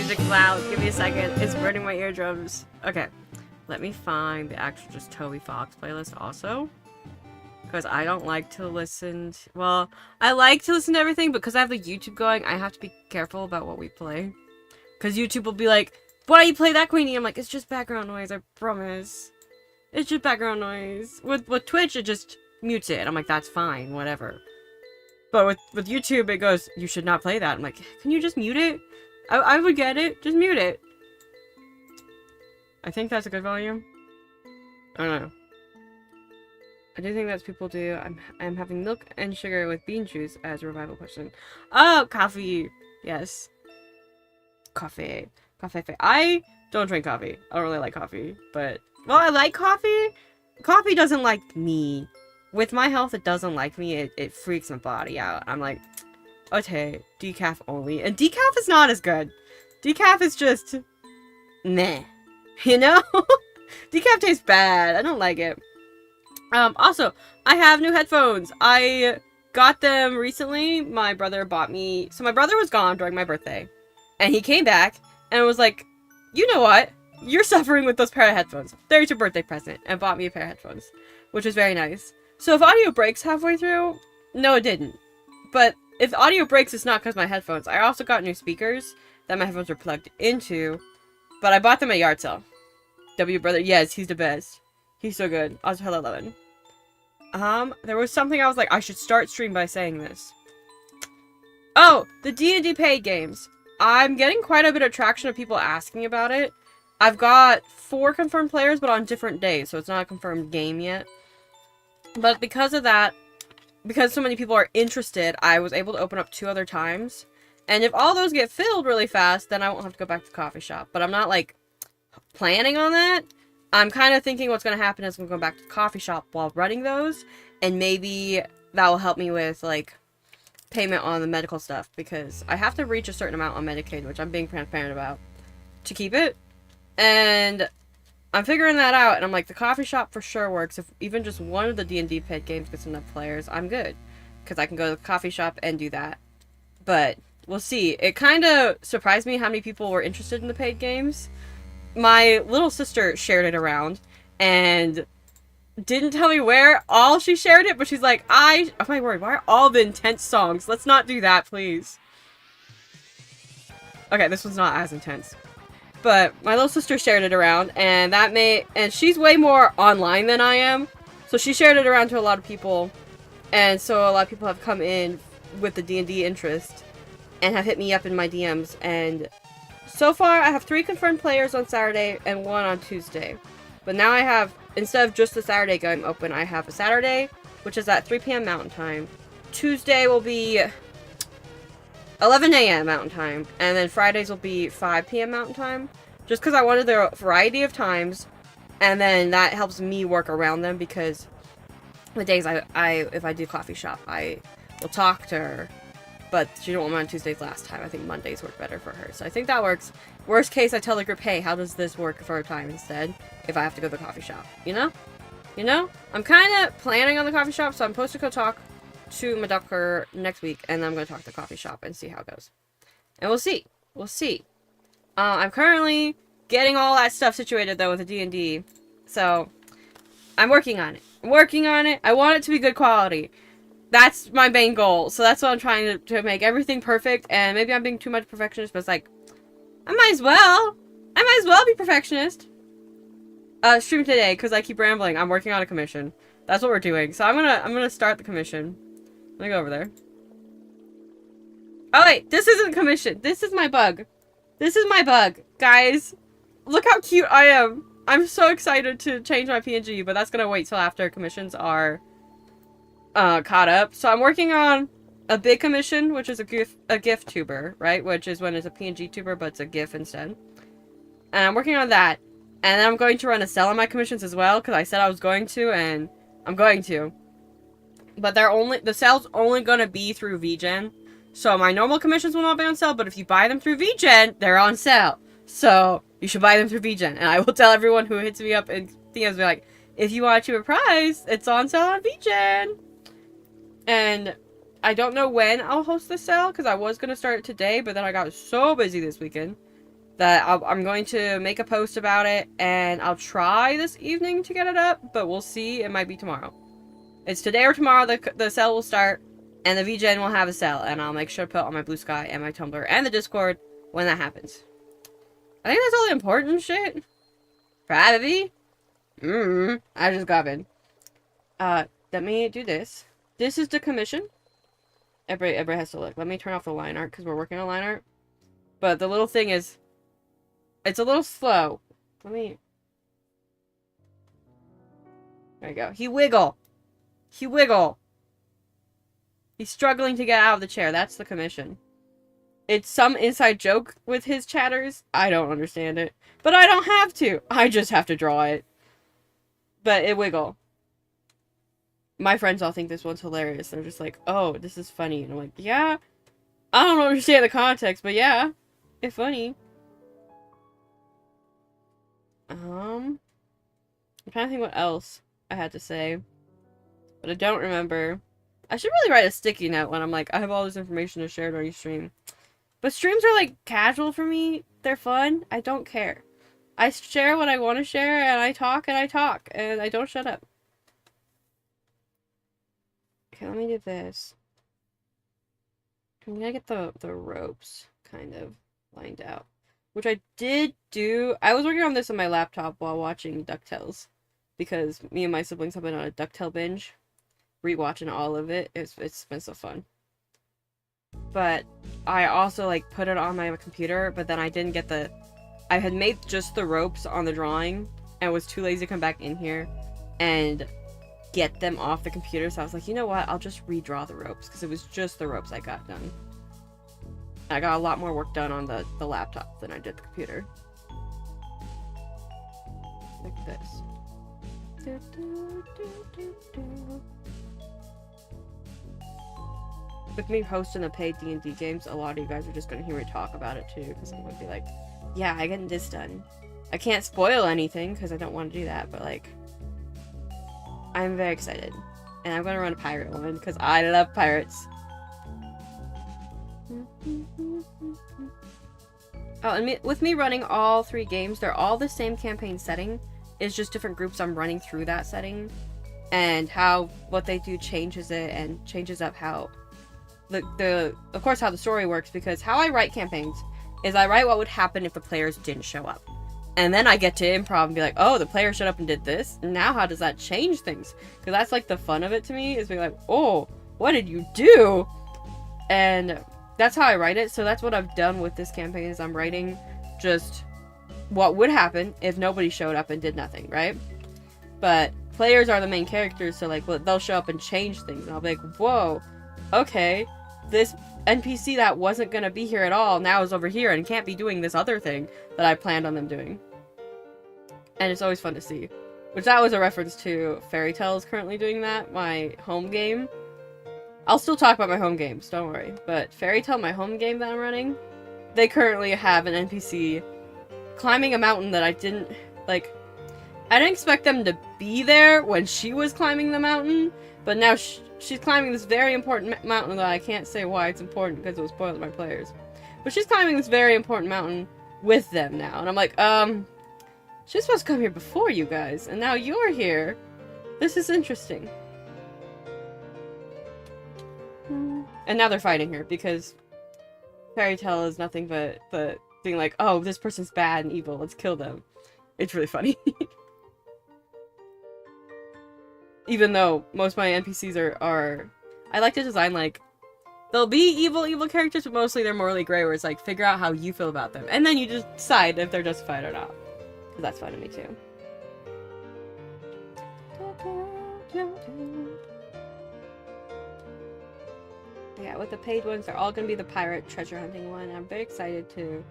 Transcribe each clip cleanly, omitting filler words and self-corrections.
music's loud. Give me a second. It's burning my eardrums. Okay. Let me find the actual just Toby Fox playlist also. Because I don't like to listen to... Well, I like to listen to everything, but because I have the YouTube going, I have to be careful about what we play. Because YouTube will be like, why you play that, Queenie? I'm like, it's just background noise, I promise. It's just background noise. With Twitch, it just mutes it. I'm like, that's fine, whatever. But with YouTube, it goes, you should not play that. I'm like, can you just mute it? I would get it. Just mute it. I think that's a good volume. I don't know. I do think that's people do. I'm having milk and sugar with bean juice as a revival question. Oh, coffee. Yes. Coffee. Coffee. I don't drink coffee. I don't really like coffee. But, well, I like coffee. Coffee doesn't like me. With my health, it doesn't like me. It freaks my body out. I'm like, okay, decaf only. And decaf is not as good. Decaf is just... meh. You know? Decaf tastes bad. I don't like it. Also, I have new headphones. I got them recently. My brother bought me... So my brother was gone during my birthday. And he came back and was like, you know what? You're suffering with those pair of headphones. There's your birthday present. And bought me a pair of headphones. Which was very nice. So if audio breaks halfway through... No, it didn't. But if audio breaks, it's not because my headphones. I also got new speakers that my headphones were plugged into. But I bought them at yard sale. W brother, yes, he's the best. He's so good. Also, hello, Levin. There was something I was like, I should start stream by saying this. Oh, the D&D paid games. I'm getting quite a bit of traction of people asking about it. I've got 4 confirmed players, but on different days, so it's not a confirmed game yet. But because of that, because so many people are interested, I was able to open up 2 other times. And if all those get filled really fast, then I won't have to go back to the coffee shop. But I'm not, like, planning on that. I'm kind of thinking what's going to happen is I'm going to go back to the coffee shop while running those. And maybe that will help me with, like, payment on the medical stuff. Because I have to reach a certain amount on Medicaid, which I'm being transparent about, to keep it. And I'm figuring that out. And I'm like, the coffee shop for sure works. If even just one of the D&D paid games gets enough players, I'm good. Because I can go to the coffee shop and do that. But we'll see. It kind of surprised me how many people were interested in the paid games. My little sister shared it around and didn't tell me where all she shared it, but she's like, oh my word, why are all the intense songs? Let's not do that, please. Okay, this one's not as intense. But my little sister shared it around, and and she's way more online than I am. So she shared it around to a lot of people, and so a lot of people have come in with the D&D interest and have hit me up in my DMs, and so far, I have 3 confirmed players on Saturday and 1 on Tuesday. But now I have, instead of just the Saturday going open, I have a Saturday, which is at 3 p.m. Mountain Time. Tuesday will be 11 a.m. Mountain Time. And then Fridays will be 5 p.m. Mountain Time. Just because I wanted a variety of times. And then that helps me work around them because the days if I do coffee shop, I will talk to her. But she didn't want me on Tuesdays last time. I think Mondays work better for her. So I think that works. Worst case, I tell the group, hey, how does this work for a time instead? If I have to go to the coffee shop. You know? You know? I'm kind of planning on the coffee shop, so I'm supposed to go talk to my doctor next week. And then I'm going to talk to the coffee shop and see how it goes. And we'll see. We'll see. I'm currently getting all that stuff situated, though, with the D&D. So, I'm working on it. I'm working on it. I want it to be good quality. That's my main goal. So that's what I'm trying to make everything perfect. And maybe I'm being too much perfectionist, but it's like, I might as well be perfectionist. Stream today, because I keep rambling. I'm working on a commission. That's what we're doing. So I'm gonna start the commission. Let me go over there. Oh wait, this isn't commission. This is my bug. This is my bug. Guys, look how cute I am. I'm so excited to change my PNG, but that's gonna wait till after commissions are caught up. So I'm working on a big commission, which is a GIF tuber, right? Which is when it's a PNG tuber, but it's a GIF instead. And I'm working on that. And then I'm going to run a sale on my commissions as well, because I said I was going to, and I'm going to. But the sale's only going to be through VGen. So my normal commissions will not be on sale, but if you buy them through VGen, they're on sale. So you should buy them through VGen. And I will tell everyone who hits me up and DMs be like, if you want a cheaper price, it's on sale on VGen. And I don't know when I'll host the sale, because I was going to start it today, but then I got so busy this weekend that I'm going to make a post about it, and I'll try this evening to get it up, but we'll see. It might be tomorrow. It's today or tomorrow the sale will start, and the VGen will have a sale, and I'll make sure to put on my Blue Sky and my Tumblr and the Discord when that happens. I think that's all the important shit. Privacy? I just got in. Let me do this. This is the commission. Everybody has to look. Let me turn off the line art, because we're working on line art. But the little thing is, it's a little slow. Let me... There you go. He wiggle. He wiggle. He's struggling to get out of the chair. That's the commission. It's some inside joke with his chatters. I don't understand it. But I don't have to. I just have to draw it. But it wiggle. My friends all think this one's hilarious. They're just like, oh, this is funny. And I'm like, yeah. I don't understand the context, but yeah. It's funny. I'm trying to think what else I had to say. But I don't remember. I should really write a sticky note when I'm like, I have all this information to share during stream. But streams are like casual for me. They're fun. I don't care. I share what I want to share, and I talk, and I don't shut up. Okay, let me do this. I'm gonna get the ropes kind of lined out. Which I did do. I was working on this on my laptop while watching DuckTales. Because me and my siblings have been on a DuckTale binge. Rewatching all of it. It's been so fun. But I also like put it on my computer, but then I didn't get the... I had made just the ropes on the drawing and was too lazy to come back in here and get them off the computer. So I was like, you know what? I'll just redraw the ropes because it was just the ropes I got done. I got a lot more work done on the laptop than I did the computer. Like this. With me hosting the paid D&D games, a lot of you guys are just going to hear me talk about it too, because I'm going to be like, yeah, I getting this done. I can't spoil anything, because I don't want to do that, but like, I'm very excited. And I'm going to run a pirate one, because I love pirates. Oh, and with me running all 3 games, they're all the same campaign setting. It's just different groups I'm running through that setting. And how what they do changes it and changes up how of course how the story works, because how I write campaigns is I write what would happen if the players didn't show up. And then I get to improv and be like, oh, the player showed up and did this. Now how does that change things? Because that's like the fun of it to me, is being like, oh, what did you do? And that's how I write it. So that's what I've done with this campaign, is I'm writing just what would happen if nobody showed up and did nothing, right? But players are the main characters, so like, well, they'll show up and change things, and I'll be like, whoa, okay, this NPC that wasn't gonna be here at all now is over here and can't be doing this other thing that I planned on them doing. And it's always fun to see. Which that was a reference to Fairy Tail is currently doing that, my home game. I'll still talk about my home games, don't worry. But Fairy Tail, my home game that I'm running, they currently have an NPC climbing a mountain that I didn't, like, I didn't expect them to be there when she was climbing the mountain, but now she's climbing this very important mountain that I can't say why it's important because it was spoiled to my players. But she's climbing this very important mountain with them now, and I'm like, she's supposed to come here before you guys, and now you're here. This is interesting. And now they're fighting her because Fairy Tail is nothing but being like, oh, this person's bad and evil, let's kill them. It's really funny. Even though most of my NPCs are I like to design, like, they'll be evil characters, but mostly they're morally gray, where it's like, figure out how you feel about them. And then you just decide if they're justified or not. Because that's fun to me too. Yeah, with the paid ones, they're all gonna be the pirate treasure hunting one. I'm very excited to...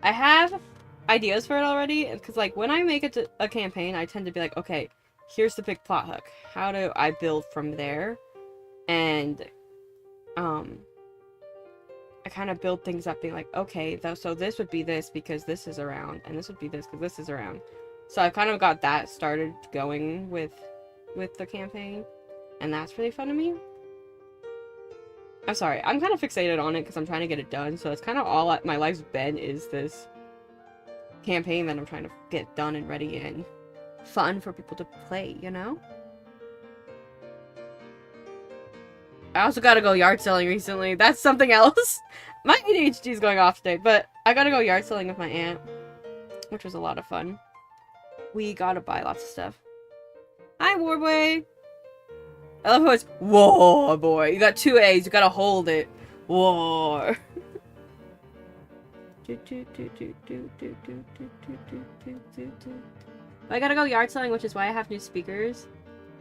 I have ideas for it already, because like, when I make it a campaign, I tend to be like, okay, here's the big plot hook. How do I build from there? And, I kind of build things up being like, okay, so this would be this because this is around, and this would be this because this is around. So I kind of got that started going with the campaign, and that's really fun to me. I'm sorry, I'm kind of fixated on it because I'm trying to get it done, so it's kind of all my life's been is this campaign that I'm trying to get done and ready and fun for people to play, you know? I also gotta go yard selling recently. That's something else. My ADHD is going off today, but I gotta go yard selling with my aunt, which was a lot of fun. We gotta buy lots of stuff. Hi, Warboy! I love how it's war, boy. You got 2 A's, you gotta hold it. War. I gotta go yard selling, which is why I have new speakers.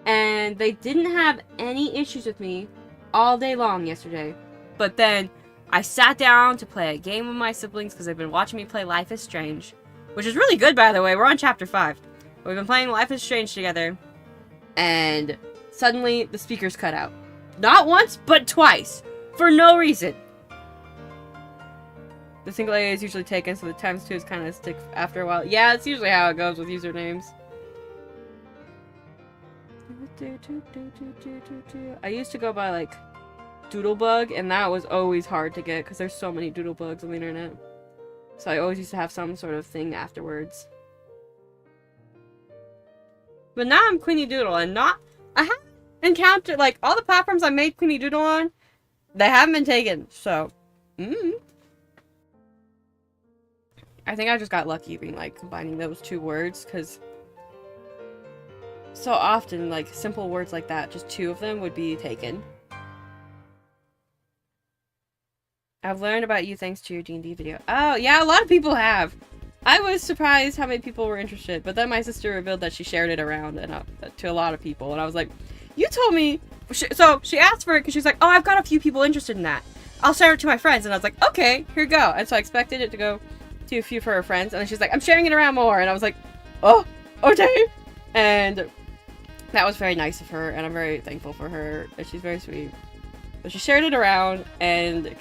And they didn't have any issues with me all day long yesterday. But then I sat down to play a game with my siblings because they've been watching me play Life is Strange. Which is really good, by the way. We're on chapter 5. We've been playing Life is Strange together. And suddenly the speakers cut out. Not once, but twice. For no reason. The single A is usually taken, so the times 2 is kind of stick after a while. Yeah, it's usually how it goes with usernames. I used to go by, like, Doodlebug, and that was always hard to get, because there's so many Doodlebugs on the internet. So I always used to have some sort of thing afterwards. But now I'm Queenie Doodle, and I haven't encountered, like, all the platforms I made Queenie Doodle on, they haven't been taken, so, I think I just got lucky being, like, combining those 2 words, because so often, like, simple words like that, just 2 of them would be taken. I've learned about you thanks to your D&D video. Oh, yeah, a lot of people have. I was surprised how many people were interested, but then my sister revealed that she shared it around and to a lot of people, and I was like, you told me... So, she asked for it because she's like, oh, I've got a few people interested in that. I'll share it to my friends, and I was like, okay, here you go. And so I expected it to go to a few for her friends, and then she's like, I'm sharing it around more, and I was like, oh, okay. And that was very nice of her, and I'm very thankful for her, and she's very sweet. But she shared it around, and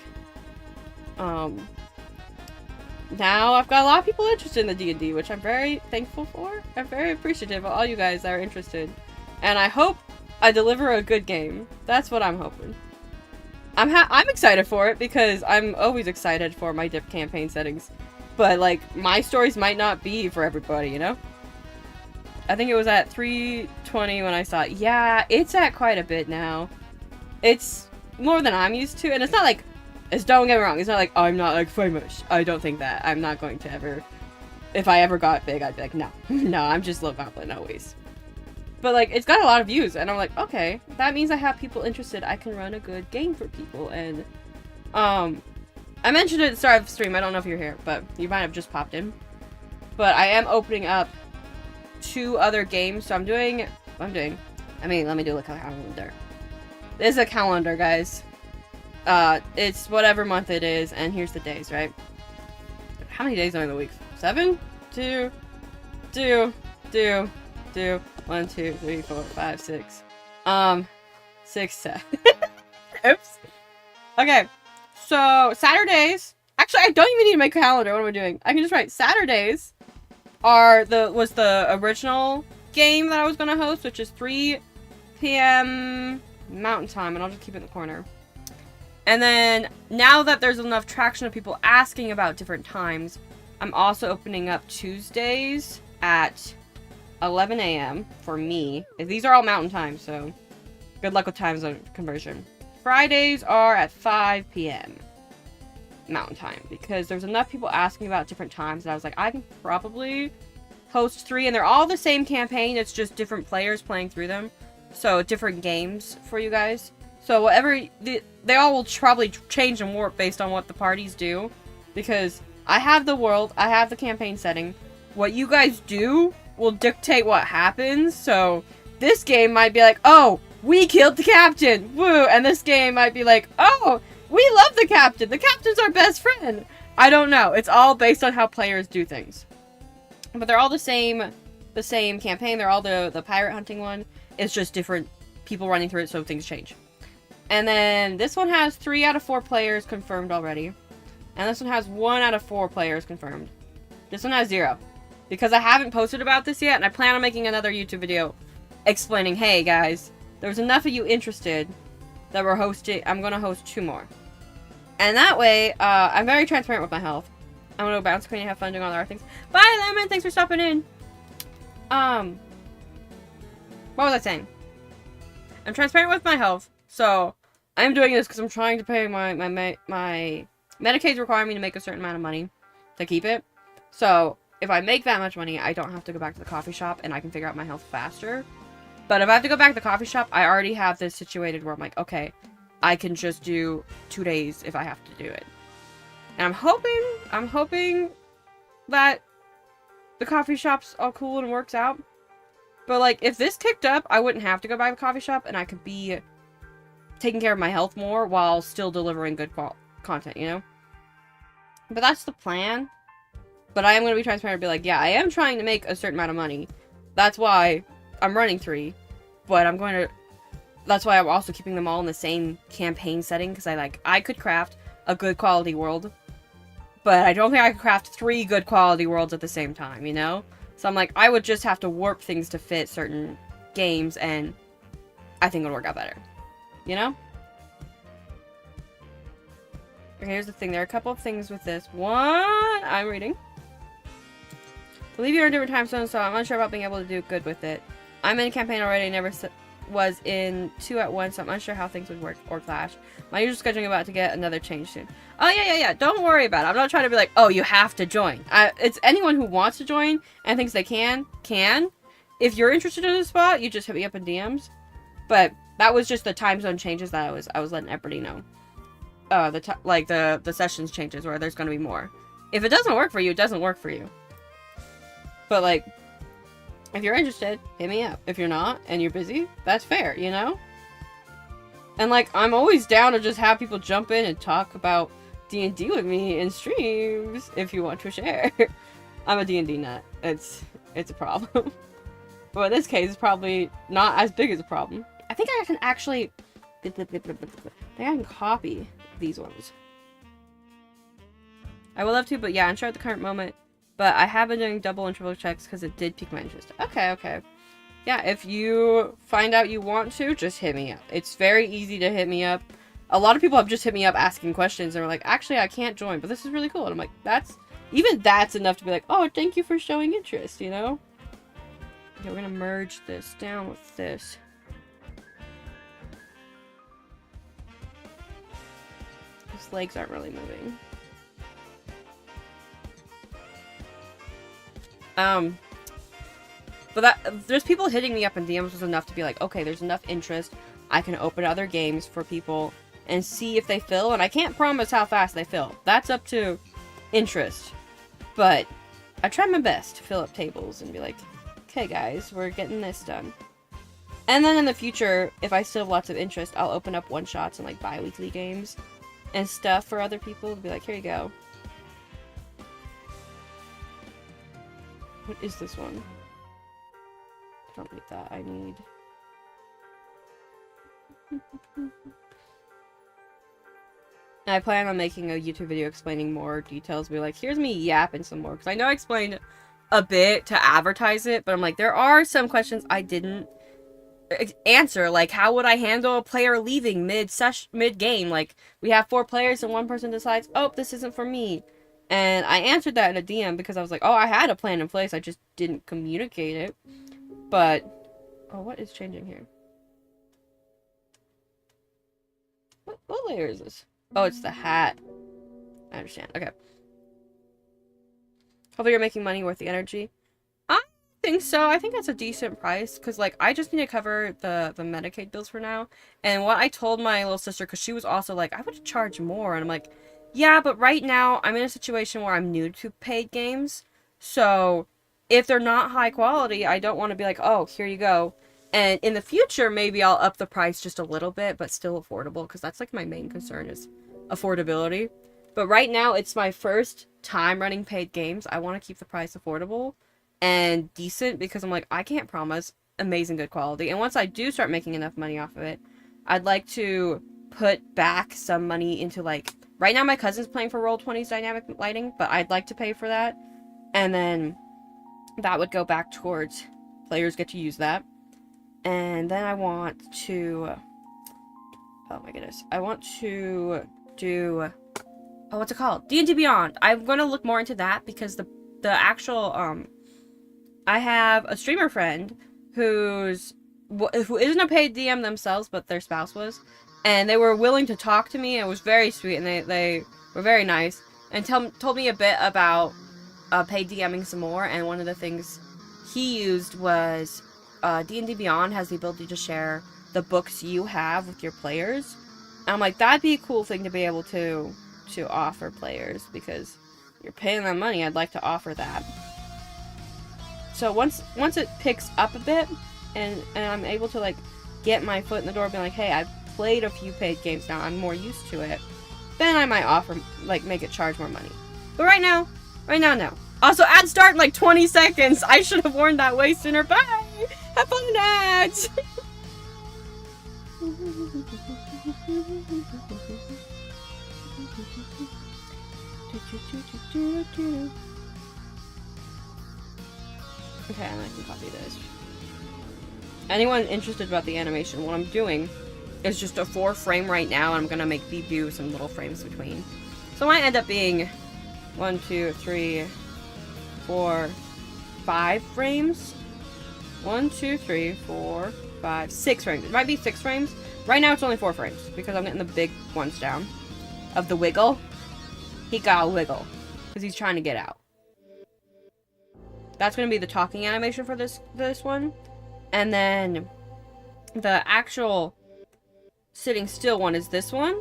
now I've got a lot of people interested in the D&D, which I'm very thankful for. I'm very appreciative of all you guys that are interested. And I hope I deliver a good game. That's what I'm hoping. I'm excited for it because I'm always excited for my dip campaign settings. But, like, my stories might not be for everybody, you know? I think it was at 320 when I saw it. Yeah, it's at quite a bit now. It's more than I'm used to, and it's not like... don't get me wrong, it's not like, oh, I'm not, like, famous. I don't think that. I'm not going to ever... If I ever got big, I'd be like, no. No, I'm just Little Goblin, always. But, like, it's got a lot of views, and I'm like, okay, that means I have people interested. I can run a good game for people, and, I mentioned it at the start of the stream. I don't know if you're here, but you might have just popped in. But I am opening up 2 other games, so I mean, let me do a calendar. This is a calendar, guys. It's whatever month it is, and here's the days, right? How many days are in the week? 7? 2, 1, 2, 3, 4, 5, 6. 6, 7. Oops. Okay. So, Saturdays... Actually, I don't even need to make a calendar. What am I doing? I can just write Saturdays was the original game that I was going to host, which is 3 p.m. Mountain Time, and I'll just keep it in the corner. And then, now that there's enough traction of people asking about different times, I'm also opening up Tuesdays at 11 a.m. for me. These are all Mountain Time, so good luck with time zone conversion. Fridays are at 5 p.m. Mountain Time, because there's enough people asking about different times that I was like, I can probably host 3, and they're all the same campaign, it's just different players playing through them. So, different games for you guys. So, whatever, they all will probably change and warp based on what the parties do, because I have the world, I have the campaign setting. What you guys do will dictate what happens, so this game might be like, oh, we killed the captain, woo, and this game might be like, oh, we love the captain's our best friend. I don't know, it's all based on how players do things. But they're all the same campaign, they're all the pirate hunting one, it's just different people running through it, so things change. And then this one has 3 out of 4 players confirmed already. And this one has 1 out of 4 players confirmed. This one has 0. Because I haven't posted about this yet, and I plan on making another YouTube video explaining, hey guys, there's enough of you interested that I'm gonna host 2 more. And that way, I'm very transparent with my health. I'm gonna go bounce queen and have fun doing all the other things. Bye, Lemon! Thanks for stopping in. What was I saying? I'm transparent with my health, so I'm doing this because I'm trying to pay my Medicaid's requiring me to make a certain amount of money to keep it. So if I make that much money, I don't have to go back to the coffee shop and I can figure out my health faster. But if I have to go back to the coffee shop, I already have this situated where I'm like, okay, I can just do 2 days if I have to do it. And I'm hoping that the coffee shop's all cool and works out. But like, if this kicked up, I wouldn't have to go back to the coffee shop and I could be taking care of my health more while still delivering good content, you know? But that's the plan. But I am going to be transparent and be like, yeah, I am trying to make a certain amount of money. That's why I'm running 3. But that's why I'm also keeping them all in the same campaign setting. Because I could craft a good quality world. But I don't think I could craft 3 good quality worlds at the same time, you know? So I'm like, I would just have to warp things to fit certain games. And I think it'll work out better. You know? Okay, here's the thing. There are a couple of things with this. One, I'm reading. I believe you're in different time zones, so I'm unsure about being able to do good with it. I'm in a campaign already, never was in 2 at once, so I'm unsure how things would work or clash. My usual scheduling about to get another change soon. Oh, yeah. Don't worry about it. I'm not trying to be like, oh, you have to join. It's anyone who wants to join and thinks they can. If you're interested in a spot, you just hit me up in DMs. But that was just the time zone changes that I was letting everybody know. The sessions changes where there's gonna be more. If it doesn't work for you, it doesn't work for you. But like, if you're interested, hit me up. If you're not and you're busy, that's fair, you know? And like, I'm always down to just have people jump in and talk about D&D with me in streams if you want to share. I'm a D&D nut. It's a problem. But in this case, it's probably not as big as a problem. I think I can actually I think I can copy these ones. I would love to, but yeah, unsure at the current moment. But I have been doing double and triple checks because it did pique my interest. Okay. Yeah, if you find out you want to, just hit me up. It's very easy to hit me up. A lot of people have just hit me up asking questions and are like, actually, I can't join, but this is really cool. And I'm like, that's enough to be like, oh, thank you for showing interest, you know? Okay, we're gonna merge this down with this. His legs aren't really moving. But there's people hitting me up in DMs was enough to be like, okay, there's enough interest. I can open other games for people and see if they fill. And I can't promise how fast they fill. That's up to interest. But I try my best to fill up tables and be like, okay, guys, we're getting this done. And then in the future, if I still have lots of interest, I'll open up one-shots and like bi-weekly games and stuff for other people to be like, here you go. What is this one? I don't need that. I need... And I plan on making a YouTube video explaining more details. Be like, here's me yapping some more. Because I know I explained a bit to advertise it. But I'm like, there are some questions I didn't answer. Like, how would I handle a player leaving mid-game? Like, we have 4 players and one person decides, oh, this isn't for me. And I answered that in a DM because I was like, oh, I had a plan in place. I just didn't communicate it. But, oh, what is changing here? What layer is this? Oh, it's the hat. I understand. Okay. Hopefully you're making money worth the energy. I think so. I think that's a decent price. Because, like, I just need to cover the Medicaid bills for now. And what I told my little sister, because she was also like, I would charge more. And I'm like, yeah, but right now, I'm in a situation where I'm new to paid games. So, if they're not high quality, I don't want to be like, oh, here you go. And in the future, maybe I'll up the price just a little bit, but still affordable. Because that's, like, my main concern is affordability. But right now, it's my first time running paid games. I want to keep the price affordable and decent. Because I'm like, I can't promise amazing good quality. And once I do start making enough money off of it, I'd like to put back some money into, like... Right now, my cousin's playing for Roll20's Dynamic Lighting, but I'd like to pay for that. And then that would go back towards players get to use that. And then I want to... Oh my goodness. I want to do oh, what's it called? D&D Beyond. I'm gonna look more into that because the actual I have a streamer friend who isn't a paid DM themselves, but their spouse was, and they were willing to talk to me. And it was very sweet, and they were very nice, and told me a bit about paid DMing some more. And one of the things he used was D&D Beyond has the ability to share the books you have with your players. And I'm like, that'd be a cool thing to be able to offer players, because you're paying them money. I'd like to offer that. So once it picks up a bit, and I'm able to like get my foot in the door, and be like, hey, I've played a few paid games now, I'm more used to it, then I might offer, like, make it charge more money. But right now, no. Also, ads start in like 20 seconds. I should have warned that way sooner. Bye! Have fun with ads! Okay, and I can copy this. Anyone interested about the animation, what I'm doing is just a 4-frame right now, and I'm gonna make Beep do some little frames between. So it might end up being 1, 2, 3, 4, 5 frames. 1, 2, 3, 4, 5, 6 frames. It might be 6 frames. Right now it's only 4 frames, because I'm getting the big ones down. Of the wiggle. He got a wiggle. Because he's trying to get out. That's going to be the talking animation for this one. And then the actual sitting still one is this one.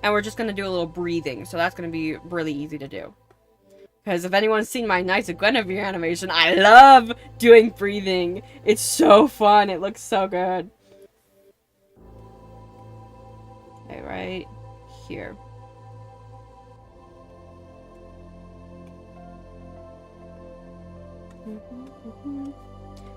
And we're just going to do a little breathing. So that's going to be really easy to do. Because if anyone's seen my Knights of Guinevere animation, I love doing breathing. It's so fun. It looks so good. Okay, right here.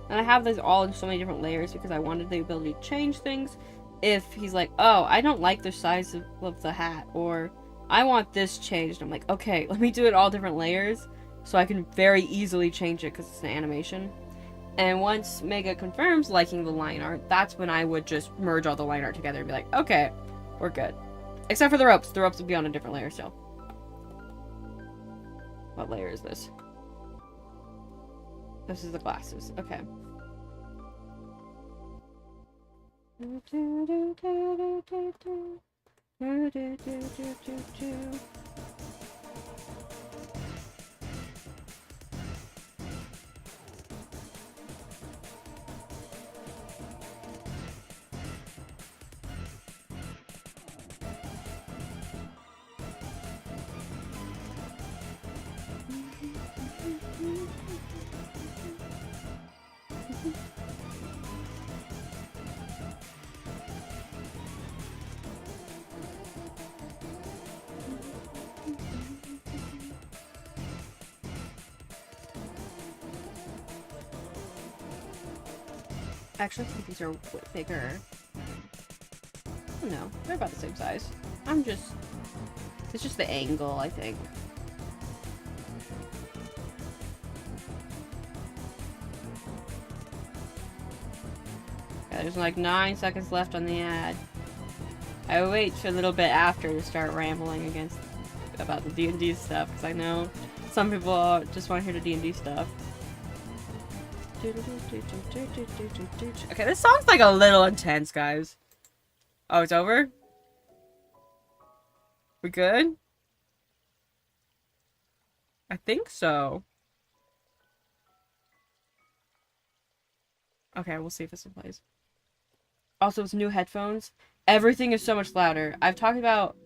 And I have this all in so many different layers because I wanted the ability to change things. If he's like, oh, I don't like the size of the hat, or I want this changed. I'm like, okay, let me do it all different layers so I can very easily change it because it's an animation. And once Mega confirms liking the line art, that's when I would just merge all the line art together and be like, okay, we're good. Except for the ropes. The ropes would be on a different layer still. What layer is this? This is the glasses. Okay. Actually, I think these are bigger. No, they're about the same size. It's just the angle, I think. Yeah, there's like 9 seconds left on the ad. I will wait for a little bit after to start rambling about the D&D stuff, because I know some people just want to hear the D&D stuff. Okay, this song's like a little intense, guys. Oh, it's over? We good? I think so. Okay, we'll see if this one plays. Also, it's new headphones. Everything is so much louder. I've talked about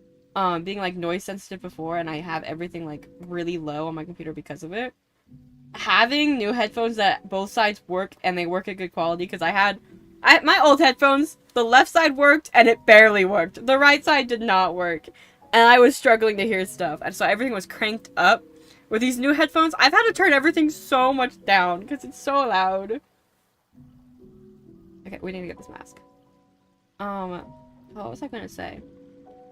being like noise sensitive before, and I have everything like really low on my computer because of it. Having new headphones that both sides work and they work at good quality, because my old headphones, the left side worked and it barely worked. The right side did not work, and I was struggling to hear stuff, and so everything was cranked up. With these new headphones, I've had to turn everything so much down because it's so loud. Okay, we need to get this mask. What was I gonna say?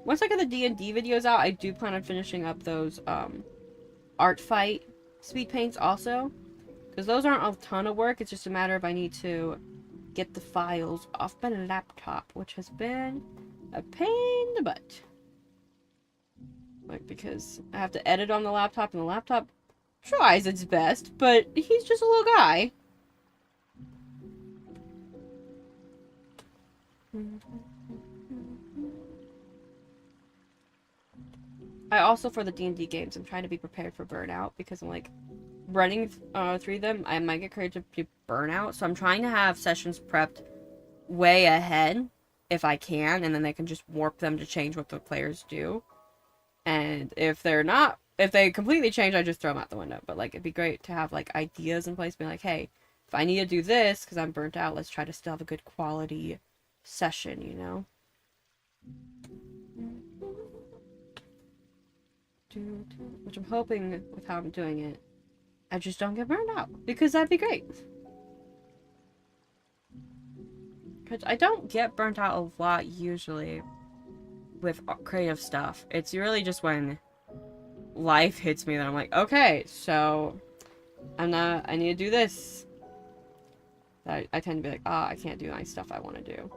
Once I get the D&D videos out, I do plan on finishing up those art fight speed paints also, because those aren't a ton of work. It's just a matter of I need to get the files off my laptop, which has been a pain in the butt. Like, because I have to edit on the laptop, and the laptop tries its best, but he's just a little guy. I also, for the D&D games, I'm trying to be prepared for burnout, because I'm like, running through them, I might get created to burnout, so I'm trying to have sessions prepped way ahead, if I can, and then they can just warp them to change what the players do. And if they completely change, I just throw them out the window. But, like, it'd be great to have, like, ideas in place, being like, hey, if I need to do this, because I'm burnt out, let's try to still have a good quality session, you know? Which I'm hoping, with how I'm doing it, I just don't get burned out, because that'd be great. Because I don't get burnt out a lot, usually, with creative stuff. It's really just when life hits me that I'm like, okay, so I need to do this. I tend to be like, I can't do nice stuff I want to do.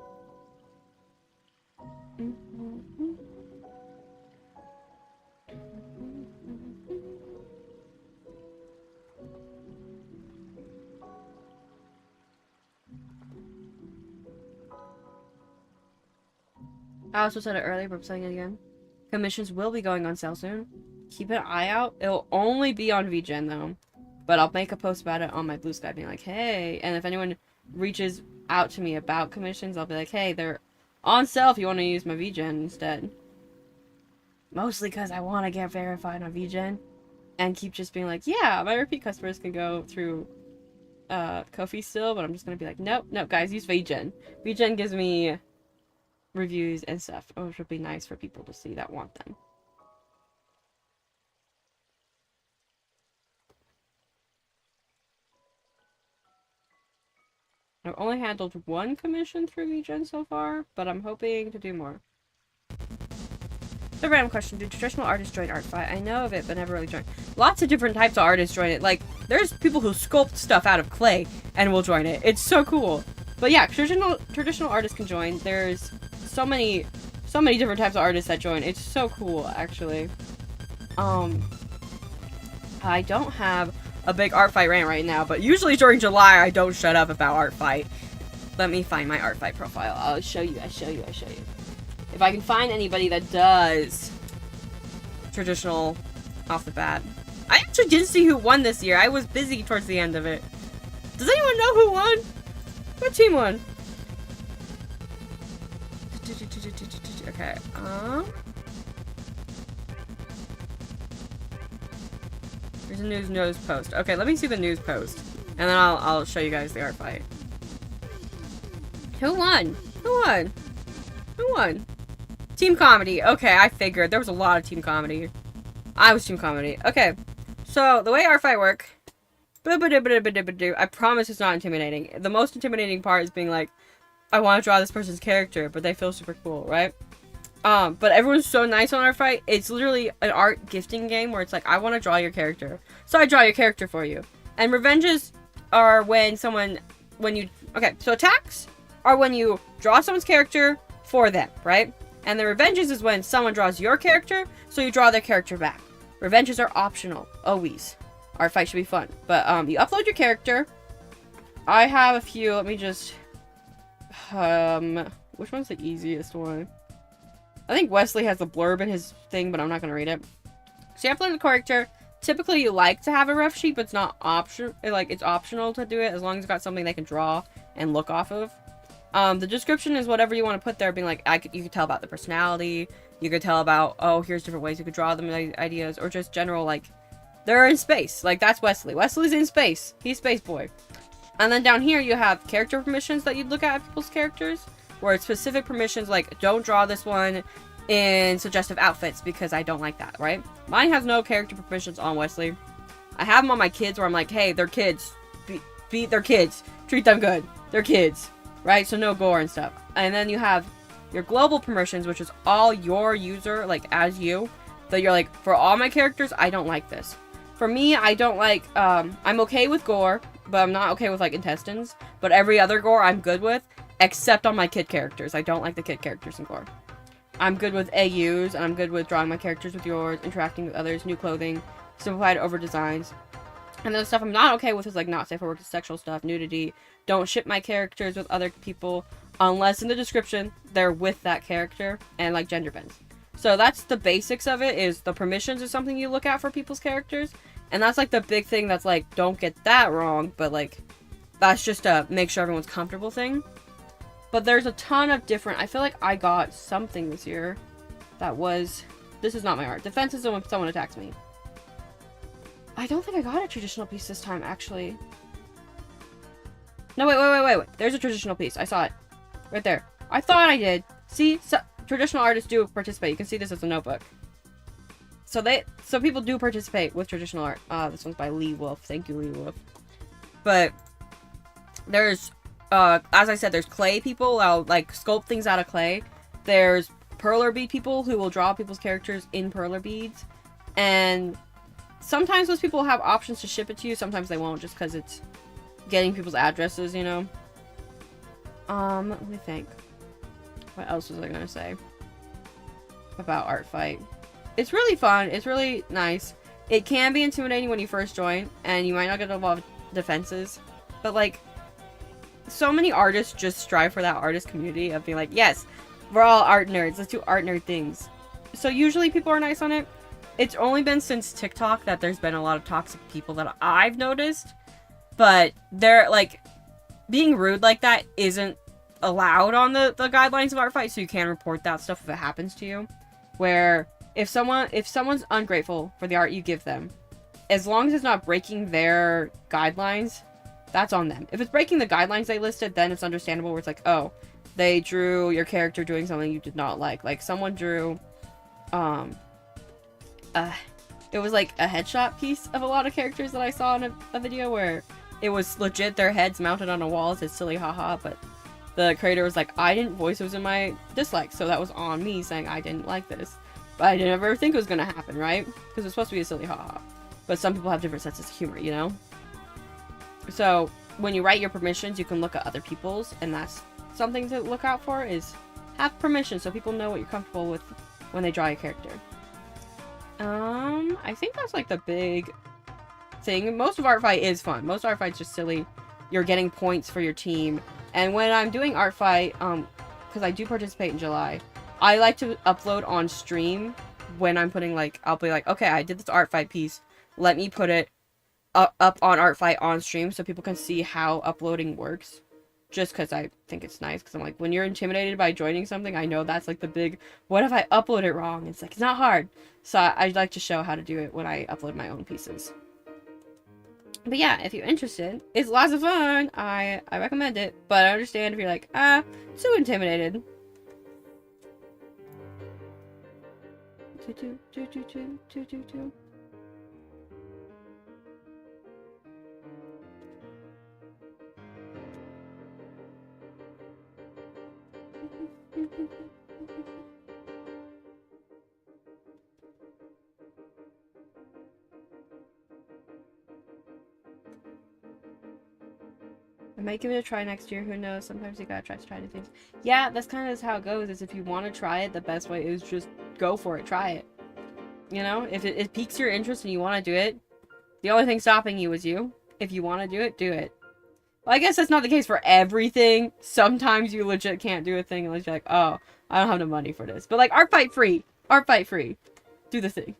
I also said it earlier, but I'm saying it again. Commissions will be going on sale soon. Keep an eye out. It'll only be on VGen though. But I'll make a post about it on my Blue Sky being like, hey. And if anyone reaches out to me about commissions, I'll be like, hey, they're on sale if you want to use my VGen instead. Mostly because I want to get verified on VGen. And keep just being like, yeah, my repeat customers can go through Ko-fi still. But I'm just going to be like, nope, guys, use VGen. VGen gives me reviews and stuff, which would be nice for people to see that want them. I've only handled one commission through VGen so far, but I'm hoping to do more. The random question, do traditional artists join ArtFi? I know of it, but never really joined. Lots of different types of artists join it. Like, there's people who sculpt stuff out of clay and will join it. It's so cool. But yeah, traditional artists can join. There's so many different types of artists that join. It's so cool, actually. I don't have a big art fight rant right now, but usually during July I don't shut up about art fight. Let me find my art fight profile. I'll show you. If I can find anybody that does traditional off the bat. I actually didn't see who won this year. I was busy towards the end of it. Does anyone know who won? What team won? Okay, there's a news post. Okay, let me see the news post. And then I'll show you guys the art fight. Who won? Who won? Team Comedy. Okay, I figured. There was a lot of Team Comedy. I was Team Comedy. Okay, so the way art fight work... I promise it's not intimidating. The most intimidating part is being like, I want to draw this person's character, but they feel super cool, right? But everyone's so nice on art fight. It's literally an art gifting game where it's like, I want to draw your character, so I draw your character for you. And revenges are okay, so attacks are when you draw someone's character for them, right? And the revenges is when someone draws your character, so you draw their character back. Revenges are optional, always. Art fight should be fun. But, you upload your character. I have a few, let me just... which one's the easiest one? I think Wesley has the blurb in his thing, but I'm not going to read it. So you upload the character. Typically, you like to have a ref sheet, but it's not optional. Like, it's optional to do it as long as it's got something they can draw and look off of. The description is whatever you want to put there, being like, you could tell about the personality. You could tell about, oh, here's different ways you could draw them ideas, or just general, like, they're in space. Like, that's Wesley. Wesley's in space. He's Space Boy. And then down here, you have character permissions that you'd look at people's characters, where it's specific permissions, like, don't draw this one in suggestive outfits, because I don't like that, right? Mine has no character permissions on Wesley. I have them on my kids, where I'm like, hey, they're kids. They're kids. Treat them good. They're kids, right? So no gore and stuff. And then you have your global permissions, which is all your user, like, as you, that you're like, for all my characters, I don't like this. For me, I don't like, I'm okay with gore, but I'm not okay with, like, intestines. But every other gore I'm good with, except on my kid characters. I don't like the kid characters in gore. I'm good with AUs, and I'm good with drawing my characters with yours, interacting with others, new clothing, simplified over designs. And then stuff I'm not okay with is like not safe for work, sexual stuff, nudity. Don't ship my characters with other people unless in the description they're with that character, and like gender bends. So that's the basics of it. Is the permissions is something you look at for people's characters, and that's like the big thing that's like don't get that wrong, but like that's just a make sure everyone's comfortable thing. But there's a ton of different. I feel like I got something this year that was. This is not my art. Defense is when someone attacks me. I don't think I got a traditional piece this time, actually. No, wait. There's a traditional piece. I saw it. Right there. I thought I did. See? So, traditional artists do participate. You can see this as a notebook. So people do participate with traditional art. This one's by Lee Wolf. Thank you, Lee Wolf. But there's, as I said, there's clay people that'll, like, sculpt things out of clay. There's perler bead people who will draw people's characters in perler beads. And sometimes those people have options to ship it to you. Sometimes they won't, just because it's getting people's addresses, you know. Let me think. What else was I gonna say about Art Fight? It's really fun. It's really nice. It can be intimidating when you first join, and you might not get a lot of defenses. But, like, so many artists just strive for that artist community of being like, yes, we're all art nerds. Let's do art nerd things. So usually people are nice on it. It's only been since TikTok that there's been a lot of toxic people that I've noticed. But they're, like, being rude like that isn't allowed on the guidelines of Art Fight, so you can report that stuff if it happens to you. Where if someone's ungrateful for the art you give them, as long as it's not breaking their guidelines, that's on them. If it's breaking the guidelines they listed, then it's understandable where it's like, oh, they drew your character doing something you did not like. Like, someone drew, it was like a headshot piece of a lot of characters that I saw in a video where it was legit their heads mounted on a wall as silly haha, but the creator was like, I didn't voice it was in my dislikes, so that was on me saying I didn't like this. But I didn't ever think it was gonna happen, right? Because it's supposed to be a silly haha. But some people have different senses of humor, you know? So when you write your permissions, you can look at other people's, and that's something to look out for, is have permission so people know what you're comfortable with when they draw your character. I think that's like the big thing. Most of Art Fight is fun. Most Art Fight's just silly. You're getting points for your team. And when I'm doing Art Fight, because I do participate in July, I like to upload on stream when I'm putting, like, I'll be like, okay, I did this Art Fight piece. Let me put it up on Art Fight on stream so people can see how uploading works. Just because I think it's nice. Because I'm like, when you're intimidated by joining something, I know that's like the big, what if I upload it wrong? It's like, it's not hard. So I'd like to show how to do it when I upload my own pieces. But yeah, if you're interested, it's lots of fun. I recommend it. But I understand if you're like, too intimidated. I might give it a try next year, who knows, sometimes you gotta try new things. Yeah, that's kind of how it goes, is if you want to try it, the best way is just go for it, try it. You know, if it piques your interest and you want to do it, the only thing stopping you is you. If you want to do it, do it. Well, I guess that's not the case for everything. Sometimes you legit can't do a thing unless you're like, oh, I don't have the money for this. But like, Art Fight free. Art Fight free. Do the thing.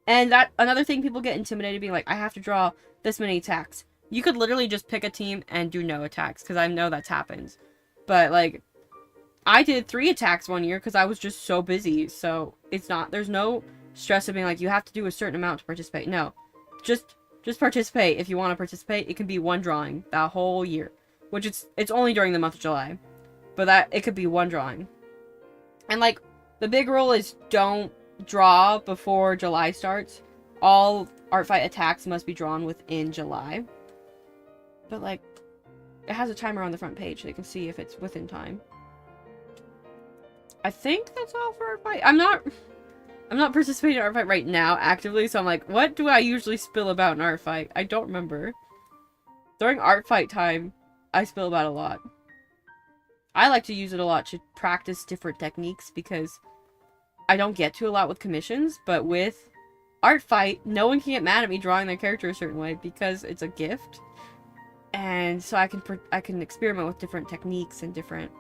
And that, another thing, people get intimidated being like, I have to draw this many attacks. You could literally just pick a team and do no attacks, because I know that's happened. But, like, I did 3 attacks one year because I was just so busy. So, it's not, there's no stress of being like, you have to do a certain amount to participate. No. Just participate if you want to participate. It can be 1 drawing that whole year. Which it's only during the month of July. But it could be 1 drawing. And, like, the big rule is don't draw before July starts. All Art Fight attacks must be drawn within July. But, like, it has a timer on the front page so you can see if it's within time. I think that's all for Art Fight. I'm not participating in Art Fight right now actively, so I'm like, what do I usually spill about in Art Fight? I don't remember. During Art Fight time, I spill about a lot. I like to use it a lot to practice different techniques because I don't get to a lot with commissions, but with Art Fight, no one can get mad at me drawing their character a certain way because it's a gift. And so I can experiment with different techniques and different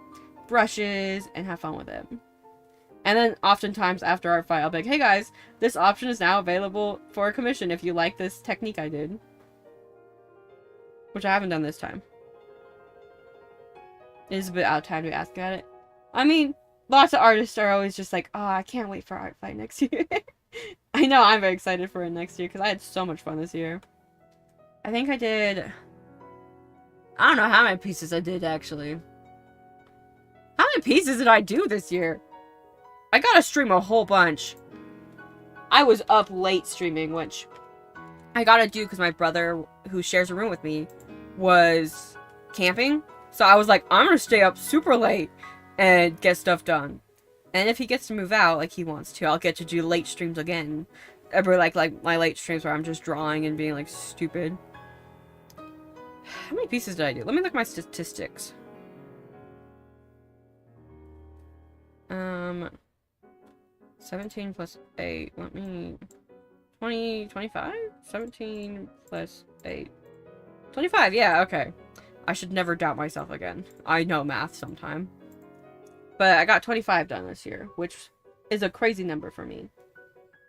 brushes and have fun with it. And then oftentimes after Art Fight, I'll be like, hey guys, this option is now available for a commission if you like this technique I did. Which I haven't done this time. It is a bit out of time to ask at it. I mean, lots of artists are always just like, oh, I can't wait for Art Fight next year. I know I'm very excited for it next year because I had so much fun this year. I think I did... I don't know how many pieces I did, actually. How many pieces did I do this year? I gotta stream a whole bunch. I was up late streaming, which I gotta do because my brother, who shares a room with me, was camping. So I was like, I'm gonna stay up super late and get stuff done. And if he gets to move out like he wants to, I'll get to do late streams again. Ever like my late streams where I'm just drawing and being like stupid. How many pieces did I do? Let me look at my statistics. 17 plus 8. Let me... 20, 25? 17 plus 8. 25, yeah, okay. I should never doubt myself again. I know math sometime. But I got 25 done this year, which is a crazy number for me.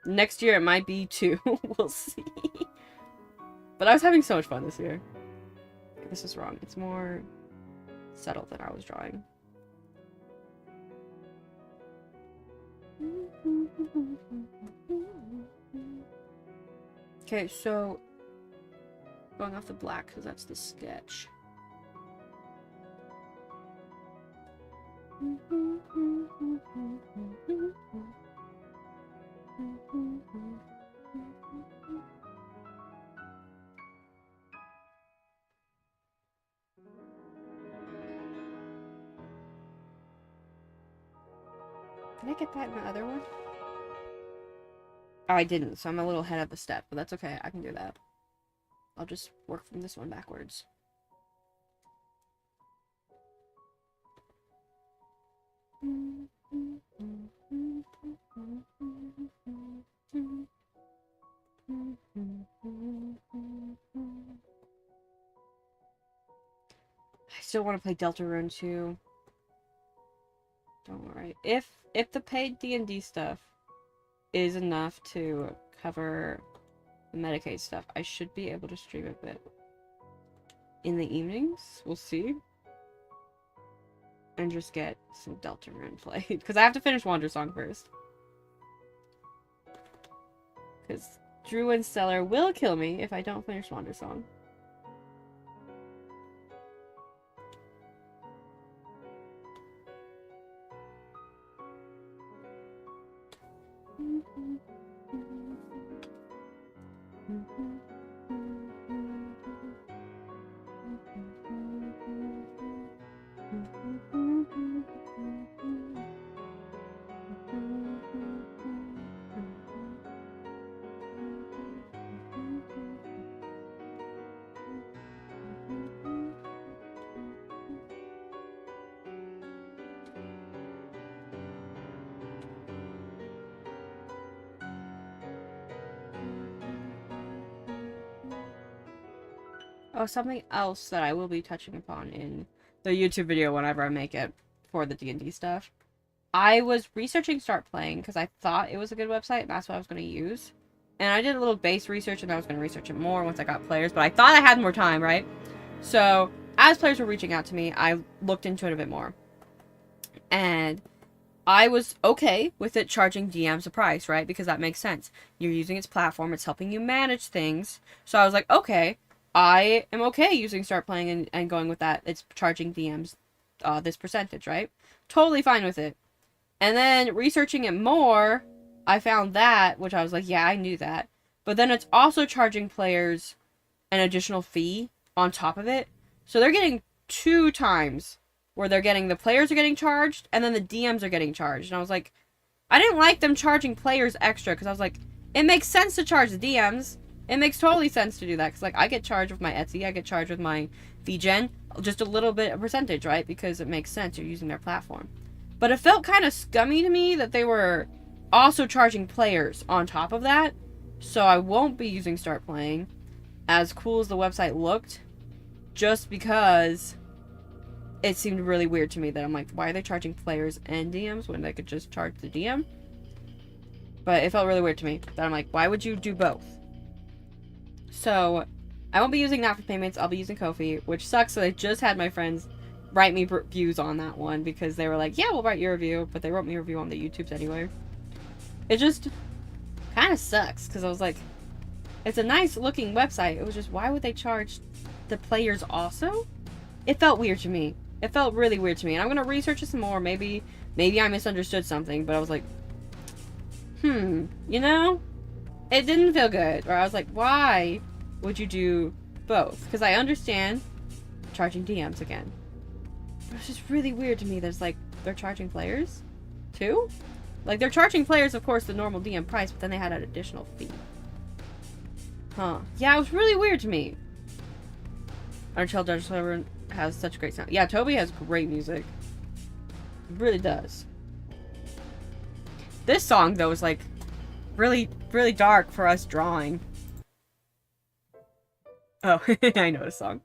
Next year it might be 2. We'll see. But I was having so much fun this year. This is wrong. It's more subtle than I was drawing. Okay, so going off the black because that's the sketch. Did I get that in the other one? Oh, I didn't, so I'm a little ahead of the step, but that's okay. I can do that. I'll just work from this one backwards. I still want to play Deltarune too. Don't worry. If the paid D&D stuff is enough to cover the Medicaid stuff, I should be able to stream a bit in the evenings. We'll see. And just get some Deltarune played. Because I have to finish Wandersong first. Because Drew and Stellar will kill me if I don't finish Wandersong. Oh, something else that I will be touching upon in the YouTube video whenever I make it for the D&D stuff. I was researching Start Playing because I thought it was a good website and that's what I was going to use. And I did a little base research and I was going to research it more once I got players, but I thought I had more time, right? So, as players were reaching out to me, I looked into it a bit more. And I was okay with it charging DMs a price, right? Because that makes sense. You're using its platform, it's helping you manage things. So I was like, okay, I am okay using Start Playing and going with that. It's charging DMs this percentage, right? Totally fine with it. And then researching it more, I found that, which I was like, yeah, I knew that. But then it's also charging players an additional fee on top of it. So they're getting 2 times where they're getting, the players are getting charged and then the DMs are getting charged. And I was like, I didn't like them charging players extra because I was like, it makes sense to charge the DMs. It makes totally sense to do that, because, like, I get charged with my Etsy, I get charged with my VGen, just a little bit of percentage, right? Because it makes sense, you're using their platform. But it felt kind of scummy to me that they were also charging players on top of that, so I won't be using Start Playing, as cool as the website looked, just because it seemed really weird to me that I'm like, why are they charging players and DMs when they could just charge the DM? But it felt really weird to me that I'm like, why would you do both? So I won't be using that for payments. I'll be using Ko-fi, which sucks. So I just had my friends write me reviews on that one because they were like, yeah, we'll write your review. But they wrote me a review on the YouTubes anyway. It just kind of sucks because I was like, it's a nice looking website. It was just, why would they charge the players also? It felt weird to me. It felt really weird to me. And I'm going to research it some more. Maybe I misunderstood something. But I was like, you know? It didn't feel good. Or I was like, why would you do both? Because I understand charging DMs again. But it's just really weird to me that it's like, they're charging players too? Like, they're charging players, of course, the normal DM price, but then they had an additional fee. Huh. Yeah, it was really weird to me. Undertale Dungeon Server has such great sound. Yeah, Toby has great music. It really does. This song, though, is like really, really dark for us drawing. Oh, I know this song.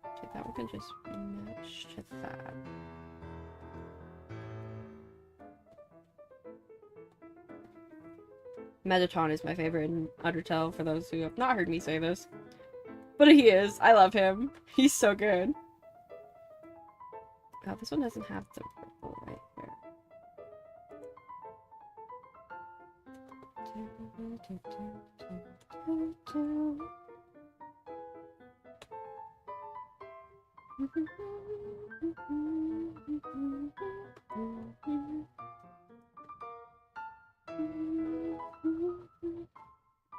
Okay, that one can just match to that. Mettaton is my favorite in Undertale, for those who have not heard me say this. But he is. I love him. He's so good. Oh, this one doesn't have the purple right here.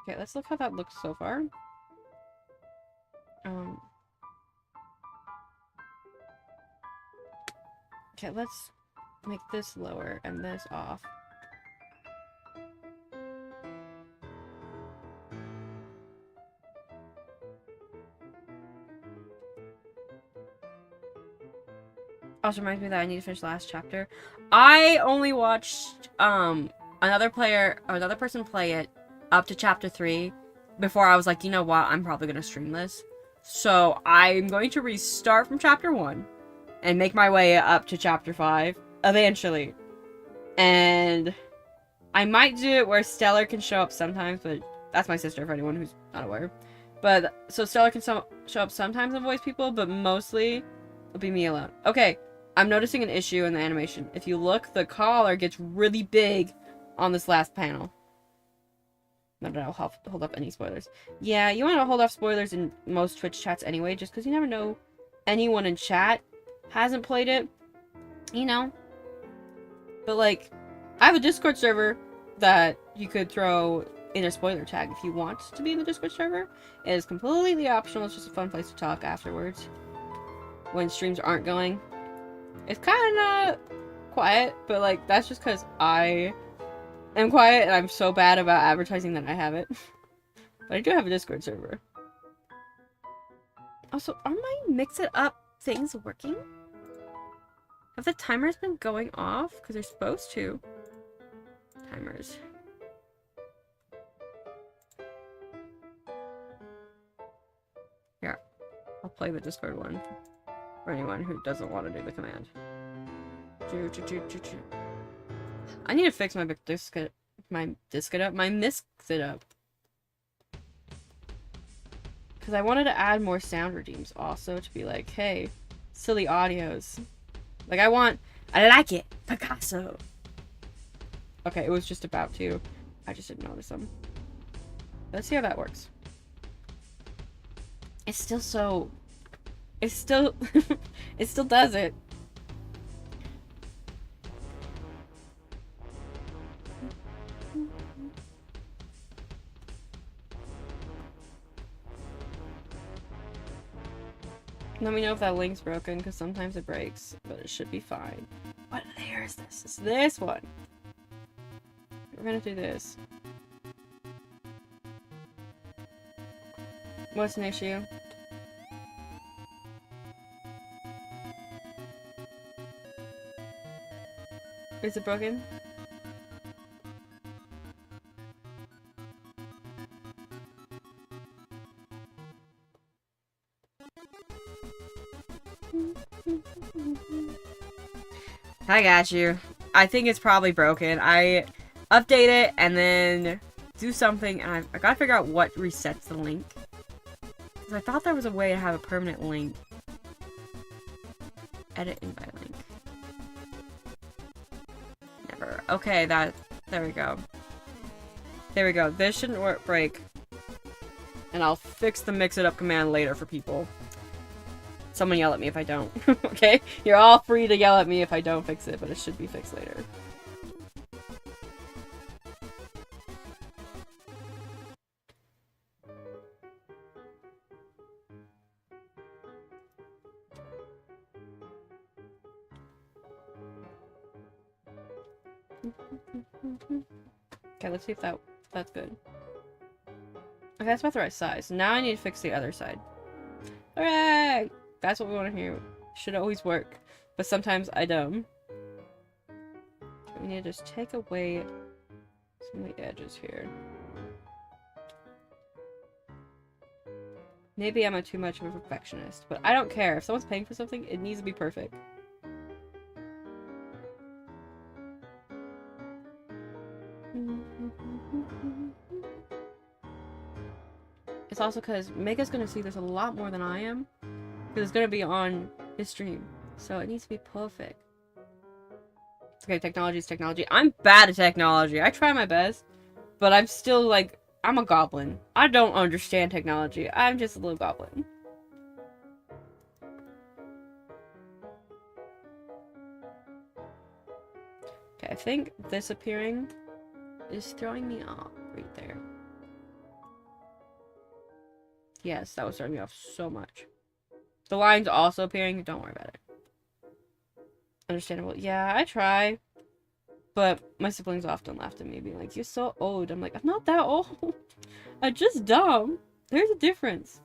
Okay, let's look how that looks so far. Okay, let's make this lower and this off. Also reminds me that I need to finish the last chapter. I only watched another person play it up to chapter 3 before I was like, you know what, I'm probably gonna stream this. So I'm going to restart from chapter 1 and make my way up to chapter 5 eventually. And I might do it where Stellar can show up sometimes, but that's my sister for anyone who's not aware. But so Stellar can show up sometimes and voice people, but mostly it'll be me alone. Okay, I'm noticing an issue in the animation. If you look, the collar gets really big on this last panel. Not that I'll hold up any spoilers. Yeah, you want to hold off spoilers in most Twitch chats anyway, just because you never know anyone in chat hasn't played it, you know? But, like, I have a Discord server that you could throw in a spoiler tag if you want to be in the Discord server. It is completely optional. It's just a fun place to talk afterwards when streams aren't going. It's kind of quiet, but, like, that's just because I am quiet and I'm so bad about advertising that I have it. But I do have a Discord server. Also, are my mix it up things working? Have the timers been going off? Because they're supposed to. Timers. Here, I'll play the Discord one for anyone who doesn't want to do the command. I need to fix my Mixit up. Because I wanted to add more sound redeems also to be like, hey, silly audios. Like, I like it, Picasso. Okay, it was just about to. I just didn't notice them. Let's see how that works. It's still so... It's still... it still does it. Let me know if that link's broken, because sometimes it breaks, but it should be fine. What layer is this? It's this one. We're gonna do this. What's an issue? Is it broken? I got you. I think it's probably broken. I update it and then do something, and I gotta figure out what resets the link. Because I thought there was a way to have a permanent link. Edit invite link. Never. Okay, there we go. There we go. This shouldn't break. And I'll fix the mix it up command later for people. Someone yell at me if I don't. Okay? You're all free to yell at me if I don't fix it, but it should be fixed later. Okay, let's see if that's good. Okay, that's about the right size. Now I need to fix the other side. Alright! That's what we want to hear. Should always work. But sometimes I don't. We need to just take away some of the edges here. Maybe I'm too much of a perfectionist, but I don't care. If someone's paying for something, it needs to be perfect. It's also because Mega's gonna see this a lot more than I am. Because it's gonna be on his stream. So it needs to be perfect. Okay, technology is technology. I'm bad at technology. I try my best. But I'm still like, I'm a goblin. I don't understand technology. I'm just a little goblin. Okay, I think this appearing is throwing me off right there. Yes, that was throwing me off so much. The line's also appearing. Don't worry about it. Understandable. Yeah, I try. But my siblings often laughed at me, being like, you're so old. I'm like, I'm not that old. I'm just dumb. There's a difference.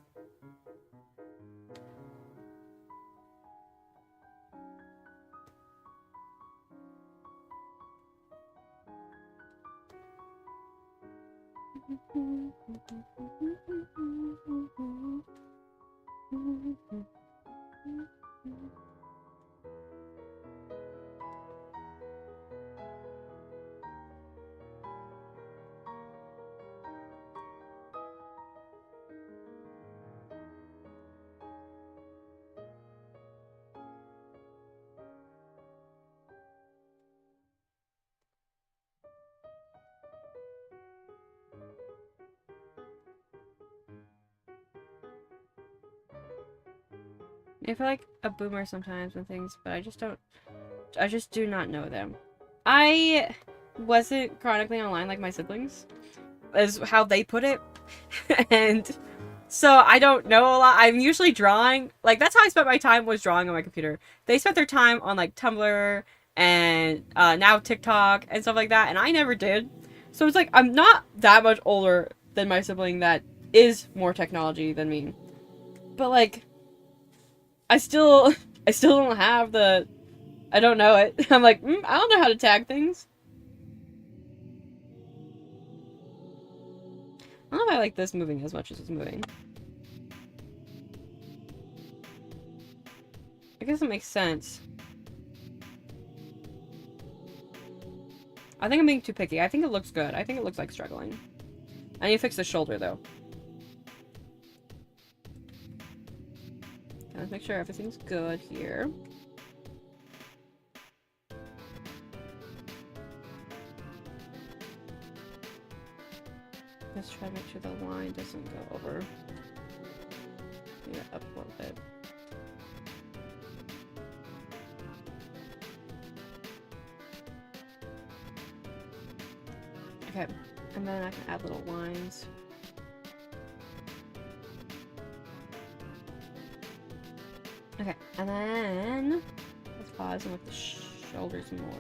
I feel like a boomer sometimes and things, but I just do not know them. I wasn't chronically online like my siblings, is how they put it. And so I don't know a lot. I'm usually drawing. Like, that's how I spent my time, was drawing on my computer. They spent their time on, like, Tumblr and now TikTok and stuff like that, and I never did. So it's like, I'm not that much older than my sibling that is more technology than me. But, like, I still don't have the... I don't know it. I'm like, I don't know how to tag things. I don't know if I like this moving as much as it's moving. I guess it makes sense. I think I'm being too picky. I think it looks good. I think it looks like struggling. I need to fix the shoulder, though. Let's make sure everything's good here. Let's try to make sure the line doesn't go over. Yeah, up a little bit. Okay, and then I can add little lines. Okay, and then let's pause and with the shoulders more.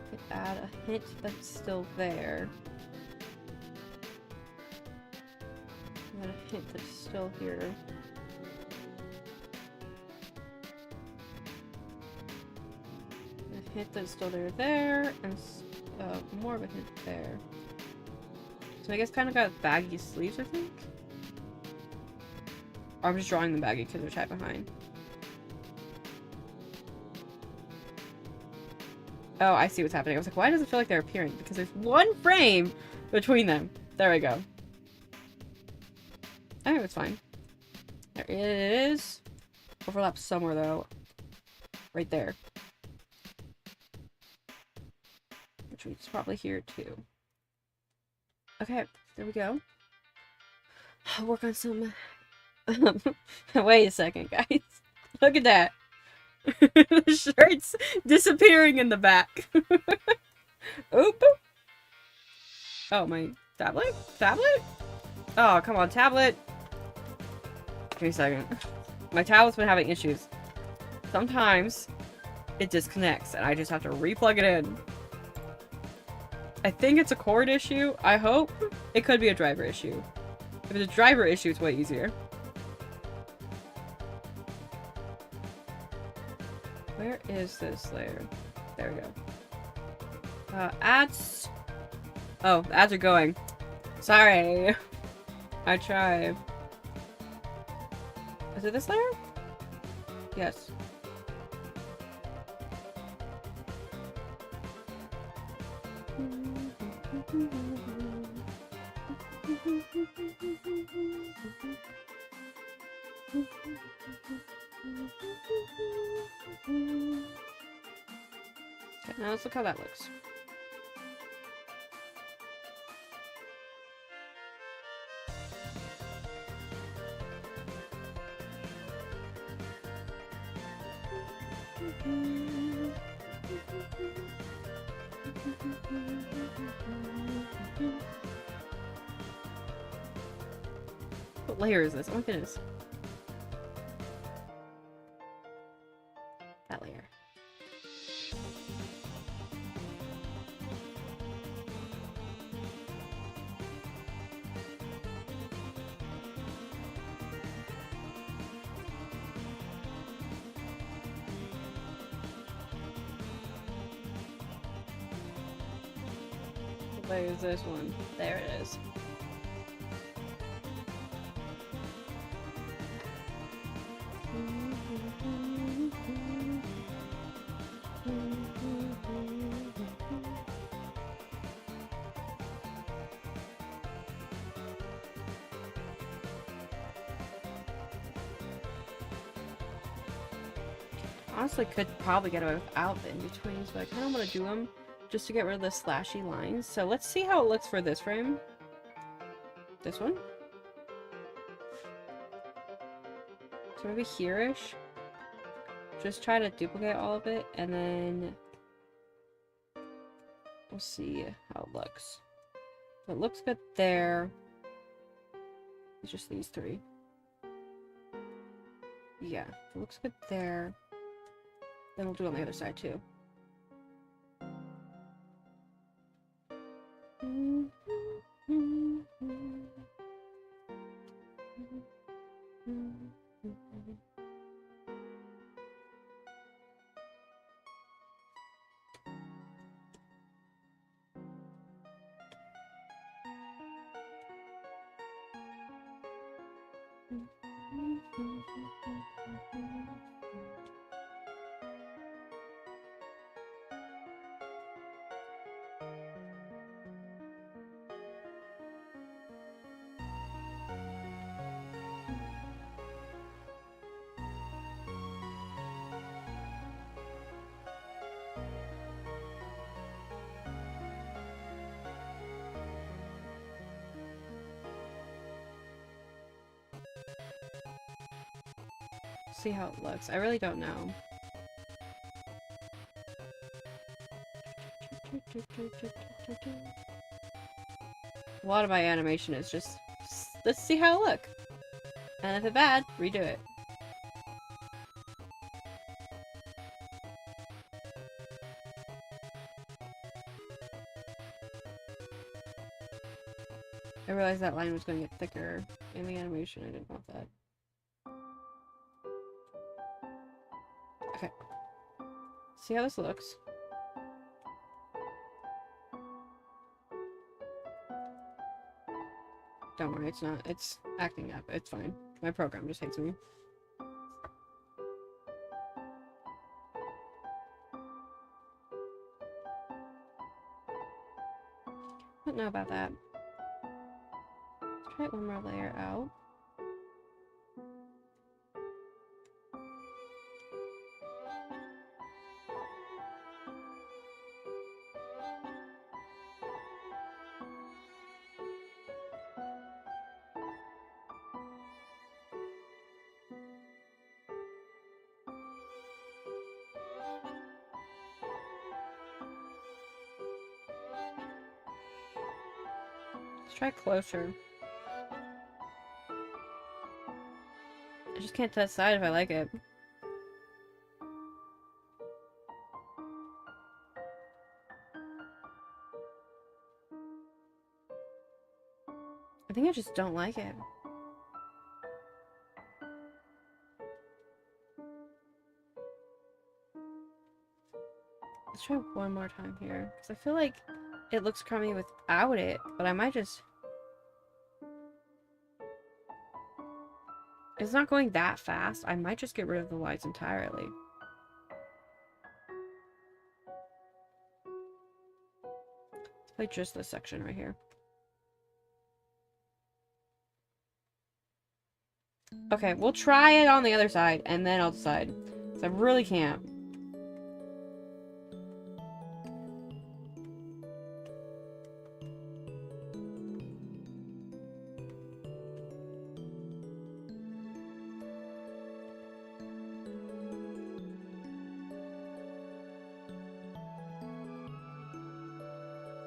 Could add a hint that's still there. And then a hint that's still here. A hint that's still there, and more of a hint there. So I guess kind of got baggy sleeves, I think? Or I'm just drawing them baggy because they're tied behind. Oh, I see what's happening. I was like, why does it feel like they're appearing? Because there's one frame between them. There we go. I think it's fine. There is overlap somewhere though. Right there. Which means probably here too. Okay, there we go. I'll work on some... Wait a second, guys. Look at that. The shirt's disappearing in the back. Oop. Oh, my tablet? Tablet? Oh, come on, tablet. Give me a second. My tablet's been having issues. Sometimes it disconnects and I just have to re-plug it in. I think it's a cord issue. I hope. It could be a driver issue. If it's a driver issue, it's way easier. Where is this layer? There we go. Ads. Oh, the ads are going. Sorry. I tried. Is it this layer? Yes. Okay, now let's look how that looks. What layer is this? Oh my goodness. That layer. What layer is this one? There it is. Honestly, could probably get away without the in-betweens, but I kind of want to do them just to get rid of the slashy lines. So let's see how it looks for this frame. This one. So maybe here-ish. Just try to duplicate all of it, and then we'll see how it looks. So it looks good there. It's just these three. Yeah, it looks good there. Then we'll do it on the other side too. See how it looks. I really don't know. A lot of my animation is just, let's see how it looks. And if it's bad, redo it. I realized that line was going to get thicker in the animation. I didn't want that. Okay. See how this looks. Don't worry, it's not. It's acting up. It's fine. My program just hates me. Don't know about that. Let's try one more layer out. Let's try closer. I just can't decide if I like it. I think I just don't like it. Let's try one more time here. Because I feel like it looks crummy without it, but I might just... It's not going that fast. I might just get rid of the lights entirely. Let's play just this section right here. Okay, we'll try it on the other side, and then I'll decide. Because I really can't.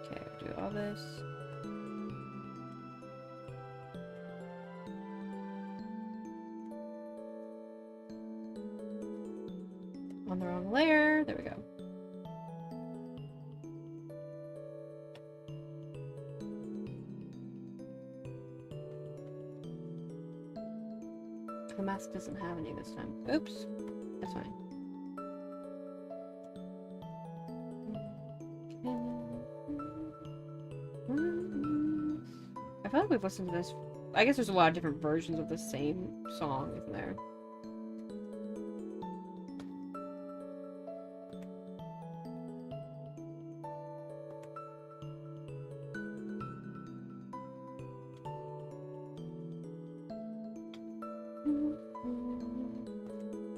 Okay, do all this. On the wrong layer. There we go. The mask doesn't have any this time. Oops. That's fine. I feel like we've listened to this. I guess there's a lot of different versions of the same song, isn't there?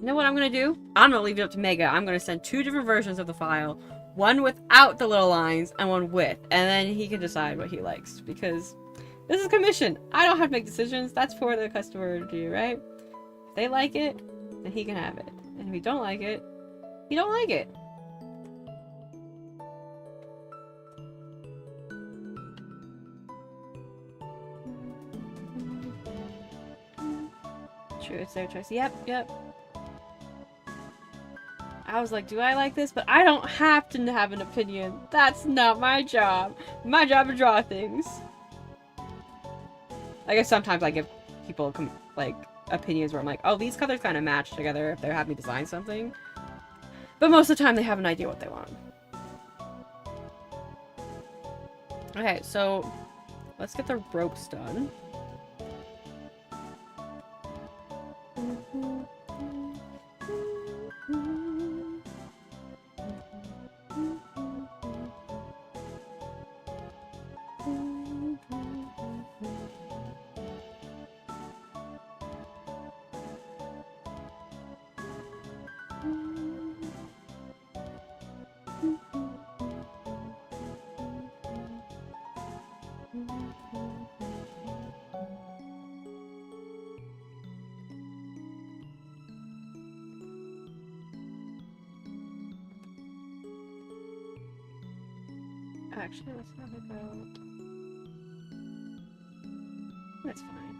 You know what I'm gonna do? I'm gonna leave it up to Mega. I'm gonna send 2 different versions of the file. One without the little lines, and one with. And then he can decide what he likes. Because this is commission. I don't have to make decisions. That's for the customer to do, right? If they like it, then he can have it. And if he don't like it, he don't like it. True, it's their choice. Yep. I was like, do I like this? But I don't have to have an opinion. That's not my job. My job is draw things. I guess sometimes I give people, like, opinions where I'm like, oh, these colors kind of match together if they're having me design something. But most of the time, they have an idea what they want. Okay, so let's get the ropes done. Actually, let's have it go. That's fine.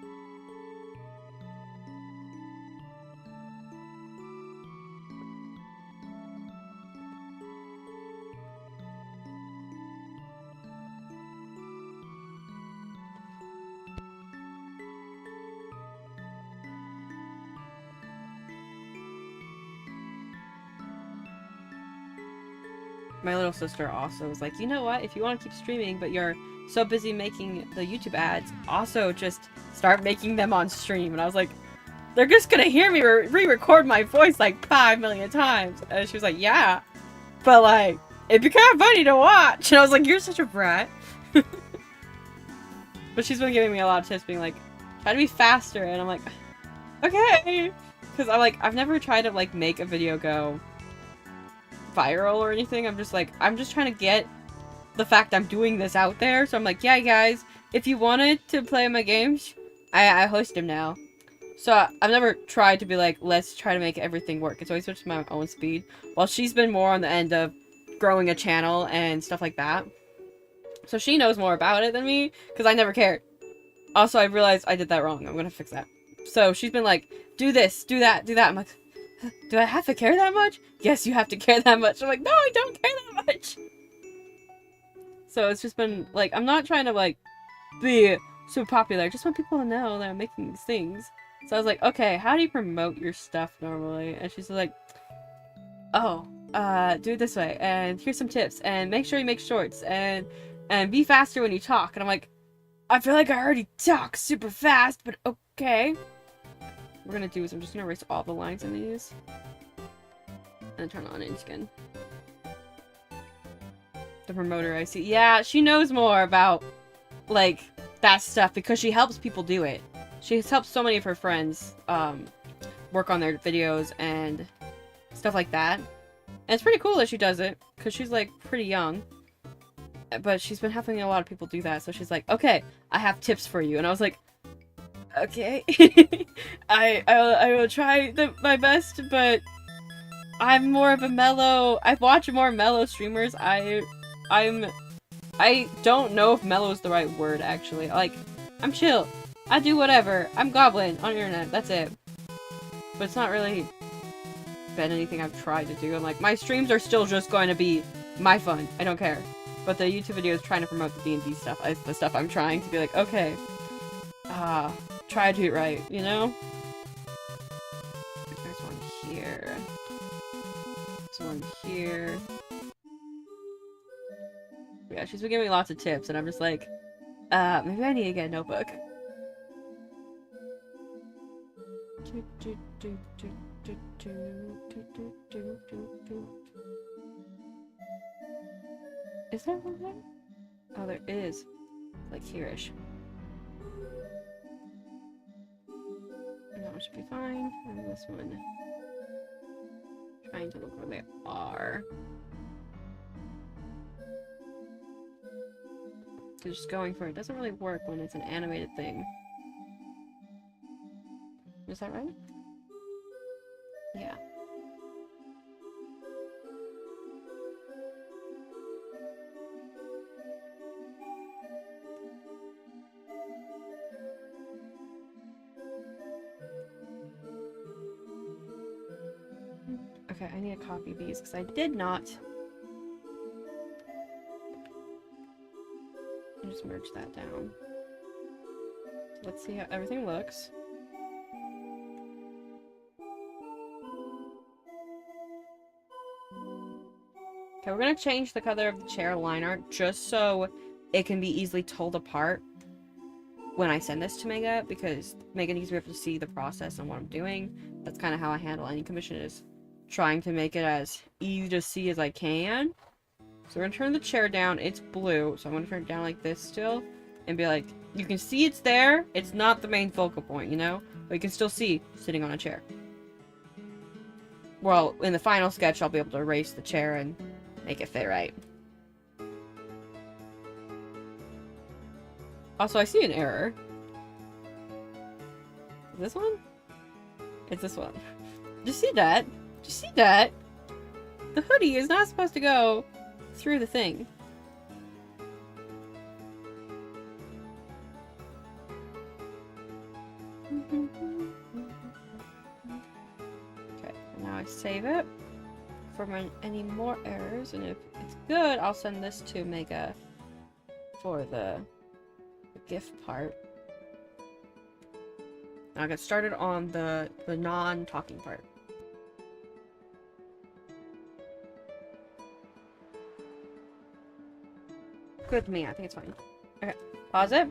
my little sister also was like, you know what? If you want to keep streaming, but you're so busy making the YouTube ads, also just start making them on stream. And I was like, they're just gonna hear me re-record my voice like 5 million times. And she was like, yeah, but like, it'd be kind of funny to watch. And I was like, you're such a brat. But she's been giving me a lot of tips, being like, try to be faster. And I'm like, okay. Because I'm like, I've never tried to like make a video go viral or anything. I'm just like, I'm just trying to get the fact I'm doing this out there. So I'm like, yeah, guys, if you wanted to play my games, I host them now. So I've never tried to be like, let's try to make everything work. It's always switched my own speed. While she's been more on the end of growing a channel and stuff like that. So she knows more about it than me, because I never cared. Also, I realized I did that wrong. I'm gonna fix that. So she's been like, do this, do that, do that. I'm like, do I have to care that much? Yes, you have to care that much. I'm like, no, I don't care that much. So it's just been, like, I'm not trying to, like, be super popular. I just want people to know that I'm making these things. So I was like, okay, how do you promote your stuff normally? And she's like, oh, do it this way, and here's some tips, and make sure you make shorts, and be faster when you talk. And I'm like, I feel like I already talk super fast, but okay. What we're gonna do is I'm just gonna erase all the lines in these. And turn on InSkin. The promoter I see. Yeah, she knows more about, like, that stuff because she helps people do it. She's helped so many of her friends, work on their videos and stuff like that. And it's pretty cool that she does it, because she's, like, pretty young. But she's been having a lot of people do that, so she's like, okay, I have tips for you. And I was like, okay. I will try my best, but I'm more of a mellow... I watch more mellow streamers. I don't know if mellow is the right word, actually. Like, I'm chill. I do whatever. I'm Goblin on the internet. That's it. But it's not really been anything I've tried to do. I'm like, my streams are still just going to be my fun. I don't care. But the YouTube video is trying to promote the D&D stuff. It's the stuff I'm trying to be like, okay. Try to do it right, you know? There's one here. There's one here. Yeah, she's been giving me lots of tips, and I'm just like, maybe I need to get a notebook. Is there one there? Oh, there is. Like here-ish. That one should be fine. And this one. Trying to look where they are. Because just going for it doesn't really work when it's an animated thing. Is that right? Yeah. Okay, I need to copy these because I did not. I'll just merge that down. Let's see how everything looks. Okay, we're gonna change the color of the chair line art just so it can be easily told apart when I send this to Mega, because Mega needs to be able to see the process and what I'm doing. That's kind of how I handle any commission, is trying to make it as easy to see as I can. So we're gonna turn the chair down. It's blue, so I'm gonna turn it down like this still, and be like, you can see it's there. It's not the main focal point, you know? But you can still see sitting on a chair. Well, in the final sketch, I'll be able to erase the chair and make it fit right. Also, I see an error. Is this one? It's this one. Did you see that? Did you see that? The hoodie is not supposed to go through the thing. Okay, now I save it for any more errors, and if it's good, I'll send this to Mega for the GIF part. I'll get started on the non-talking part. good with me. I think it's fine. Okay, pause it.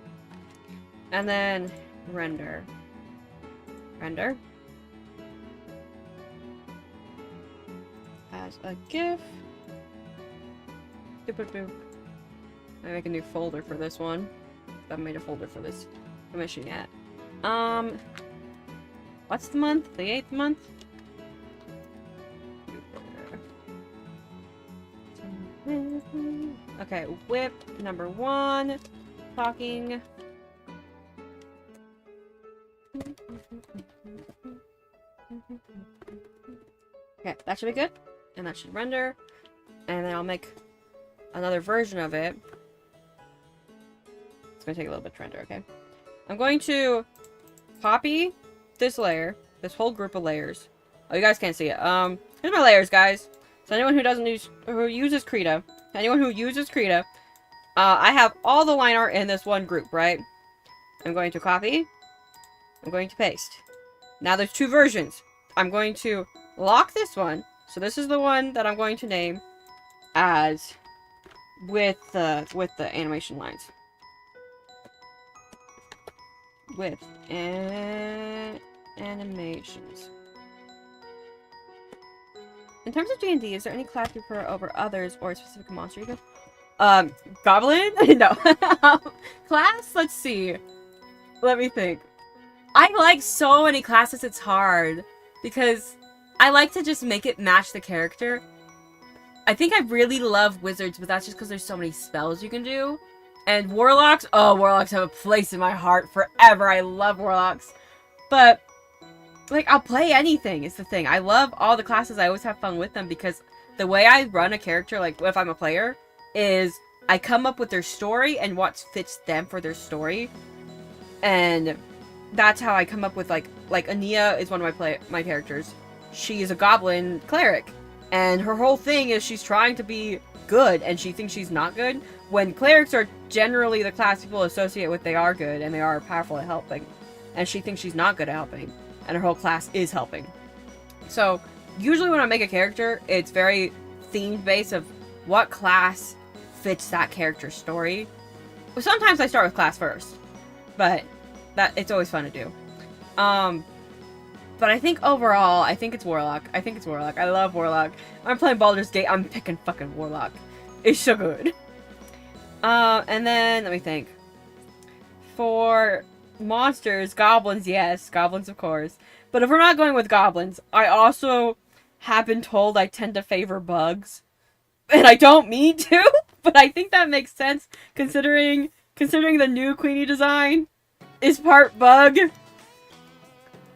And then render. Render. As a GIF. Boop, boop, boop. I make a new folder for this one. I haven't made a folder for this commission yet. What's the month? The 8th month? Okay, whip number 1. Talking. Okay, that should be good. And that should render. And then I'll make another version of it. It's gonna take a little bit to render, okay? I'm going to copy this layer, this whole group of layers. Oh, you guys can't see it. Here's my layers, guys. So anyone who uses Krita, I have all the line art in this one group, right? I'm going to copy. I'm going to paste. Now there's 2 versions. I'm going to lock this one. So this is the one that I'm going to name as with the animation lines. With animations. In terms of D&D, is there any class you prefer over others or a specific monster you go? Goblin? No. Class? Let's see. Let me think. I like so many classes, it's hard. Because I like to just make it match the character. I think I really love wizards, but that's just because there's so many spells you can do. And warlocks? Oh, warlocks have a place in my heart forever. I love warlocks. But, like, I'll play anything is the thing. I love all the classes. I always have fun with them because the way I run a character, like, if I'm a player, is I come up with their story and what fits them for their story. And that's how I come up with, like Ania is one of my characters. She is a goblin cleric. And her whole thing is she's trying to be good and she thinks she's not good. When clerics are generally the class people associate with, they are good and they are powerful at helping. And she thinks she's not good at helping. And her whole class is helping. So, usually when I make a character, it's very themed based of what class fits that character's story. Sometimes I start with class first. But it's always fun to do. But I think overall, I think it's Warlock. I love Warlock. I'm playing Baldur's Gate, I'm picking fucking Warlock. It's so good. And then, let me think. For monsters, goblins, yes. Goblins, of course. But if we're not going with goblins, I also have been told I tend to favor bugs. And I don't mean to, but I think that makes sense considering the new Queenie design is part bug.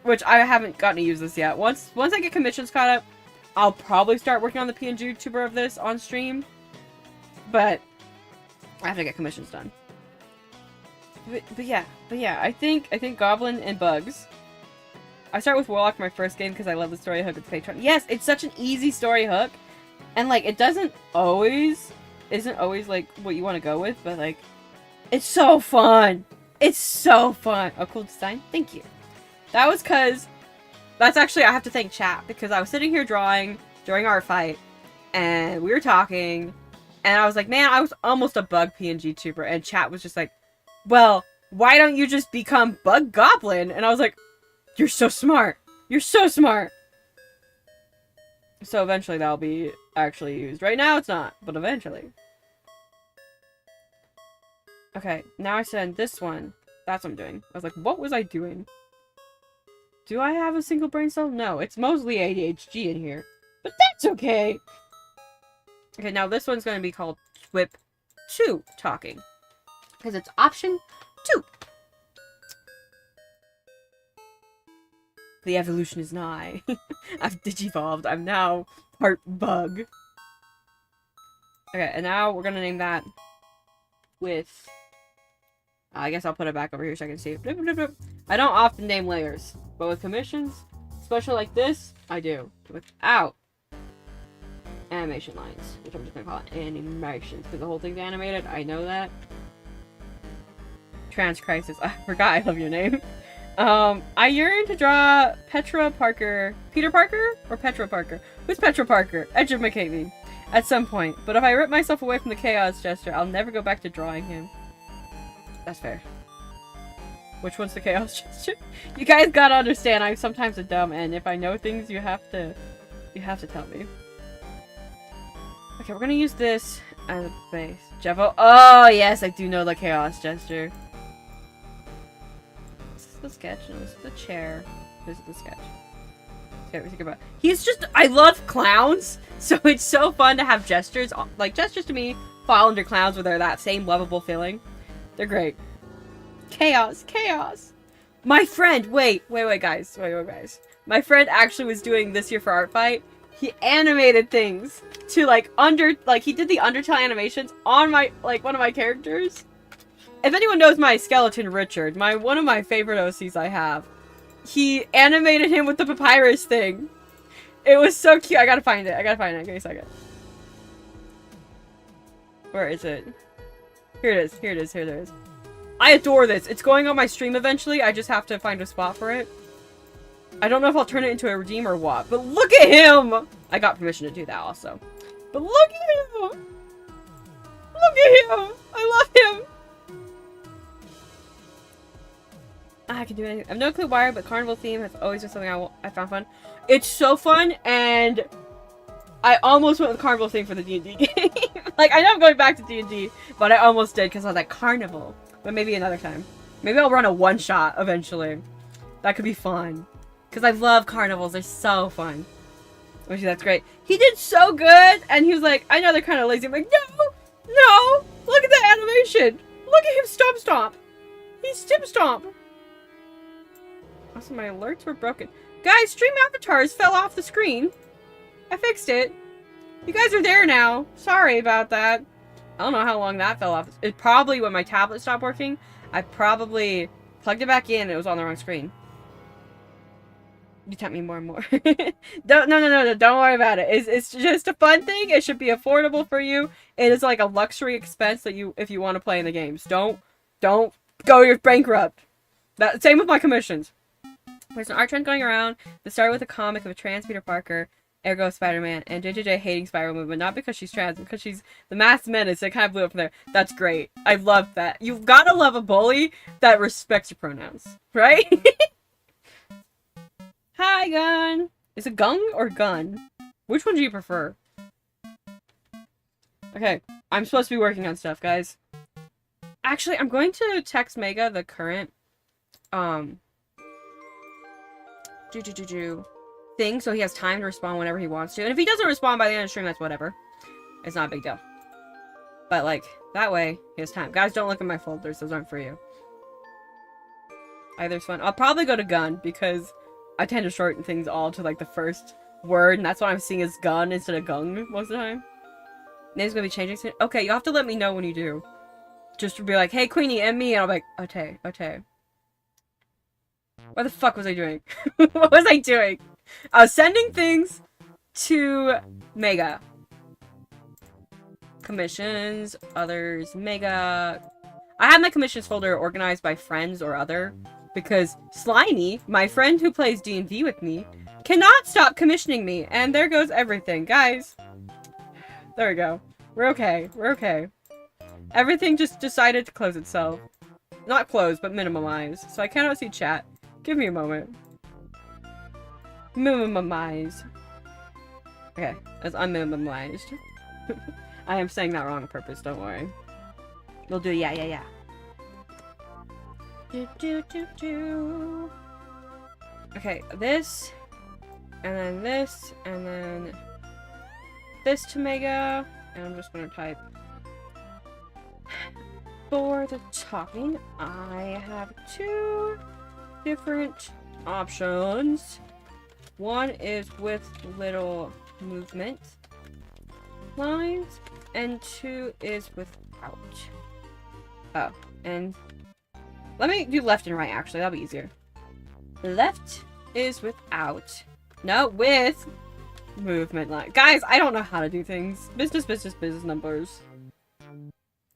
Which I haven't gotten to use this yet. Once I get commissions caught up, I'll probably start working on the PNG YouTuber of this on stream. But I have to get commissions done. But yeah, I think Goblin and Bugs. I start with Warlock for my first game because I love the story hook with Patron. Yes, it's such an easy story hook. And like it isn't always like what you want to go with, but like it's so fun. It's so fun. Oh, cool design. Thank you. That was because that's actually I have to thank chat because I was sitting here drawing during our fight and we were talking and I was like, man, I was almost a bug PNG tuber and chat was just like, well, why don't you just become Bug Goblin? And I was like, you're so smart. You're so smart. So eventually that'll be actually used. Right now it's not, but eventually. Okay, now I send this one. That's what I'm doing. I was like, what was I doing? Do I have a single brain cell? No, it's mostly ADHD in here. But that's okay! Okay, now this one's gonna be called Whip 2 Talking. Because it's option 2. The evolution is nigh. I've digivolved. I'm now part bug. Okay, and now we're gonna name that with... I guess I'll put it back over here so I can see it. I don't often name layers, but with commissions, especially like this, I do. Without animation lines, which I'm just gonna call it animations, because the whole thing's animated. I know that. Trans Crisis. I forgot I love your name. I yearn to draw Petra Parker. Peter Parker? Or Petra Parker? Who's Petra Parker? Educate me. At some point. But if I rip myself away from the Chaos Jester, I'll never go back to drawing him. That's fair. Which one's the Chaos Jester? You guys gotta understand, I'm sometimes a dumb, and if I know things, you have to tell me. Okay, we're gonna use this as a base. Jevo. Oh, yes, I do know the Chaos Jester. This is the sketch, and this is the chair. This is the sketch. Okay, we think about. He's just. I love clowns, so it's so fun to have gestures. Like, gestures to me fall under clowns where they're that same lovable feeling. They're great. Chaos, chaos. My friend, wait, guys. My friend actually was doing this year for Art Fight. He animated things to he did the Undertale animations on one of my characters. If anyone knows my skeleton Richard, one of my favorite OCs I have, he animated him with the papyrus thing. It was so cute. I gotta find it. Give me a second. Where is it? Here it is. I adore this. It's going on my stream eventually. I just have to find a spot for it. I don't know if I'll turn it into a redeem or what, but look at him! I got permission to do that also. But look at him! Look at him! I love him! I can do anything. I have no clue why, but carnival theme has always been something I found fun. It's so fun, and I almost went with carnival theme for the D&D game. I know I'm going back to D&D, but I almost did because I was like, carnival. But maybe another time. Maybe I'll run a one-shot eventually. That could be fun. Because I love carnivals. They're so fun. Which, that's great. He did so good, and he was like, I know they're kind of lazy. I'm like, no! Look at that animation! Look at him stomp! He's stomp! Also, my alerts were broken. Guys, stream avatars fell off the screen. I fixed it. You guys are there now. Sorry about that. I don't know how long that fell off. It probably, when my tablet stopped working, I probably plugged it back in and it was on the wrong screen. You tempt me more and more. No, don't worry about it. It's just a fun thing. It should be affordable for you. It is like a luxury expense that if you want to play in the games. Don't go bankrupt. Same with my commissions. There's an art trend going around that started with a comic of a trans Peter Parker, ergo Spider-Man, and JJJ hating Spider-Man, but not because she's trans, because she's the masked menace. It kind of blew up from there. That's great. I love that. You've got to love a bully that respects your pronouns, right? Hi, Gun. Is it Gung or Gun? Which one do you prefer? Okay, I'm supposed to be working on stuff, guys. Actually, I'm going to text Mega the current, thing, so he has time to respond whenever he wants to. And if he doesn't respond by the end of the stream, that's whatever. It's not a big deal. But, that way, he has time. Guys, don't look at my folders. Those aren't for you. Either's fun. I'll probably go to Gun, because I tend to shorten things all to, the first word, and that's what I'm seeing as Gun instead of Gung most of the time. Name's gonna be changing soon. Okay, you'll have to let me know when you do. Just to be like, hey, Queenie, and me, and I'll be like, okay. What the fuck was I doing? What was I doing? I was sending things to Mega. Commissions, others, Mega. I have my commissions folder organized by friends or other, because Slimy, my friend who plays D&D with me, cannot stop commissioning me, and there goes everything. Guys, there we go. We're okay. Everything just decided to close itself. Not close, but minimize. So I cannot see chat. Give me a moment. Minimize. Okay, that's unminimized. I am saying that wrong on purpose, don't worry. We'll do yeah. Okay, this, and then this, and then this to Mega, and I'm just gonna type. For the talking, I have two different options. One is with little movement lines, and two is without. Oh, and let me do left and right, actually. That'll be easier. Left is without. No, with movement line. Guys, I don't know how to do things. Business numbers.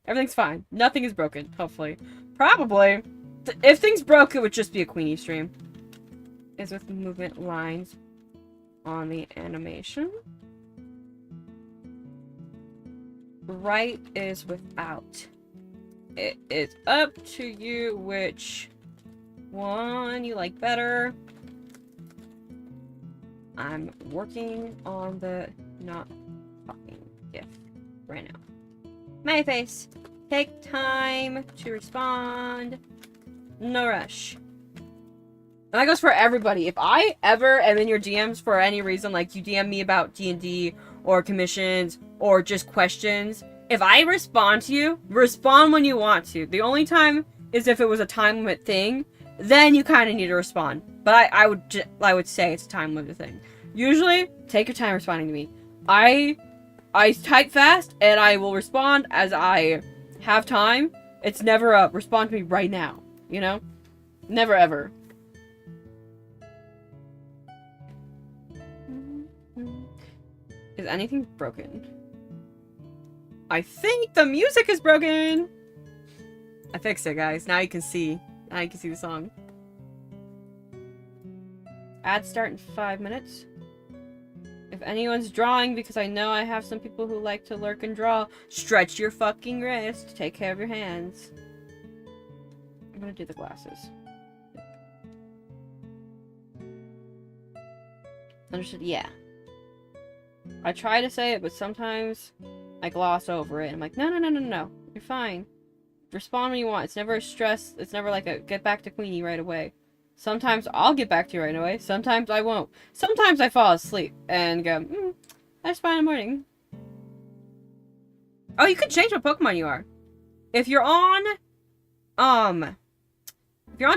Everything's fine. Nothing is broken, hopefully. Probably. If things broke, it would just be a Queenie stream. Is with movement lines on the animation. right is without. It is up to you which one you like better. I'm working on the not talking GIF right now. My face. Take time to respond. No rush. And that goes for everybody. If I ever am in your DMs for any reason, like you DM me about D&D or commissions or just questions, if I respond to you, respond when you want to. The only time is if it was a time limit thing, then you kind of need to respond. But I would say it's a time limit thing. Usually, take your time responding to me. I type fast and I will respond as I have time. It's never a respond to me right now, you know? Never ever. Is anything broken? I think the music is broken! I fixed it, guys. Now you can see. Now you can see the song. Ad start in 5 minutes. If anyone's drawing, because I know I have some people who like to lurk and draw, stretch your fucking wrist. Take care of your hands. I'm gonna do the glasses. Understood? Yeah. I try to say it, but sometimes I gloss over it. I'm like, no. You're fine. Respond when you want. It's never a stress. It's never like a get back to Queenie right away. Sometimes I'll get back to you right away. Sometimes I won't. Sometimes I fall asleep and go, that's fine in the morning. Oh, you can change what Pokemon you are. If you're on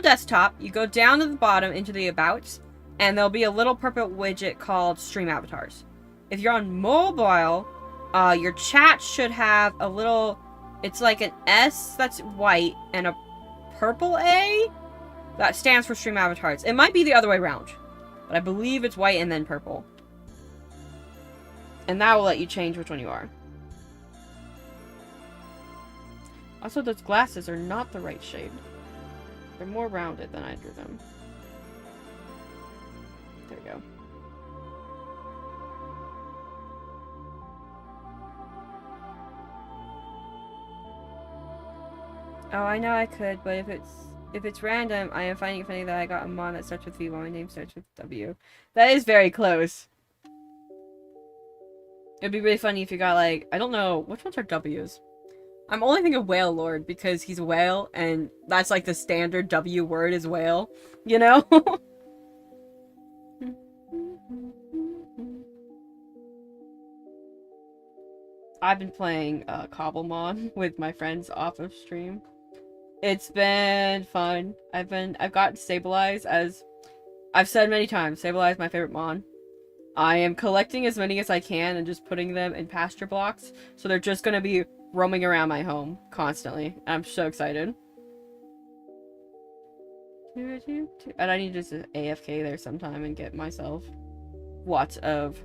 desktop, you go down to the bottom into the Abouts, and there'll be a little purple widget called Stream Avatars. If you're on mobile, your chat should have a little, it's like an S that's white and a purple A that stands for Stream Avatars. It might be the other way around, but I believe it's white and then purple. And that will let you change which one you are. Also, those glasses are not the right shape. They're more rounded than I drew them. There we go. Oh, I know I could, but if it's random, I am finding it funny that I got a mon that starts with V while my name starts with W. That is very close. It'd be really funny if you got like, I don't know, which ones are W's? I'm only thinking of Whale Lord because he's a whale and that's like the standard W word is whale, you know? I've been playing Cobblemon with my friends off of stream. It's been fun. I've gotten Stabilize, as I've said many times. Stabilize is my favorite mon. I am collecting as many as I can and just putting them in pasture blocks. So they're just gonna be roaming around my home constantly. I'm so excited. And I need to just AFK there sometime and get myself lots of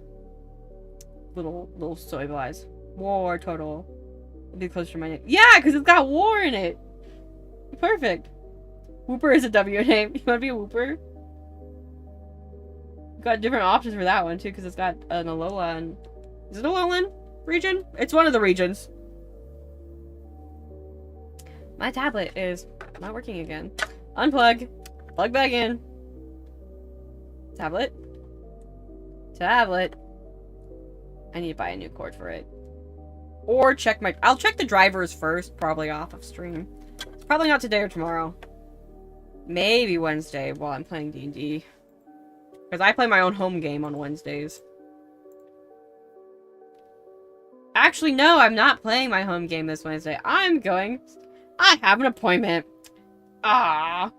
little Stabilize. War total. It'll be closer to my name. Yeah, because it's got war in it. Perfect. Whooper is a W name. You want to be a Whooper? Got different options for that one too, because it's got an Alola and is it Alolan region? It's one of the regions. My tablet is not working again. Unplug. Plug back in. Tablet. Tablet. I need to buy a new cord for it. Or check my... I'll check the drivers first, probably off of stream. It's probably not today or tomorrow. Maybe Wednesday while I'm playing D&D. Because I play my own home game on Wednesdays. Actually, no, I'm not playing my home game this Wednesday. I have an appointment. Ah.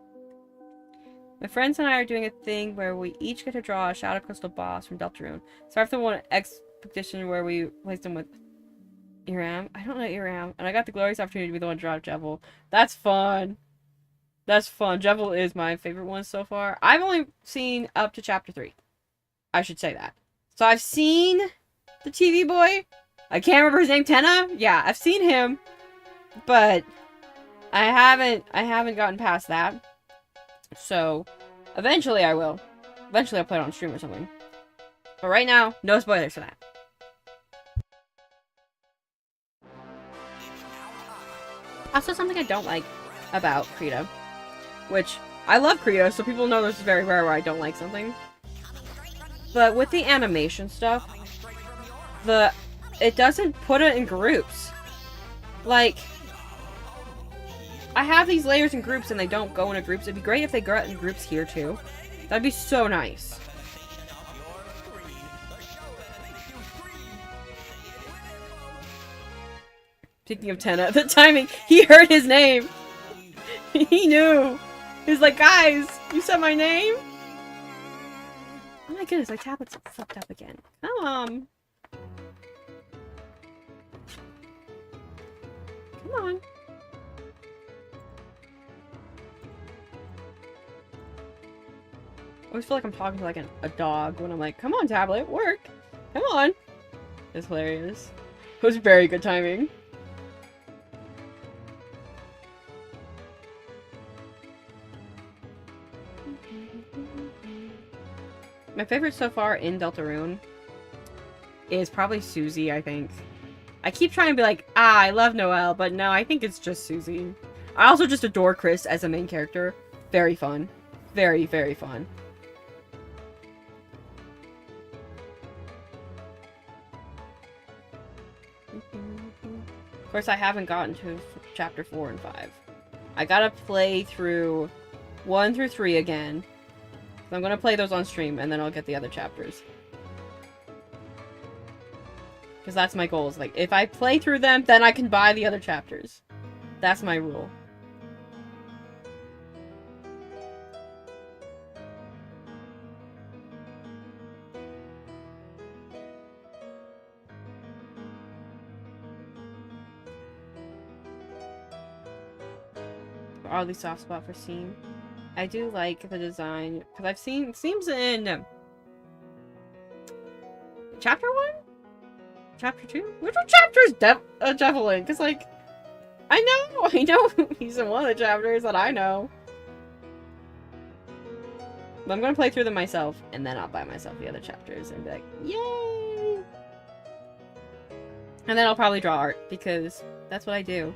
My friends and I are doing a thing where we each get to draw a Shadow Crystal boss from Deltarune. So after one expedition where we placed them with Iram. I don't know Iram. And I got the glorious opportunity to be the one to draw Jevil. That's fun. That's fun. Jevil is my favorite one so far. I've only seen up to chapter 3. I should say that. So I've seen the TV boy. I can't remember his name. Tenna? Yeah, I've seen him. But I haven't gotten past that. So eventually I will. Eventually I'll play it on stream or something. But right now, no spoilers for that. Also, something I don't like about Krita, which I love Krita, so people know this is very rare where I don't like something. But with the animation stuff, it doesn't put it in groups. Like, I have these layers in groups and they don't go into groups. It'd be great if they got in groups here too. That'd be so nice. Speaking of Tenna, the timing, he heard his name. He knew. He was like, guys, you said my name? Oh my goodness, my tablet's fucked up again. Come on. I always feel like I'm talking to like a dog when I'm like, come on, tablet, work. Come on. It's hilarious. It was very good timing. My favorite so far in Deltarune is probably Susie, I think. I keep trying to be like, I love Noelle, but no, I think it's just Susie. I also just adore Chris as a main character. Very fun. Very, very fun. Of course, I haven't gotten to chapter 4 and 5. I gotta play through 1 through 3 again. I'm gonna play those on stream, and then I'll get the other chapters. Because that's my goal. Is like, if I play through them, then I can buy the other chapters. That's my rule. Oddly soft spot for Seam. I do like the design, because I've seen Seams in chapter 1? Chapter 2? Which one chapter is Devil in? Because, like, I know he's in one of the chapters that I know. But I'm going to play through them myself, and then I'll buy myself the other chapters and be like, yay! And then I'll probably draw art, because that's what I do.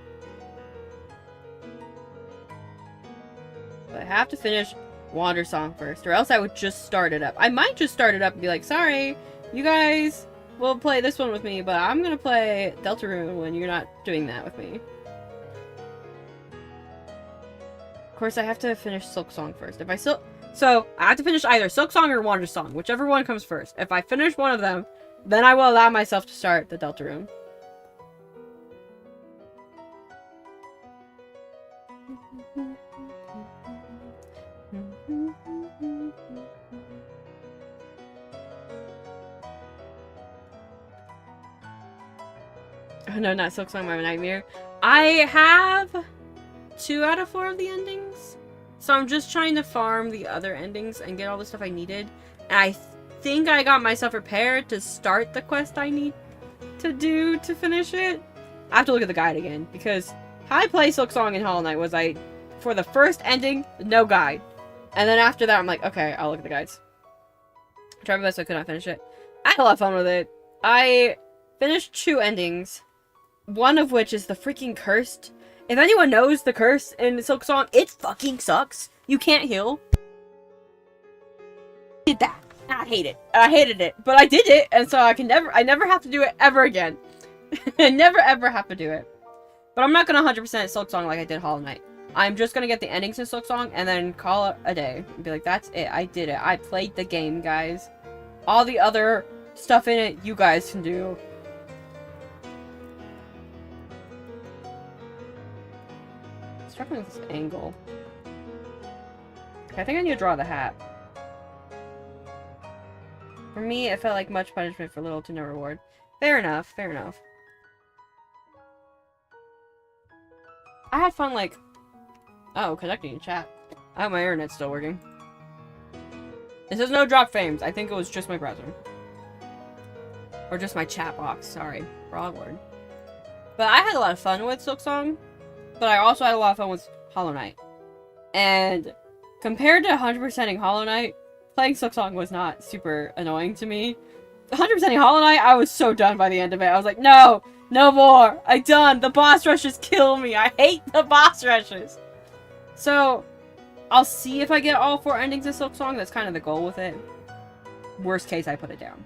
But I have to finish Wandersong first, or else I would just start it up. I might just start it up and be like, sorry, you guys will play this one with me, but I'm gonna play Deltarune when you're not doing that with me. Of course, I have to finish Silksong first. So, I have to finish either Silksong or Wandersong, whichever one comes first. If I finish one of them, then I will allow myself to start the Deltarune. Oh, no, not Silksong, My Nightmare. I have 2 out of 4 of the endings. So I'm just trying to farm the other endings and get all the stuff I needed. And I think I got myself prepared to start the quest I need to do to finish it. I have to look at the guide again, because how I play Silksong in Hollow Knight was for the first ending, no guide. And then after that, I'm like, okay, I'll look at the guides. I tried my best, I could not finish it. I had a lot of fun with it. I finished 2 endings. One of which is the freaking cursed. If anyone knows the curse in Silksong, it fucking sucks. You can't heal. Did that. I hate it. I hated it. But I did it, and so I never have to do it ever again. I never ever have to do it. But I'm not gonna 100% Silksong like I did Hollow Knight. I'm just gonna get the endings in Silksong and then call it a day. And be like, that's it. I did it. I played the game, guys. All the other stuff in it, you guys can do. Struggling with this angle. Okay, I think I need to draw the hat. For me, it felt like much punishment for little to no reward. Fair enough, fair enough. I had fun, like... Oh, connecting to chat. I hope my internet's still working. It says no drop frames. I think it was just my browser. Or just my chat box, sorry. Wrong word. But I had a lot of fun with Silksong. But I also had a lot of fun with Hollow Knight. And compared to 100%ing Hollow Knight, playing Silksong was not super annoying to me. 100%ing Hollow Knight, I was so done by the end of it. I was like, no! No more! I done! The boss rushes kill me! I hate the boss rushes! So, I'll see if I get all 4 endings of Silksong. That's kind of the goal with it. Worst case, I put it down.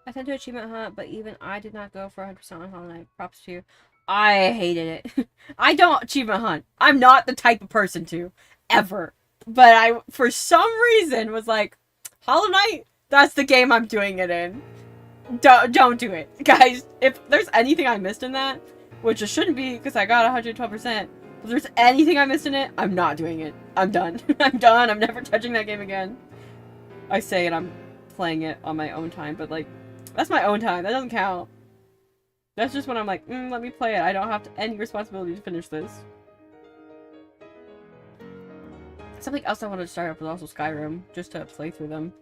I sent to Achievement Hunt, but even I did not go for 100% on Hollow Knight. Props to you. I hated it. I don't Achievement Hunt. I'm not the type of person to. Ever. But I, for some reason, was like, Hollow Knight? That's the game I'm doing it in. Don't do it. Guys, if there's anything I missed in that, which it shouldn't be because I got 112%, if there's anything I missed in it, I'm not doing it. I'm done. I'm done. I'm never touching that game again. I say it, I'm playing it on my own time, but like, that's my own time. That doesn't count. That's just when I'm like, let me play it. I don't have any responsibility to finish this. Something else I wanted to start up was also Skyrim, just to play through them.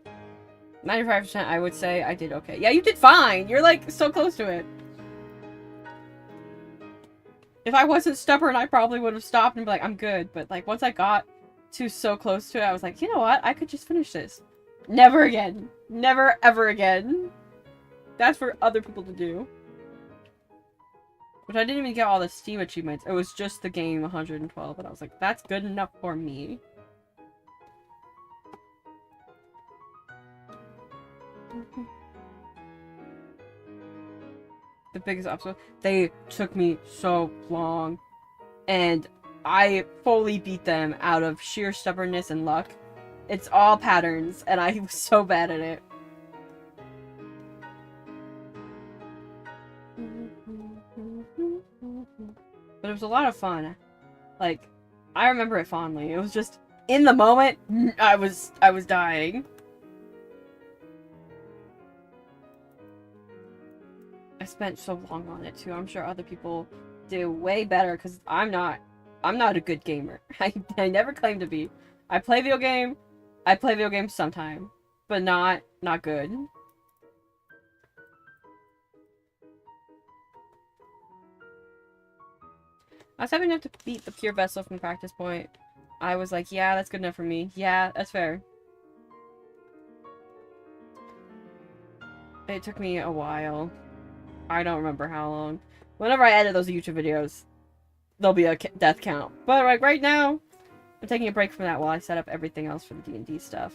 95% I would say I did okay. Yeah, you did fine! You're like, so close to it. If I wasn't stubborn, I probably would have stopped and be like, I'm good. But like, once I got to so close to it, I was like, you know what? I could just finish this. Never again. Never ever again. That's for other people to do. Which I didn't even get all the Steam achievements. It was just the game 112. And I was like, that's good enough for me. The biggest obstacle. They took me so long. And I fully beat them out of sheer stubbornness and luck. It's all patterns. And I was so bad at it. But it was a lot of fun. Like, I remember it fondly. It was just, in the moment, I was dying. I spent so long on it too. I'm sure other people do way better because I'm not a good gamer. I never claimed to be. I play video games sometime, but not good. I was having enough to beat the Pure Vessel from Practice Point. I was like, yeah, that's good enough for me. Yeah, that's fair. It took me a while. I don't remember how long. Whenever I edit those YouTube videos, there'll be a death count. But like right now, I'm taking a break from that while I set up everything else for the D&D stuff.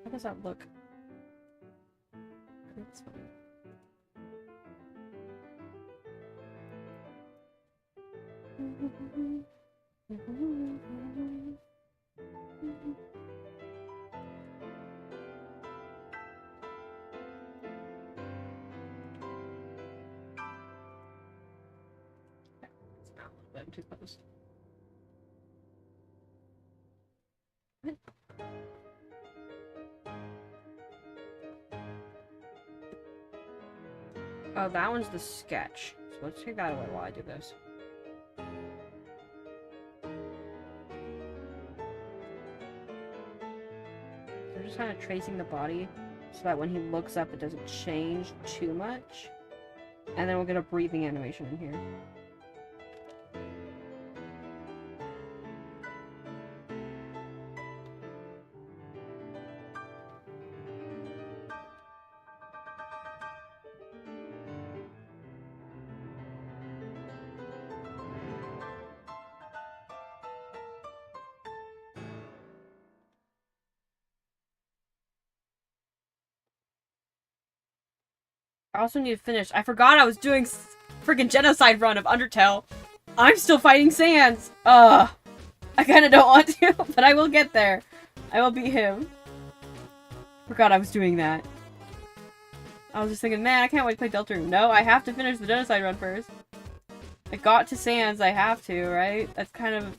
How does that look? That's fine. I'm too close. What? Oh, that one's the sketch. So let's take that away while I do this. I'm just kind of tracing the body so that when he looks up, it doesn't change too much. And then we'll get a breathing animation in here. I also need to finish. I forgot I was doing freaking genocide run of Undertale. I'm still fighting Sans. I kind of don't want to, but I will get there. I will beat him. Forgot I was doing that. I was just thinking, man, I can't wait to play Deltarune. No, I have to finish the Genocide run first. I got to Sans, I have to, right? That's kind of...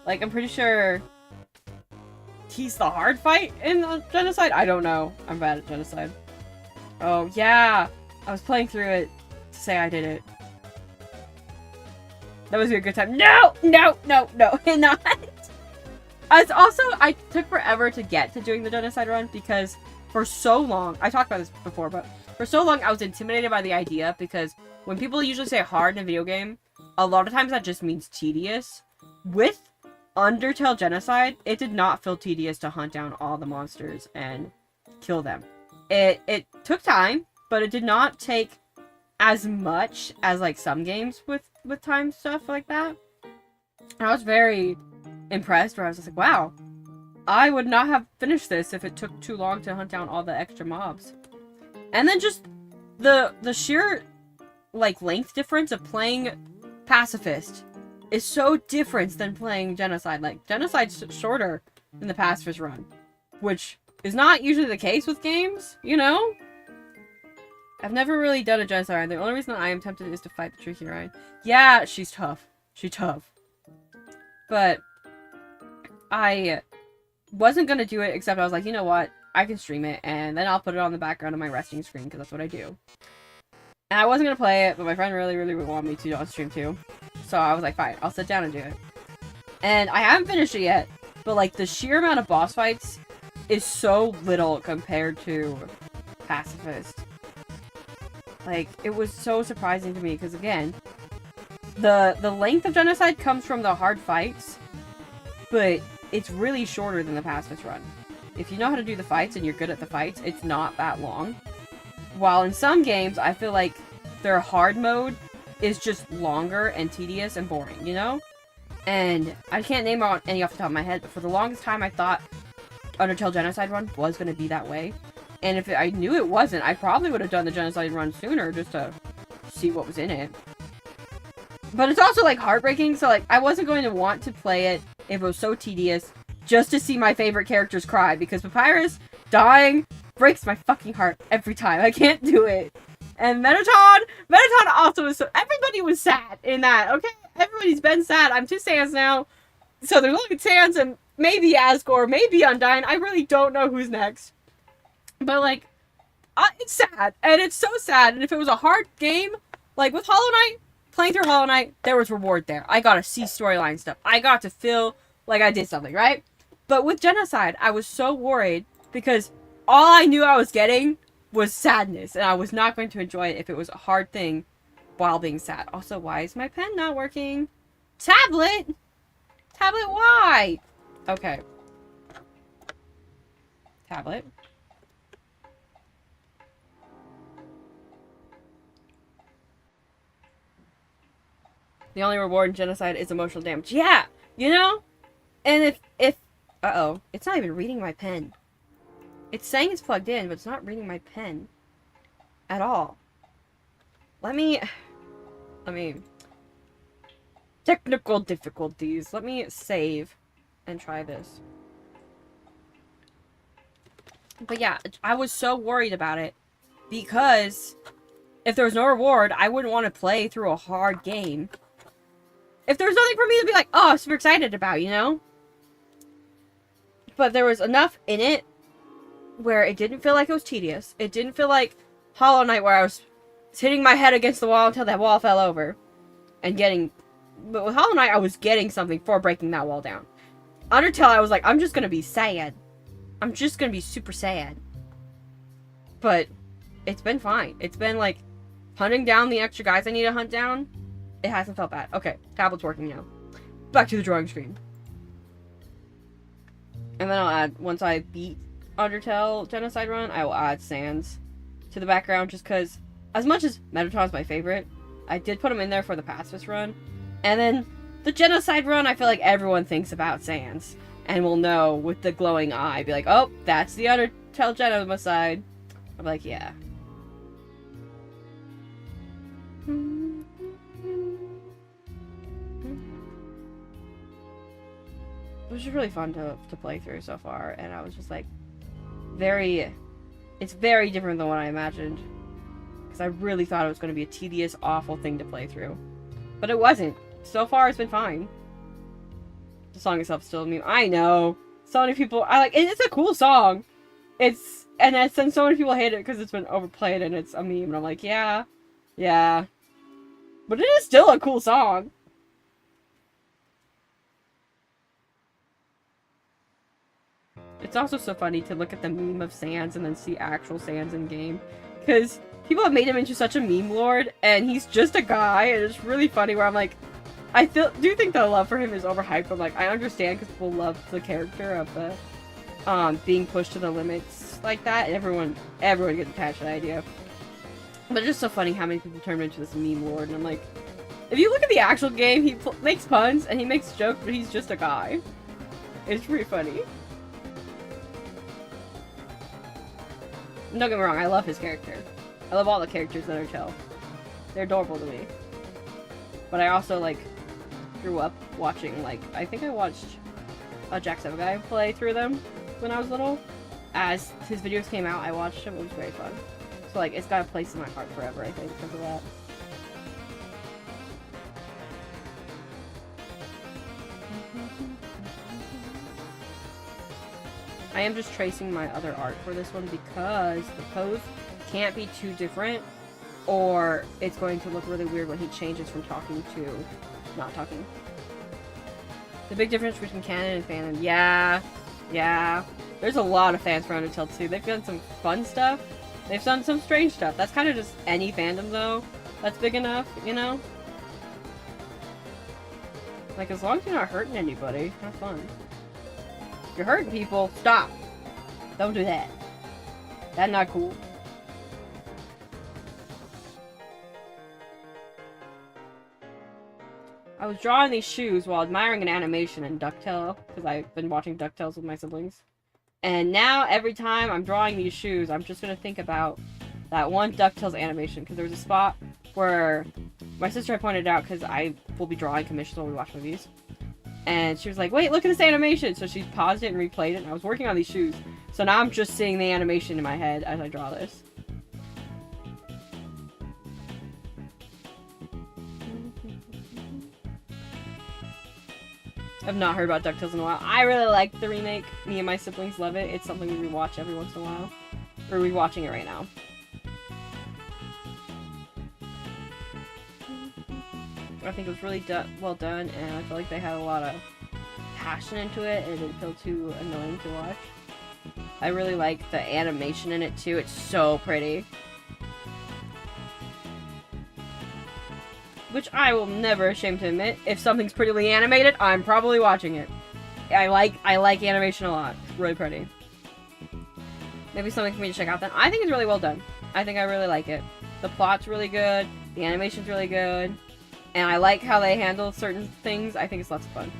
Like, I'm pretty sure... He's the hard fight in the Genocide? I don't know. I'm bad at Genocide. Oh, yeah! I was playing through it to say I did it. That was a good time. No! No! No! No! Not! I took forever to get to doing the Genocide run because for so long... I talked about this before, but for so long I was intimidated by the idea because when people usually say hard in a video game, a lot of times that just means tedious. With Undertale Genocide, it did not feel tedious to hunt down all the monsters and kill them. It took time, but it did not take as much as like some games with time stuff like that. And I was very impressed where I was just like, wow, I would not have finished this if it took too long to hunt down all the extra mobs. And then just the sheer like length difference of playing Pacifist is so different than playing Genocide. Like, Genocide's shorter than the Pacifist run, which is not usually the case with games, you know? I've never really done a Genocide run. The only reason I am tempted is to fight the Tricky Ryan. Yeah, she's tough. She's tough. But I wasn't gonna do it, except I was like, you know what? I can stream it, and then I'll put it on the background of my resting screen, because that's what I do. And I wasn't gonna play it, but my friend really, really wanted me to on stream too. So I was like, fine, I'll sit down and do it. And I haven't finished it yet, but like the sheer amount of boss fights is so little compared to Pacifist. Like, it was so surprising to me, because again, the length of Genocide comes from the hard fights, but it's really shorter than the Pacifist run. If you know how to do the fights and you're good at the fights, it's not that long. While in some games, I feel like their hard mode is just longer and tedious and boring, you know? And I can't name any off the top of my head, but for the longest time I thought Undertale Genocide run was going to be that way. And if I knew it wasn't, I probably would have done the Genocide run sooner just to see what was in it. But it's also like heartbreaking, so like I wasn't going to want to play it if it was so tedious just to see my favorite characters cry, because Papyrus dying breaks my fucking heart every time. I can't do it. And Mettaton also was so... Everybody was sad in that, okay? Everybody's been sad. I'm 2 Sans now. So there's only Sans and maybe Asgore, maybe Undyne. I really don't know who's next. But, like, it's sad. And it's so sad. And if it was a hard game, like with Hollow Knight, playing through Hollow Knight, there was reward there. I got to see storyline stuff. I got to feel like I did something, right? But with Genocide, I was so worried because all I knew I was getting was sadness, and I was not going to enjoy it if it was a hard thing while being sad. Also, why is my pen not working? Tablet? Tablet, why? Okay. Tablet. The only reward in Genocide is emotional damage. Yeah! You know? And if... Uh-oh. It's not even reading my pen. It's saying it's plugged in, but it's not reading my pen. At all. Let me... Technical difficulties. Let me save and try this. But yeah, I was so worried about it because if there was no reward, I wouldn't want to play through a hard game. If there was nothing for me to be like, oh, I'm super excited about, you know? But there was enough in it where it didn't feel like it was tedious. It didn't feel like Hollow Knight where I was hitting my head against the wall until that wall fell over. And getting... But with Hollow Knight, I was getting something for breaking that wall down. Undertale, I was like, I'm just gonna be sad. I'm just gonna be super sad. But it's been fine. It's been like hunting down the extra guys I need to hunt down. It hasn't felt bad. Okay, tablet's working now. Back to the drawing screen. And then I'll add, once I beat Undertale Genocide run, I will add Sans to the background just because, as much as Mettaton's my favorite, I did put him in there for the Pacifist run. And then the Genocide run, I feel like everyone thinks about Sans. And will know with the glowing eye. Be like, oh, that's the Undertale Genocide. I'm like, yeah. It was just really fun to play through so far. And I was just like, very It's very different than what I imagined. Because I really thought it was going to be a tedious, awful thing to play through. But it wasn't. So far, it's been fine. The song itself is still a meme. I know. So many people... It's a cool song. And then so many people hate it because it's been overplayed and it's a meme. And I'm like, yeah. Yeah. But it is still a cool song. It's also so funny to look at the meme of Sans and then see actual Sans in game. Because people have made him into such a meme lord, and he's just a guy, and it's really funny where I'm like, I do think the love for him is overhyped, but like, I understand because people love the character of the, being pushed to the limits like that, and everyone gets attached to the idea. But it's just so funny how many people turn him into this meme lord, and I'm like, if you look at the actual game, he makes puns, and he makes jokes, but he's just a guy. It's pretty funny. Don't get me wrong, I love his character. I love all the characters that are Tell. They're adorable to me. But I also, like, grew up watching, like, I think I watched a Jacksepticeye play through them when I was little. As his videos came out, I watched them. It was very fun. So, like, it's got a place in my heart forever, I think, because of that. I am just tracing my other art for this one because the pose can't be too different or it's going to look really weird when he changes from talking to not talking. The big difference between canon and fandom. Yeah. There's a lot of fans for Undertale 2. They've done some fun stuff. They've done some strange stuff. That's kind of just any fandom though. That's big enough, you know? Like, as long as you're not hurting anybody, have fun. If you're hurting people, stop. Don't do that. That's not cool. I was drawing these shoes while admiring an animation in DuckTale, because I've been watching DuckTales with my siblings. And now, every time I'm drawing these shoes, I'm just going to think about that one DuckTales animation, because there was a spot where my sister had pointed out, because I will be drawing commissions when we watch movies. And she was like, wait, look at this animation! So she paused it and replayed it, and I was working on these shoes. So now I'm just seeing the animation in my head as I draw this. I've not heard about DuckTales in a while. I really like the remake. Me and my siblings love it. It's something we rewatch every once in a while. We're rewatching it right now. I think it was really well done, and I feel like they had a lot of passion into it, and it didn't feel too annoying to watch. I really like the animation in it, too. It's so pretty. Which I will never ashamed to admit. If something's prettily animated, I'm probably watching it. I like animation a lot. It's really pretty. Maybe something for me to check out then. I think it's really well done. I think I really like it. The plot's really good. The animation's really good. And I like how they handle certain things. I think it's lots of fun.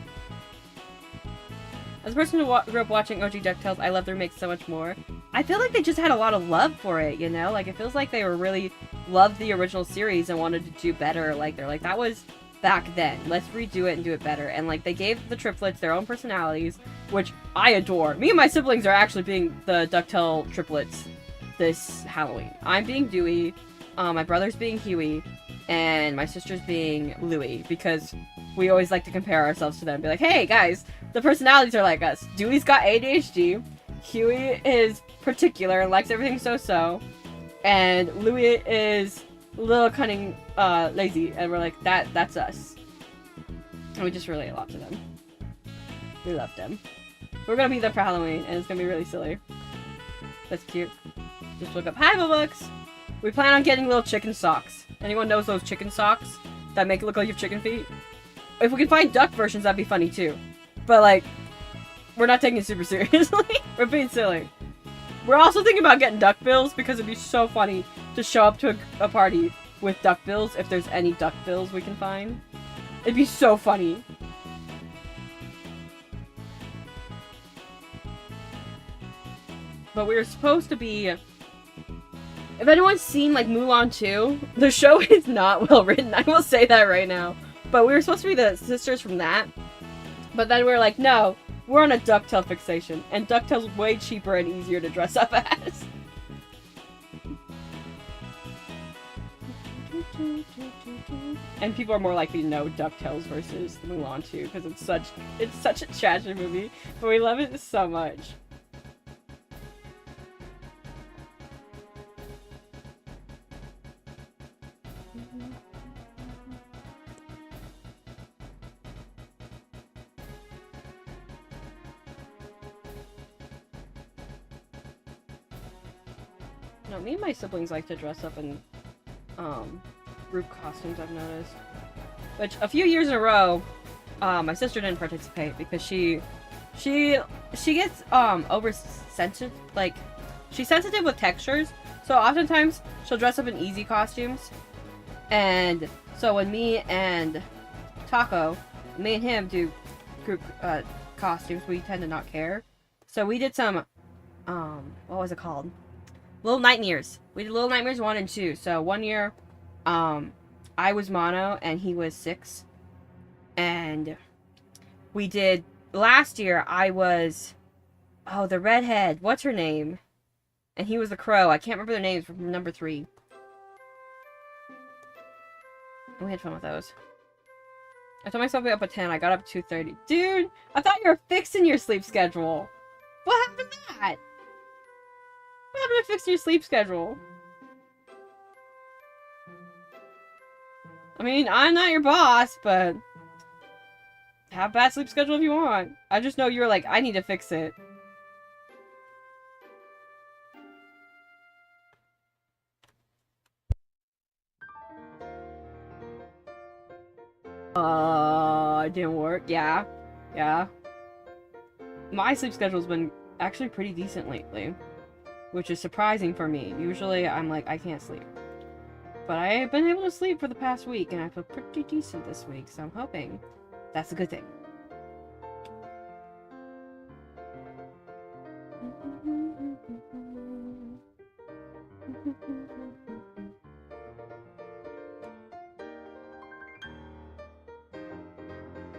As a person who grew up watching OG DuckTales, I love their remakes so much more. I feel like they just had a lot of love for it, you know? Like, it feels like they were really loved the original series and wanted to do better. Like, they're like, that was back then. Let's redo it and do it better. And, like, they gave the triplets their own personalities, which I adore. Me and my siblings are actually being the DuckTale triplets this Halloween. I'm being Dewey, my brother's being Huey, and my sister's being Louie, because we always like to compare ourselves to them and be like, hey, guys, the personalities are like us. Dewey's got ADHD, Huey is particular and likes everything so-so, and Louie is a little cunning, lazy, and we're like, that's us. And we just relate a lot to them. We love them. We're gonna be there for Halloween, and it's gonna be really silly. That's cute. Just look up Haiba books. We plan on getting little chicken socks. Anyone knows those chicken socks that make it look like you have chicken feet? If we can find duck versions, that'd be funny too. But like, we're not taking it super seriously. We're being silly. We're also thinking about getting duck bills because it'd be so funny to show up to a party with duck bills if there's any duck bills we can find. It'd be so funny. But we were supposed to be... If anyone's seen, like, Mulan 2, the show is not well written. I will say that right now. But we were supposed to be the sisters from that. But then we were like, no, we're on a DuckTale fixation. And DuckTale's way cheaper and easier to dress up as. And people are more likely to know DuckTales versus Mulan 2 because it's such a tragic movie, but we love it so much. No, me and my siblings like to dress up in group costumes, I've noticed. Which a few years in a row, my sister didn't participate because she gets oversensitive, like she's sensitive with textures. So oftentimes she'll dress up in easy costumes. And so when me and him do group costumes, we tend to not care. So we did some what was it called? Little Nightmares. We did Little Nightmares 1 and 2. So one year, I was Mono and he was 6. And we did, last year I was, the redhead, what's her name? And he was the crow. I can't remember their names from number 3. And we had fun with those. I told myself to be up at 10. I got up at 2:30. Dude, I thought you were fixing your sleep schedule. What happened to that? What happened to fix your sleep schedule? I mean, I'm not your boss, but have a bad sleep schedule if you want. I just know you're like, I need to fix it. It didn't work. Yeah. Yeah. My sleep schedule's been actually pretty decent lately, which is surprising for me. Usually I'm like, I can't sleep. But I've been able to sleep for the past week, and I feel pretty decent this week, so I'm hoping that's a good thing.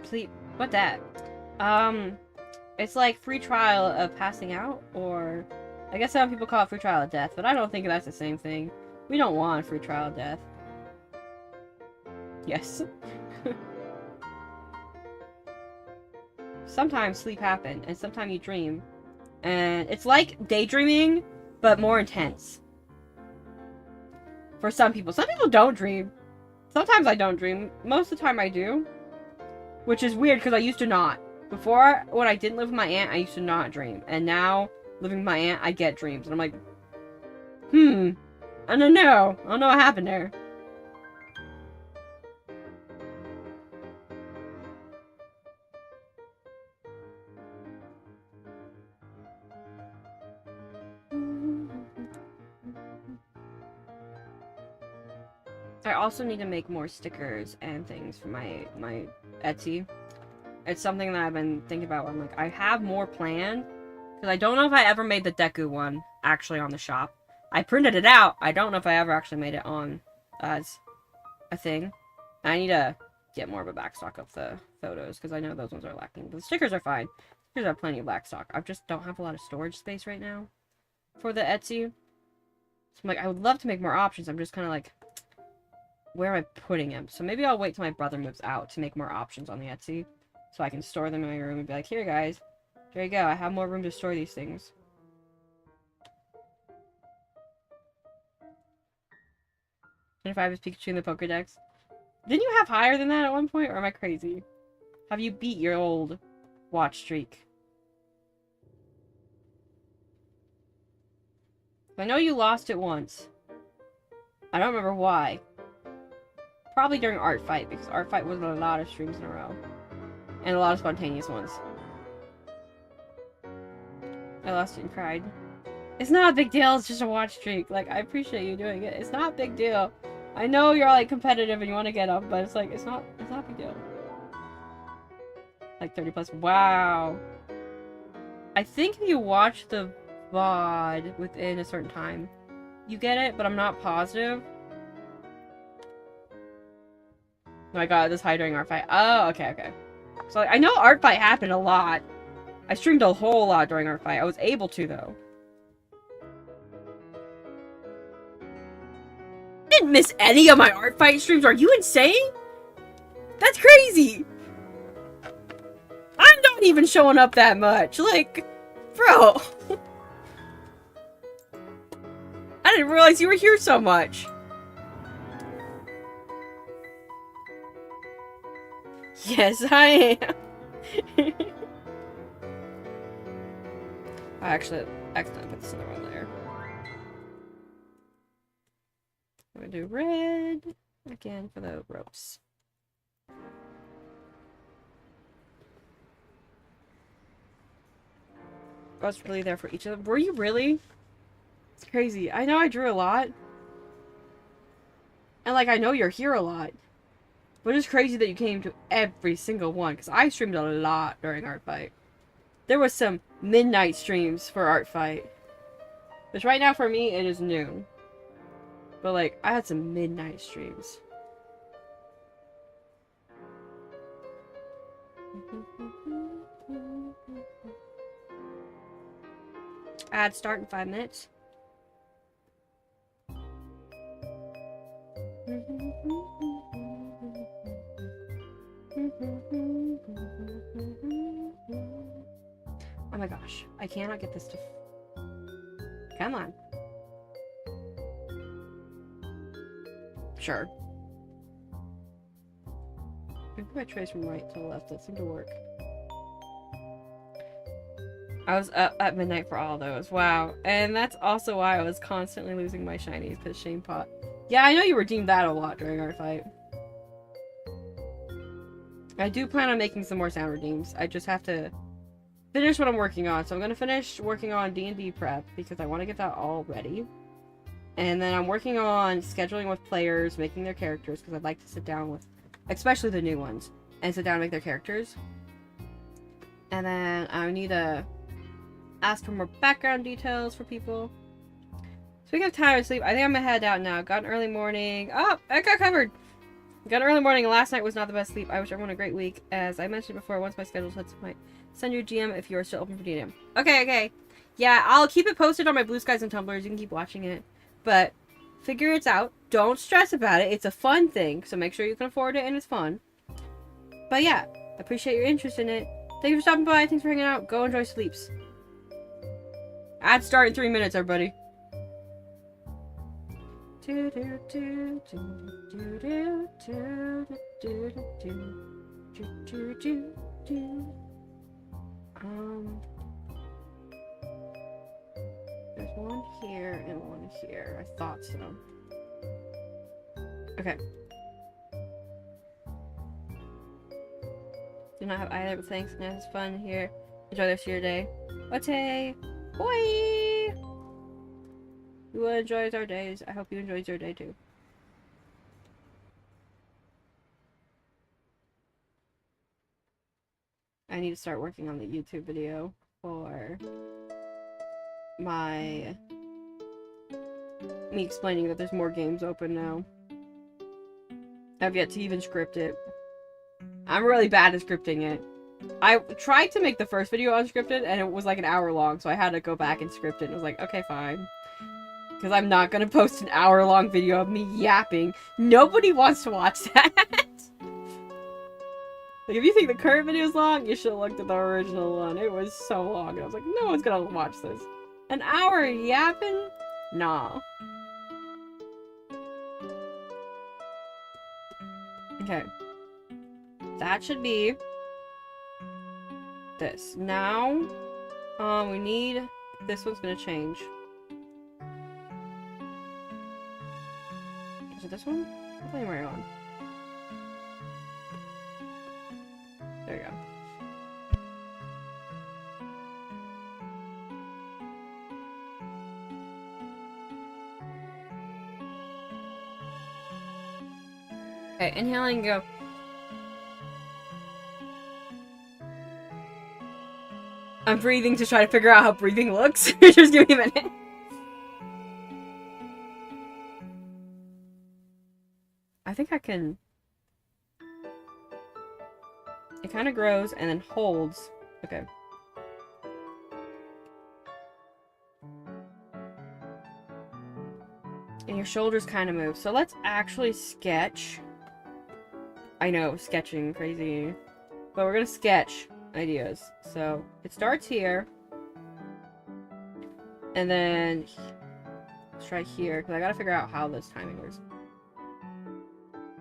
Sleep. What that? It's like free trial of passing out, or I guess some people call it free trial of death, but I don't think that's the same thing. We don't want free trial of death. Yes. Sometimes sleep happens, and sometimes you dream. And it's like daydreaming, but more intense. For some people. Some people don't dream. Sometimes I don't dream. Most of the time I do. Which is weird, because I used to not. Before, when I didn't live with my aunt, I used to not dream. And now, living with my aunt, I get dreams. And I'm like, I don't know. I don't know what happened there. I also need to make more stickers and things for my Etsy. It's something that I've been thinking about. I'm like, I have more planned. Because I don't know if I ever made the Deku one actually on the shop. I printed it out. I don't know if I ever actually made it on as a thing. I need to get more of a backstock of the photos. Because I know those ones are lacking. But the stickers are fine. Stickers are plenty of backstock. I just don't have a lot of storage space right now for the Etsy. So I'm like, I would love to make more options. I'm just kind of like, where am I putting them? So maybe I'll wait till my brother moves out to make more options on the Etsy. So I can store them in my room and be like, here guys, there you go, I have more room to store these things. And if I was Pikachu in the Pokedex. Didn't you have higher than that at one point, or am I crazy? Have you beat your old watch streak? I know you lost it once. I don't remember why. Probably during Art Fight, because Art Fight was a lot of streams in a row. And a lot of spontaneous ones. I lost it and cried. It's not a big deal, it's just a watch streak. Like, I appreciate you doing it. It's not a big deal. I know you're, like, competitive and you want to get up, but it's like, it's not a big deal. Like, 30 plus. Wow. I think if you watch the VOD within a certain time, you get it, but I'm not positive. Oh my god, this high during Art Fight. Oh, okay. So, I know Art Fight happened a lot. I streamed a whole lot during Art Fight. I was able to, though. didn't miss any of my art fight streams. Are you insane? That's crazy. I'm not even showing up that much. Like, bro. I didn't realize you were here so much. Yes, I am. I actually accidentally put this in the wrong layer. I'm gonna do red again for the ropes. I was really there for each of them. Were you really? It's crazy. I know I drew a lot. And like, I know you're here a lot. But it's crazy that you came to every single one. Because I streamed a lot during Art Fight. There was some midnight streams for Art Fight. Which right now for me, it is noon. But like, I had some midnight streams. Ad start in 5 minutes. Oh my gosh, I cannot get this to... Come on. Sure. Maybe if I trace from right to left, that seemed to work. I was up at midnight for all those. Wow. And that's also why I was constantly losing my shinies, because Shame Pot. Yeah, I know you redeemed that a lot during our fight. I do plan on making some more sound redeems. I just have to finish what I'm working on. So I'm going to finish working on D&D prep, because I want to get that all ready. And then I'm working on scheduling with players, making their characters, because I'd like to sit down with, especially the new ones, and sit down and make their characters. And then I need to ask for more background details for people. Speaking of time to sleep, I think I'm gonna head out now. Got an early morning. Oh, I got covered. Got an early morning. Last night was not the best sleep. I wish everyone a great week. As I mentioned before, once my schedule sets, I might send you a GM if you are still open for DM. Okay. Yeah, I'll keep it posted on my Blue Skies and Tumblrs. You can keep watching it. But figure it out. Don't stress about it. It's a fun thing, so make sure you can afford it and it's fun. But yeah, appreciate your interest in it. Thank you for stopping by. Thanks for hanging out. Go enjoy sleeps. Ad start in 3 minutes, everybody. There's one here and one here. I thought so. Okay. Do not have either, but thanks. And it's fun here. Enjoy the rest of your day. Ote! Boy! We will enjoy our days. I hope you enjoyed your day too. I need to start working on the YouTube video for me explaining that there's more games open now. I've yet to even script it. I'm really bad at scripting it. I tried to make the first video unscripted and it was like an hour long, so I had to go back and script it and I was like, okay, fine. Because I'm not gonna post an hour-long video of me yapping. Nobody wants to watch that. Like, if you think the current video is long, you should have looked at the original one. It was so long. And I was like, no one's gonna watch this. An hour yapping? Nah. Okay. That should be this. Now, we need... This one's gonna change. Is it this one? I'm playing right on. There you go. Okay, inhaling, go. I'm breathing to try to figure out how breathing looks. Just give me a minute. I think I can... It kind of grows and then holds. Okay. And your shoulders kind of move. So let's actually sketch. I know, sketching, crazy. But we're gonna sketch ideas. So it starts here. And then let's try here, because I gotta figure out how this timing works.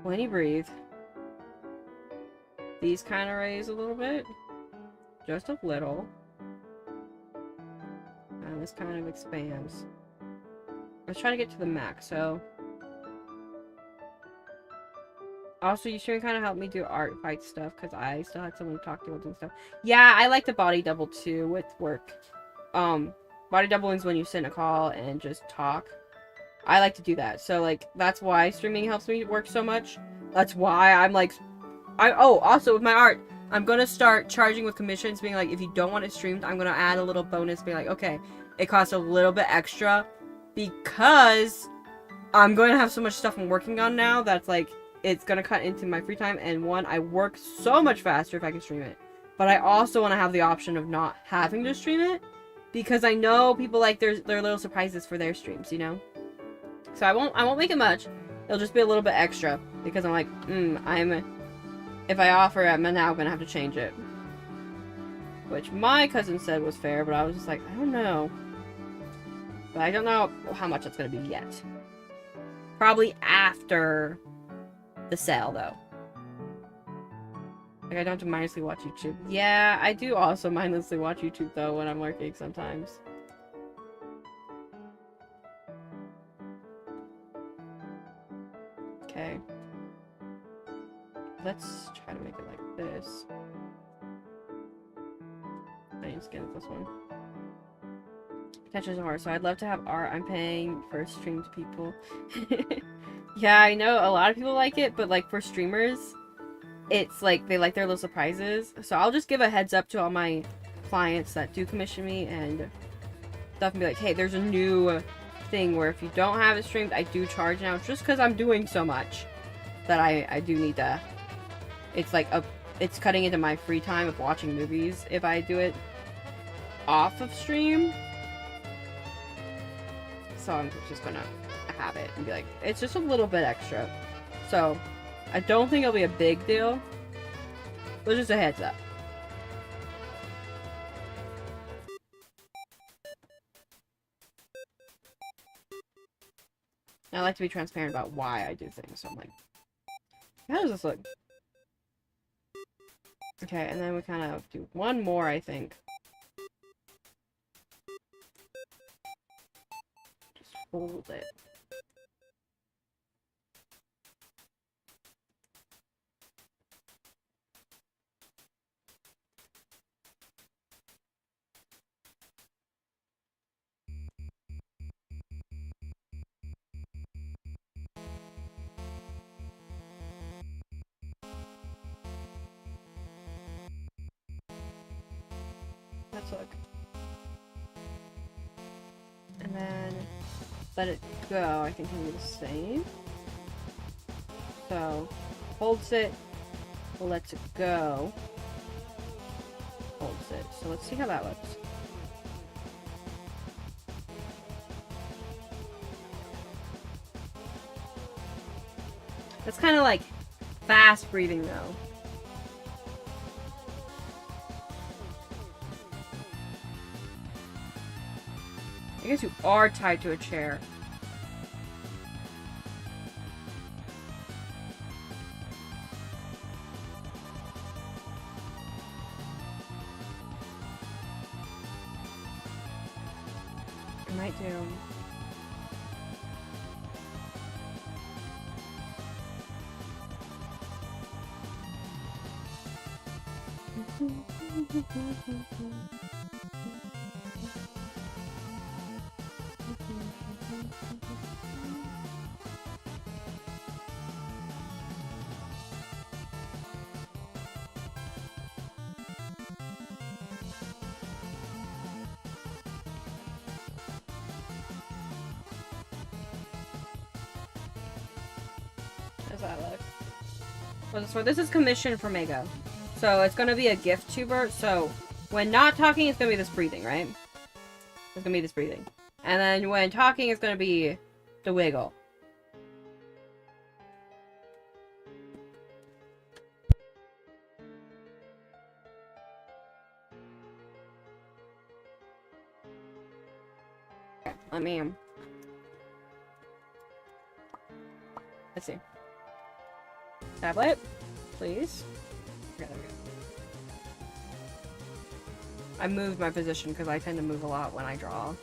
When you breathe, these kind of raise a little bit. Just a little. And this kind of expands. Let's try to get to the max, so... Also, you should kind of help me do art fight stuff, because I still had someone to talk to and stuff. Yeah, I like the body double, too, with work. Body doubling is when you sit in a call and just talk. I like to do that, so, like, that's why streaming helps me work so much. That's why I'm, like... Oh, also, with my art, I'm gonna start charging with commissions, being like, if you don't want it streamed, I'm gonna add a little bonus, being like, okay, it costs a little bit extra, because I'm going to have so much stuff I'm working on now that's, like, it's gonna cut into my free time, and one, I work so much faster if I can stream it. But I also want to have the option of not having to stream it, because I know people like their little surprises for their streams, you know? So I won't make it much. It'll just be a little bit extra, because I'm like, if I offer it, I'm now gonna have to change it. Which my cousin said was fair, but I was just like, I don't know. But I don't know how much it's gonna be yet. Probably after the sale, though. Like, I don't have to mindlessly watch YouTube. Yeah, I do also mindlessly watch YouTube, though, when I'm working sometimes. Okay. Let's try to make it like this. I need to scan this one. Attention to horror. So I'd love to have art. I'm paying for streamed people. Yeah, I know a lot of people like it, but like for streamers, it's like they like their little surprises. So I'll just give a heads up to all my clients that do commission me and stuff and be like, hey, there's a new thing where if you don't have it streamed, I do charge now. It's just because I'm doing so much that I do need to. It's like it's cutting into my free time of watching movies if I do it off of stream. So I'm just gonna have it and be like, it's just a little bit extra. So I don't think it'll be a big deal, but just a heads up. I like to be transparent about why I do things, so I'm like, how does this look? Okay, and then we kind of do one more, I think. Just hold it. Let's look. And then let it go. I think can do the same. So holds it, lets it go, holds it. So let's see how that looks. That's kind of like fast breathing though. I guess you are tied to a chair. I might do. How's that look? So this is commission from Mego. So it's gonna be a gift tuber. So when not talking, it's gonna be this breathing, right? It's gonna be this breathing. And then when talking, it's gonna be to wiggle. Okay, let me let's see. Tablet, please. Okay, there we go. I moved my position because I tend to move a lot when I draw.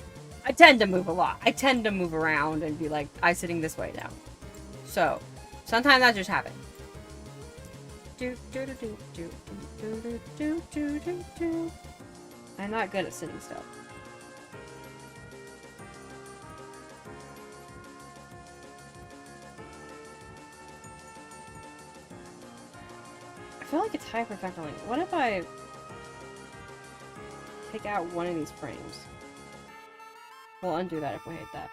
I tend to move a lot. I tend to move around and be like, I'm sitting this way now. So, sometimes that just happens. I'm not good at sitting still. I feel like it's hyperventilating. What if I take out one of these frames? We'll undo that if we hate that.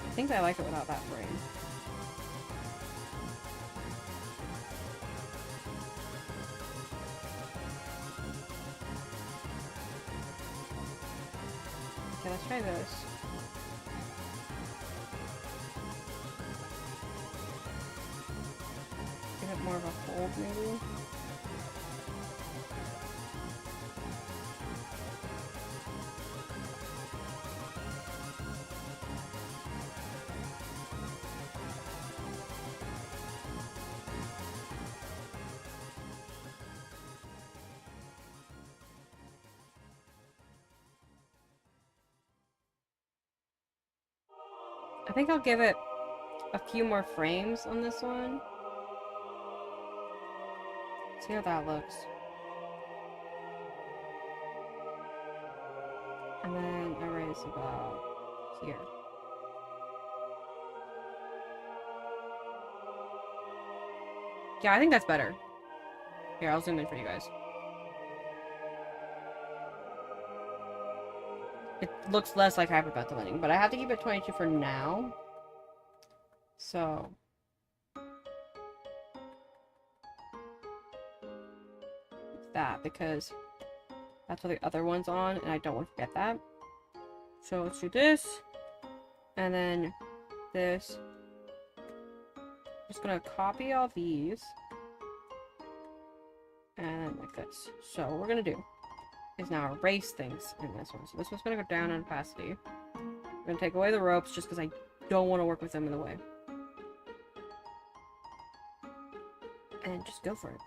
I think I like it without that frame. Okay, let's try this. Give it more of a hold, maybe? I think I'll give it a few more frames on this one. See how that looks. And then erase about here. Yeah, I think that's better. Here, I'll zoom in for you guys. It looks less like hyperventilating, but I have to keep it 22 for now. So... that, because that's what the other one's on, and I don't want to forget that. So let's do this, and then this. I'm just gonna copy all these, and like this. So what we're gonna do is now erase things in this one. So this one's gonna go down in opacity. I'm gonna take away the ropes just because I don't want to work with them in the way. And just go for it.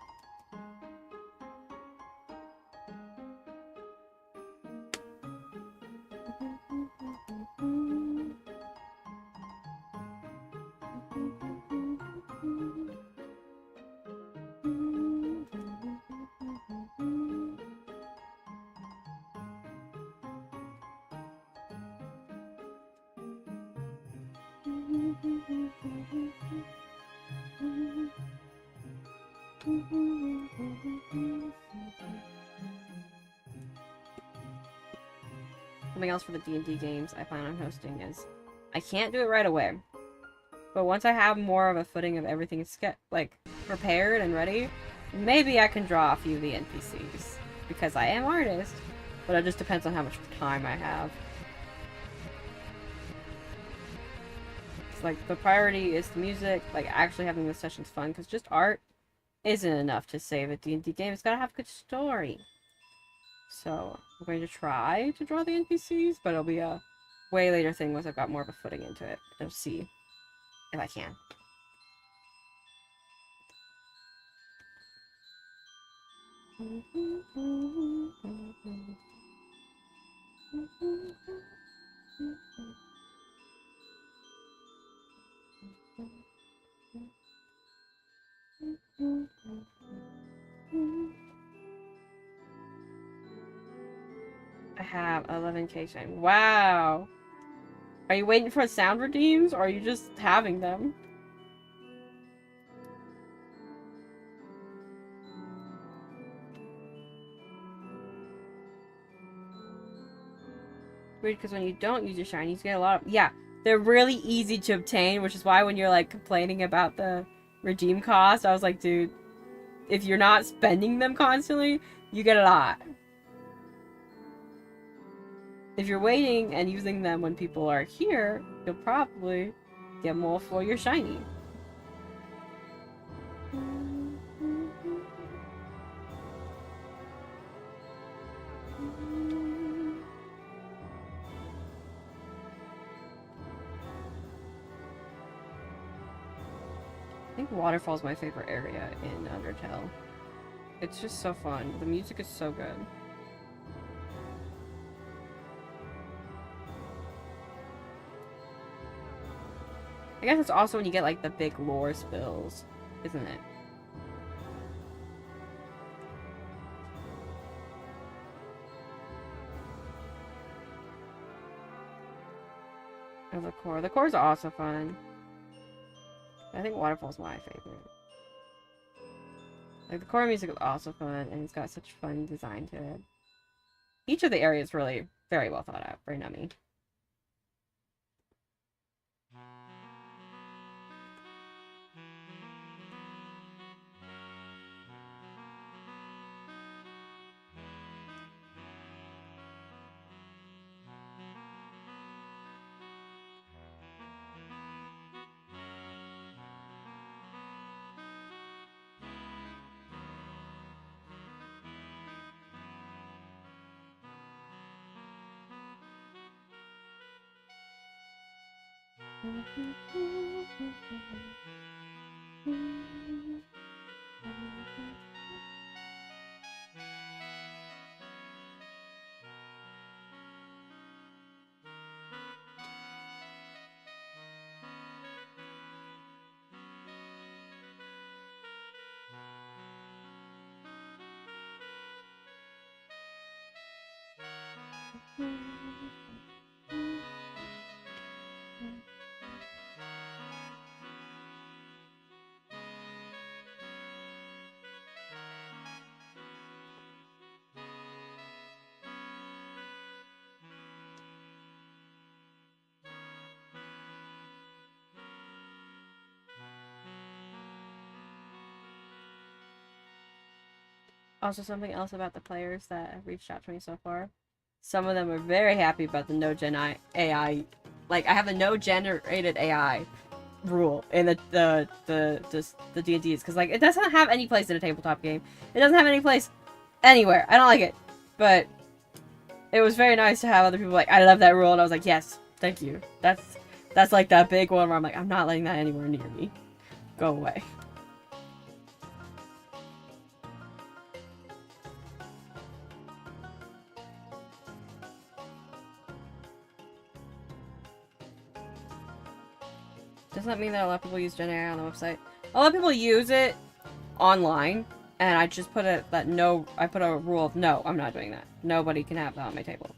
Something else for the D&D games I plan on hosting is I can't do it right away, but once I have more of a footing of everything like prepared and ready, maybe I can draw a few of the NPCs because I am artist, but it just depends on how much time I have. It's like the priority is the music, like actually having the sessions fun, because just art isn't enough to save a D&D game. It's gotta have a good story. So I'm going to try to draw the NPCs, but it'll be a way later thing once I've got more of a footing into it. I'll see if I can. I have 11k shine. Wow! Are you waiting for sound redeems, or are you just having them? Weird, because when you don't use your shinies, you get a lot of... Yeah, they're really easy to obtain, which is why when you're, like, complaining about the redeem cost, I was like, dude, if you're not spending them constantly, You get a lot. If you're waiting and using them when people are here, you'll probably get more for your shiny. I think Waterfall's my favorite area in Undertale. It's just so fun. The music is so good. I guess it's also when you get like the big lore spills, isn't it? Oh, the core. The core is also fun. I think Waterfall's my favorite. Like, the core music is also fun, and it's got such fun design to it. Each of the areas really very well thought out. Very nummy. Also, something else about the players that have reached out to me so far. Some of them are very happy about the no-gen AI. Like, I have a no-generated AI rule in the D&Ds, because, like, it doesn't have any place in a tabletop game. It doesn't have any place anywhere. I don't like it. But it was very nice to have other people like, I love that rule, and I was like, yes, thank you. That's like that big one where I'm like, I'm not letting that anywhere near me. Go away. Doesn't that mean that a lot of people use Gen AI on the website? A lot of people use it online, and I just put I put a rule of no, I'm not doing that. Nobody can have that on my table.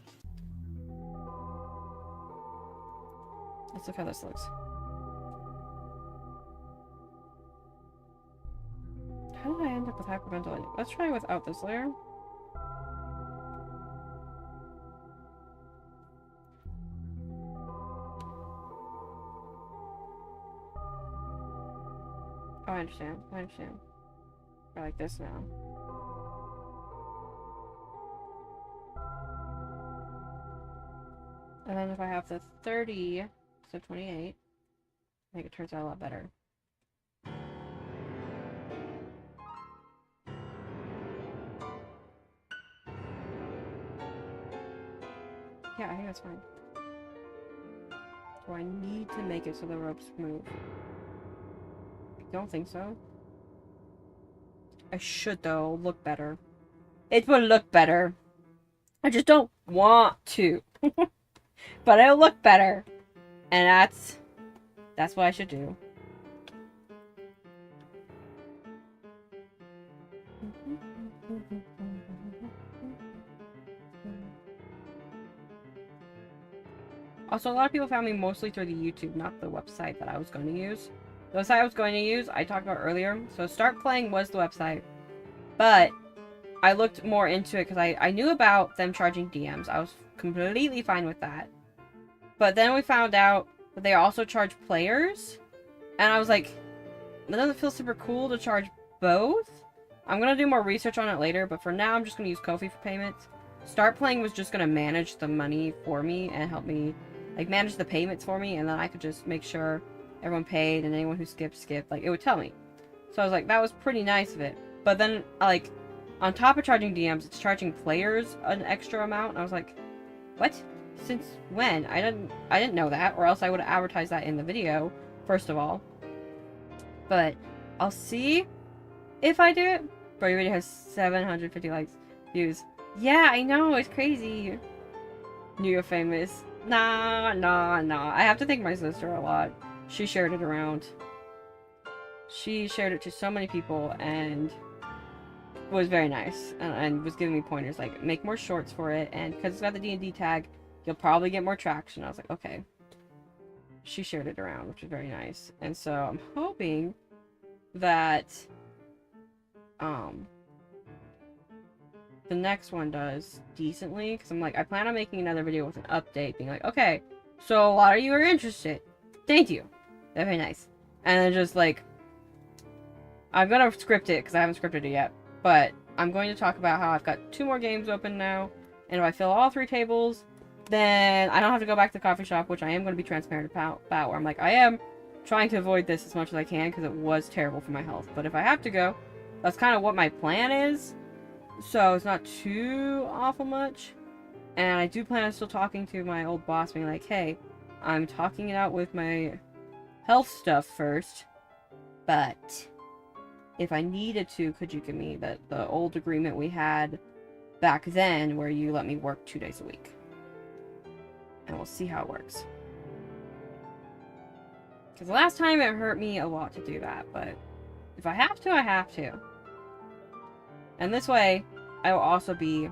Let's look how this looks. How did I end up with hyperventilating? Let's try without this layer. Oh, I understand. I understand. I like this now. And then if I have the 30, so 28, I think it turns out a lot better. Yeah, I think that's fine. Do I need to make it so the ropes move? I don't think so. I should, though. Look better. It would look better. I just don't want to. But it'll look better. And that's what I should do. Also, a lot of people found me mostly through the YouTube, not the website that I was going to use. The website I was going to use, I talked about earlier. So Start Playing was the website. But I looked more into it because I knew about them charging DMs. I was completely fine with that. But then we found out that they also charge players. And I was like, that doesn't feel super cool to charge both. I'm gonna do more research on it later, but for now I'm just gonna use Ko-fi for payments. Start Playing was just gonna manage the money for me and help me, like, manage the payments for me, and then I could just make sure everyone paid and anyone who skipped. Like, it would tell me. So I was like, that was pretty nice of it. But then, like, on top of charging DMs, it's charging players an extra amount. And I was like, what? Since when? I didn't know that, or else I would have advertised that in the video, first of all. But I'll see if I do it. Bro, your video has 750 likes, views. Yeah, I know, it's crazy. Knew you're famous. Nah. I have to thank my sister a lot. She shared it around. She shared it to so many people and was very nice. And was giving me pointers, like, make more shorts for it. And because it's got the D&D tag, you'll probably get more traction. I was like, okay. She shared it around, which was very nice. And so I'm hoping that the next one does decently, because I'm like, I plan on making another video with an update, being like, okay, so a lot of you are interested. Thank you. They're very nice. And then just like, I'm gonna script it, because I haven't scripted it yet, but I'm going to talk about how I've got 2 more games open now, and if I fill all 3 tables, then I don't have to go back to the coffee shop, which I am going to be transparent about, where I'm like, I am trying to avoid this as much as I can, because it was terrible for my health, but if I have to go, that's kind of what my plan is. So it's not too awful much. And I do plan on still talking to my old boss, being like, hey, I'm talking it out with my health stuff first, but if I needed to, could you give me the old agreement we had back then where you let me work 2 days a week? And we'll see how it works. Because the last time it hurt me a lot to do that, but if I have to, I have to. And this way, I will also be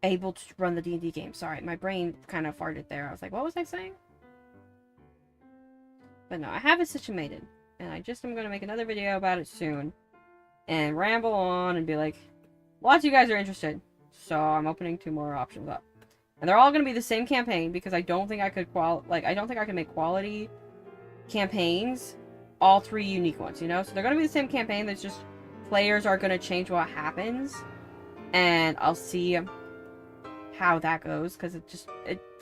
able to run the D&D game. Sorry, my brain kind of farted there. I was like, what was I saying? But no, I have it situated. And I just am going to make another video about it soon. And ramble on and be like, lots of you guys are interested. So I'm opening 2 more options up. And they're all going to be the same campaign, because I don't think I could I don't think I can make quality campaigns, all 3 unique ones, you know? So they're going to be the same campaign, that's just players are going to change what happens. And I'll see how that goes, because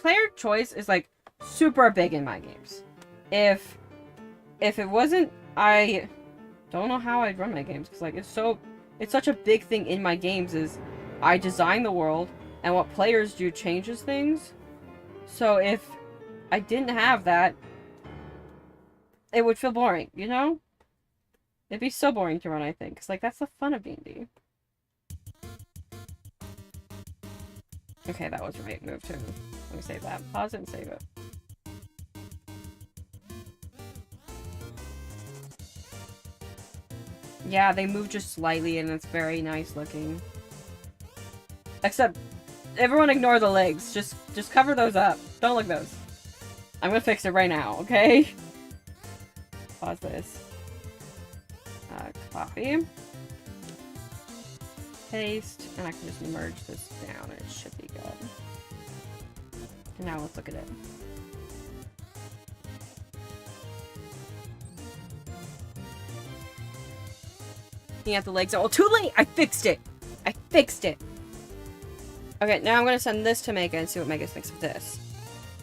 player choice is like super big in my games. If it wasn't, I don't know how I'd run my games, because like it's such a big thing in my games is I design the world, and what players do changes things. So if I didn't have that, it would feel boring, you know? It'd be so boring to run, I think. Because, like, that's the fun of D&D. Okay, that was the right move, too. Let me save that. Pause it and save it. Yeah, they move just slightly, and it's very nice looking. Except, everyone ignore the legs. Just cover those up. Don't look at those. I'm gonna fix it right now, okay? Pause this. Copy. Paste. And I can just merge this down and it should be good. And now let's look at it. Looking at the legs. Oh, too late! I fixed it! I fixed it! Okay, now I'm gonna send this to Mega and see what Mega thinks of this.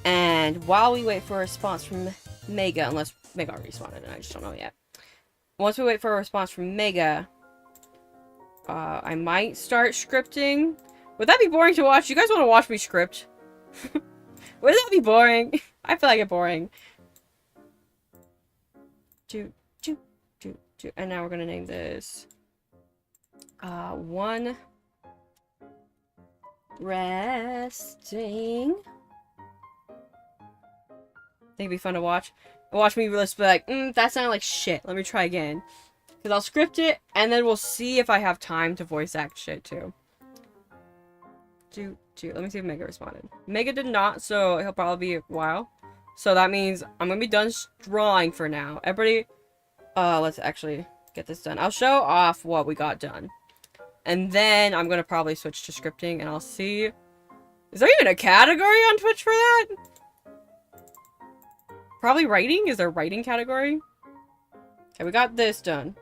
And while we wait for a response from Mega, unless Mega already responded and I just don't know yet. Once we wait for a response from Mega, I might start scripting. Would that be boring to watch? You guys want to watch me script? Would that be boring? I feel like it boring. And now we're gonna name this one resting. Think it'd be fun to watch. Watch me just be like, that sounded like shit. Let me try again. Because I'll script it, and then we'll see if I have time to voice act shit, too. Let me see if Mega responded. Mega did not, so he'll probably be a while. So that means I'm gonna be done drawing for now. Everybody, let's actually get this done. I'll show off what we got done. And then I'm gonna probably switch to scripting, and I'll see... Is there even a category on Twitch for that? Probably writing? Is there a writing category? Okay, we got this done.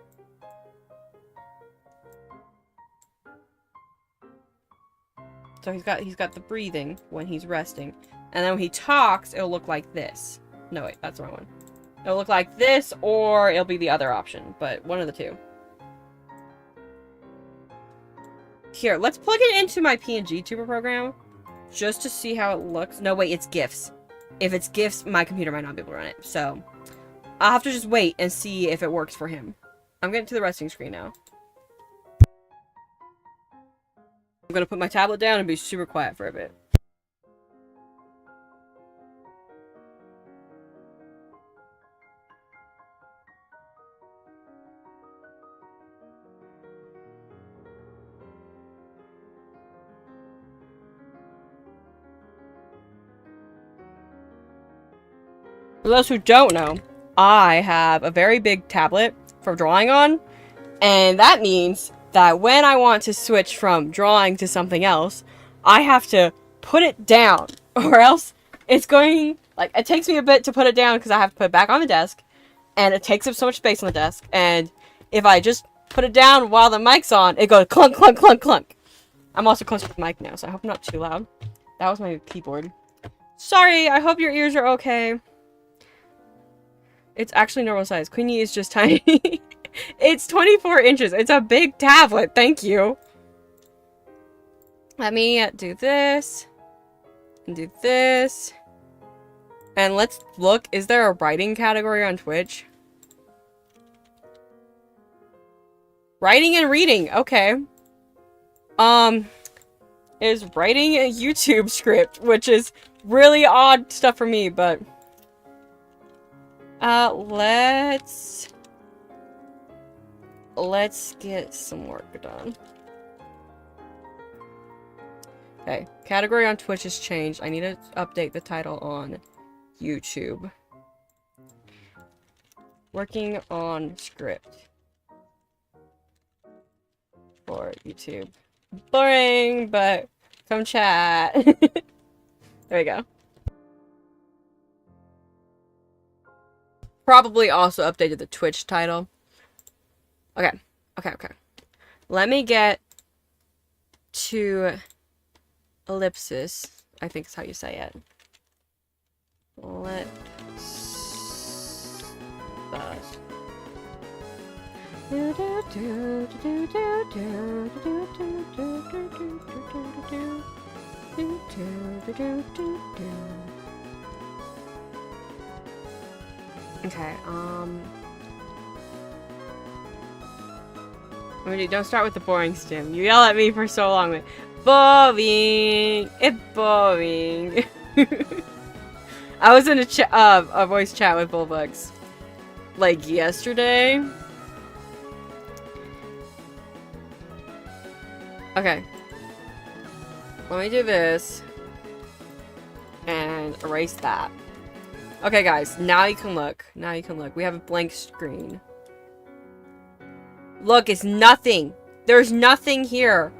So he's got the breathing when he's resting. And then when he talks, it'll look like this. No, wait, that's the wrong one. It'll look like this, or it'll be the other option, but one of the two. Here, let's plug it into my PNG Tuber program, just to see how it looks. No, wait, it's GIFs. If it's GIFs, my computer might not be able to run it, so I'll have to just wait and see if it works for him. I'm getting to the resting screen now. I'm gonna put my tablet down and be super quiet for a bit. For those who don't know, I have a very big tablet for drawing on, and that means that when I want to switch from drawing to something else, I have to put it down, or else it's going, like, it takes me a bit to put it down because I have to put it back on the desk, and it takes up so much space on the desk, and if I just put it down while the mic's on, it goes clunk, clunk, clunk, clunk. I'm also close to the mic now, so I hope I'm not too loud. That was my keyboard. Sorry, I hope your ears are okay. It's actually normal size. Queenie is just tiny. It's 24 inches. It's a big tablet. Thank you. Let me do this. And do this. And let's look. Is there a writing category on Twitch? Writing and reading. Okay. Is writing a YouTube script, which is really odd stuff for me, but... let's get some work done. Okay, category on Twitch has changed. I need to update the title on YouTube. Working on script for YouTube. Boring, but come chat. There we go. Probably also updated the Twitch title. Okay. Let me get to ellipsis. I think is how you say it. Okay, don't start with the boring stim. You yell at me for so long. Like, boring! It's boring! I was in a voice chat with Bullbugs, like, yesterday. Okay. Let me do this. And erase that. Okay, guys, now you can look. Now you can look. We have a blank screen. Look, it's nothing. There's nothing here.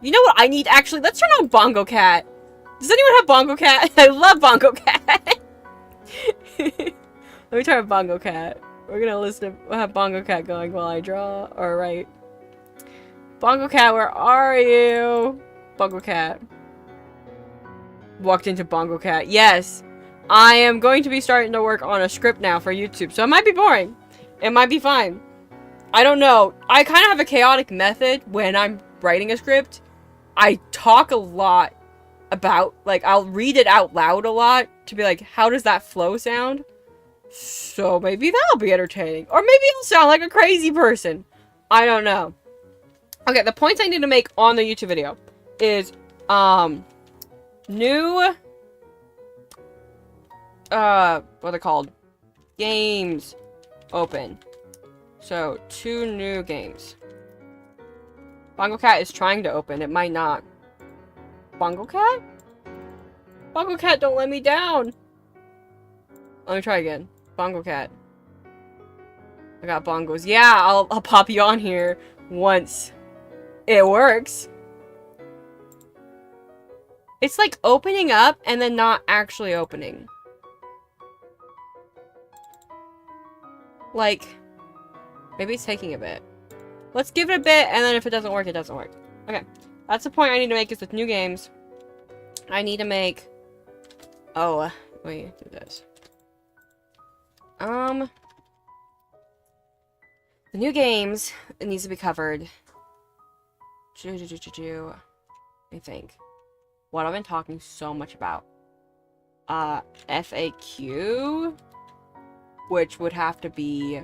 You know what I need? Actually, let's turn on Bongo Cat. Does anyone have Bongo Cat? I love Bongo Cat. Let me turn on Bongo Cat. We're gonna listen to have Bongo Cat going while I draw or write. Bongo Cat, where are you? Bongo Cat. Walked into Bongo Cat. Yes. I am going to be starting to work on a script now for YouTube, so it might be boring. It might be fine. I don't know. I kind of have a chaotic method when I'm writing a script. I talk a lot about, like, I'll read it out loud a lot to be like, how does that flow sound? So maybe that'll be entertaining. Or maybe I'll sound like a crazy person. I don't know. Okay, the points I need to make on the YouTube video is, new... what are they called? Games open. So, 2 new games. Bongo Cat is trying to open. It might not. Bongo Cat? Bongo Cat, don't let me down! Let me try again. Bongo Cat. I got bongos. Yeah, I'll pop you on here once it works. It's like opening up and then not actually opening. Like, maybe it's taking a bit. Let's give it a bit, and then if it doesn't work, it doesn't work. Okay. That's the point I need to make is with new games. I need to make... Oh, wait, do this. The new games, it needs to be covered. Let me think. What I've been talking so much about. FAQ, which would have to be...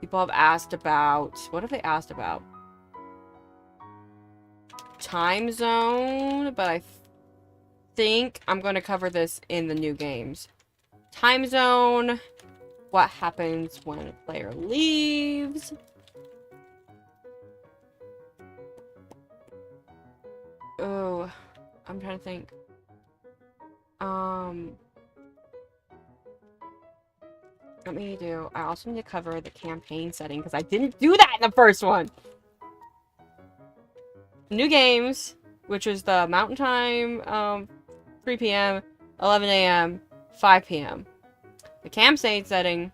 People have asked about... What have they asked about? Time zone, but I think I'm going to cover this in the new games. Time zone, what happens when a player leaves. Oh, I'm trying to think. Let me do, I also need to cover the campaign setting because I didn't do that in the first one. New games, which is the Mountain Time, 3 p.m., 11 a.m., 5 p.m. The campsite setting,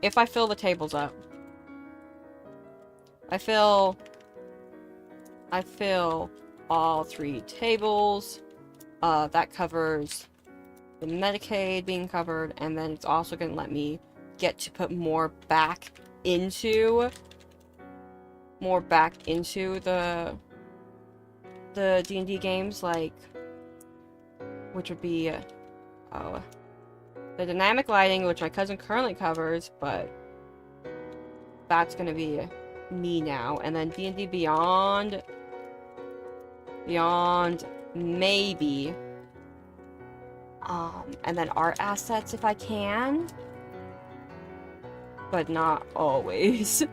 if I fill the tables up, I fill all 3 tables, that covers the Medicaid being covered, and then it's also going to let me get to put more back into the D&D games, like, which would be the dynamic lighting, which my cousin currently covers, but that's gonna be me now, and then D&D Beyond maybe, and then art assets if I can, but not always.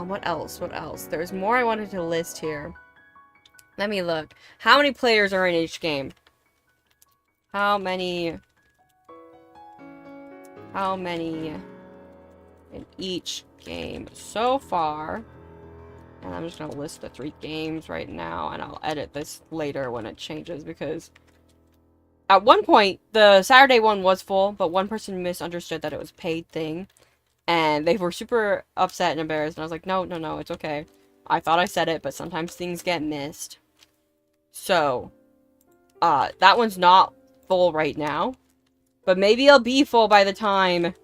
What else? There's more I wanted to list here. Let me look. How many players are in each game? How many in each game so far? And I'm just gonna list the 3 games right now, and I'll edit this later when it changes, because at one point, the Saturday one was full, but one person misunderstood that it was a paid thing. And they were super upset and embarrassed. And I was like, no, it's okay. I thought I said it, but sometimes things get missed. So, that one's not full right now. But maybe it'll be full by the time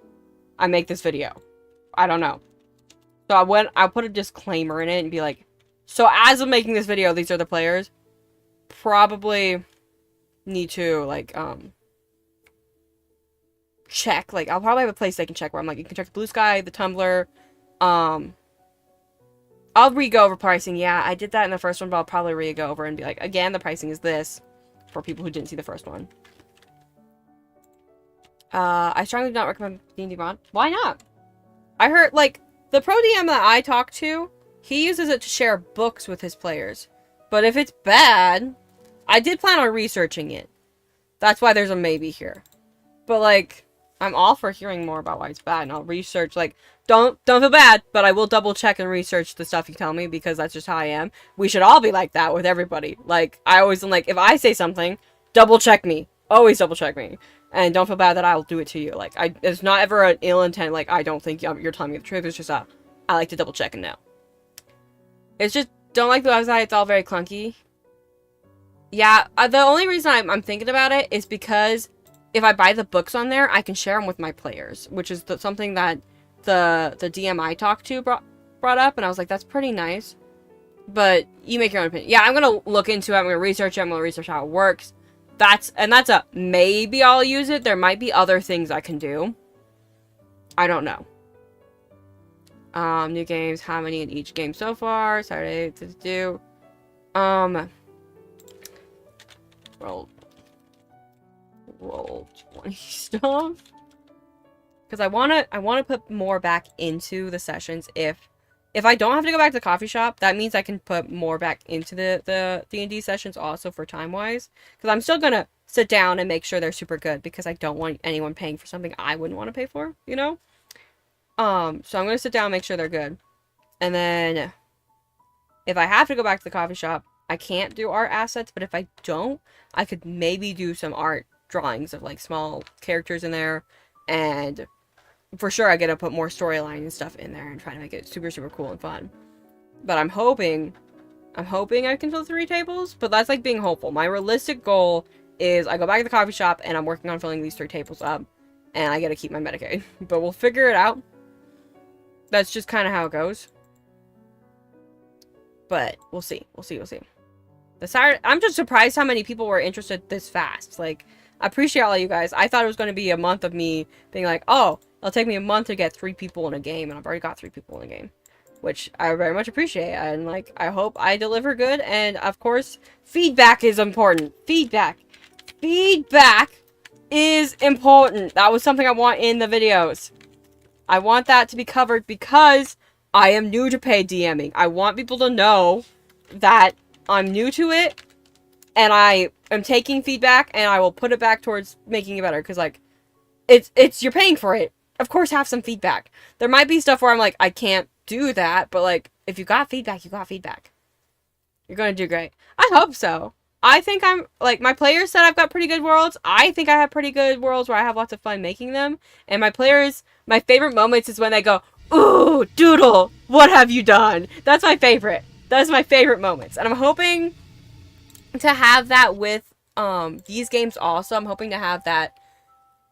I make this video. I don't know. So I'll put a disclaimer in it and be like, so as of making this video, these are the players. Probably need to, like, check, like, I'll probably have a place they can check where I'm like, you can check the Blue Sky, the Tumblr, I'll re-go over pricing. Yeah, I did that in the first one, but I'll probably re-go over and be like, again, the pricing is this, for people who didn't see the first one. I strongly do not recommend D&D Beyond. Why not? I heard, like, the pro DM that I talked to, he uses it to share books with his players. But if it's bad, I did plan on researching it. That's why there's a maybe here. But, like, I'm all for hearing more about why it's bad, and I'll research, like, don't feel bad, but I will double check and research the stuff you tell me, because that's just how I am. We should all be like that with everybody. Like, I always am like, if I say something, double check me. Always double check me. And don't feel bad that I'll do it to you. Like, it's not ever an ill intent, like, I don't think you're telling me the truth. It's just I like to double check and know. It's just, don't like the website, it's all very clunky. Yeah, the only reason I'm thinking about it is because if I buy the books on there, I can share them with my players, which is something that the DM I talked to brought up, and I was like, that's pretty nice. But you make your own opinion. Yeah, I'm gonna look into it, I'm gonna research it, I'm gonna research how it works. That's a maybe I'll use it. There might be other things I can do. I don't know. New games, how many in each game so far? Saturday to do. Roll 20 stuff. Because I wanna put more back into the sessions. If I don't have to go back to the coffee shop, that means I can put more back into the D&D sessions also for time-wise. Because I'm still gonna sit down and make sure they're super good, because I don't want anyone paying for something I wouldn't want to pay for, you know? So I'm gonna sit down and make sure they're good. And then, if I have to go back to the coffee shop, I can't do art assets, but if I don't, I could maybe do some art drawings of like small characters in there, and for sure I gotta put more storyline and stuff in there and try to make it super, super cool and fun. But I'm hoping I can fill 3 tables, but that's like being hopeful. My realistic goal is I go back to the coffee shop and I'm working on filling these 3 tables up, and I gotta keep my Medicaid. But we'll figure it out. That's just kind of how it goes. But we'll see. We'll see. We'll see. The Saturday, I'm just surprised how many people were interested this fast. Like, I appreciate all you guys. I thought it was going to be a month of me being like, oh, it'll take me a month to get 3 people in a game, and I've already got 3 people in a game. Which I very much appreciate, and, like, I hope I deliver good, and, of course, feedback is important. Feedback. Feedback is important. That was something I want in the videos. I want that to be covered because I am new to paid DMing. I want people to know that I'm new to it, and I am taking feedback, and I will put it back towards making it better, because, like, it's, you're paying for it. Of course, have some feedback. There might be stuff where I'm like, I can't do that, but, like, if you got feedback, you got feedback. You're gonna do great. I hope so. I think I'm, like, my players said I've got pretty good worlds. I think I have pretty good worlds where I have lots of fun making them, and my players, my favorite moments is when they go, ooh, Doodle, what have you done? That's my favorite. That's my favorite moments. And I'm hoping to have that with these games also. I'm hoping to have that,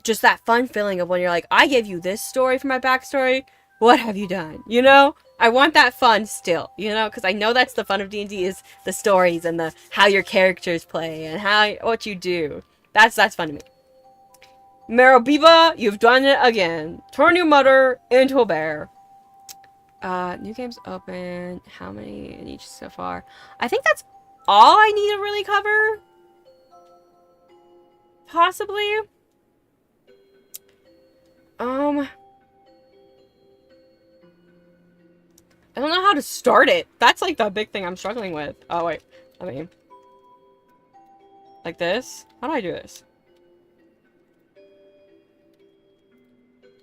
just that fun feeling of when you're like, I gave you this story for my backstory. What have you done? You know? I want that fun still, you know? Because I know that's the fun of D&D is the stories and the how your characters play and what you do. That's fun to me. Marobiba, you've done it again. Turn your mother into a bear. New games open. How many in each so far? I think that's all I need to really cover. Possibly. I don't know how to start it. That's like the big thing I'm struggling with. Oh, wait. I mean, like this? How do I do this?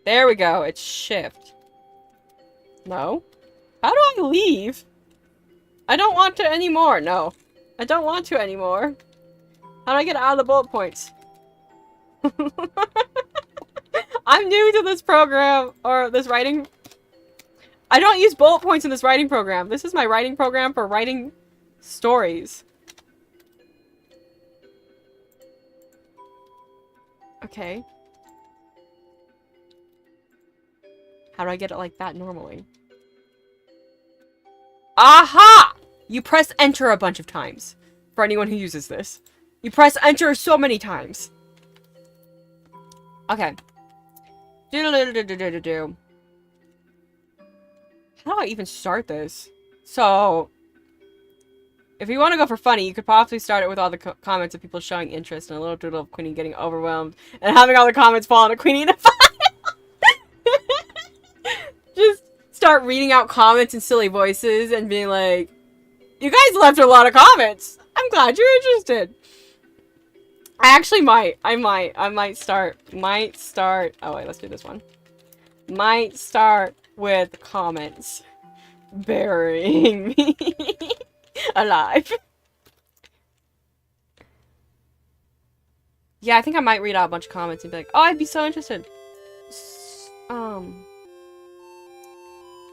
There we go. It's shift. No. How do I leave? I don't want to anymore. No. I don't want to anymore. How do I get out of the bullet points? I'm new to this program, or this writing. I don't use bullet points in this writing program. This is my writing program for writing stories. Okay. How do I get it like that normally? Aha! You press enter a bunch of times. For anyone who uses this. You press enter so many times. Okay. Do-do-do-do-do-do-do. How do I even start this? So, if you want to go for funny, you could possibly start it with all the comments of people showing interest and a little doodle of Queenie getting overwhelmed and having all the comments fall on a Queenie in a file. Just start reading out comments in silly voices and being like, you guys left a lot of comments. I'm glad you're interested. I actually might. I might start. Oh, wait, let's do this one. Might start with comments burying me alive. Yeah, I think I might read out a bunch of comments and be like, oh, I'd be so interested.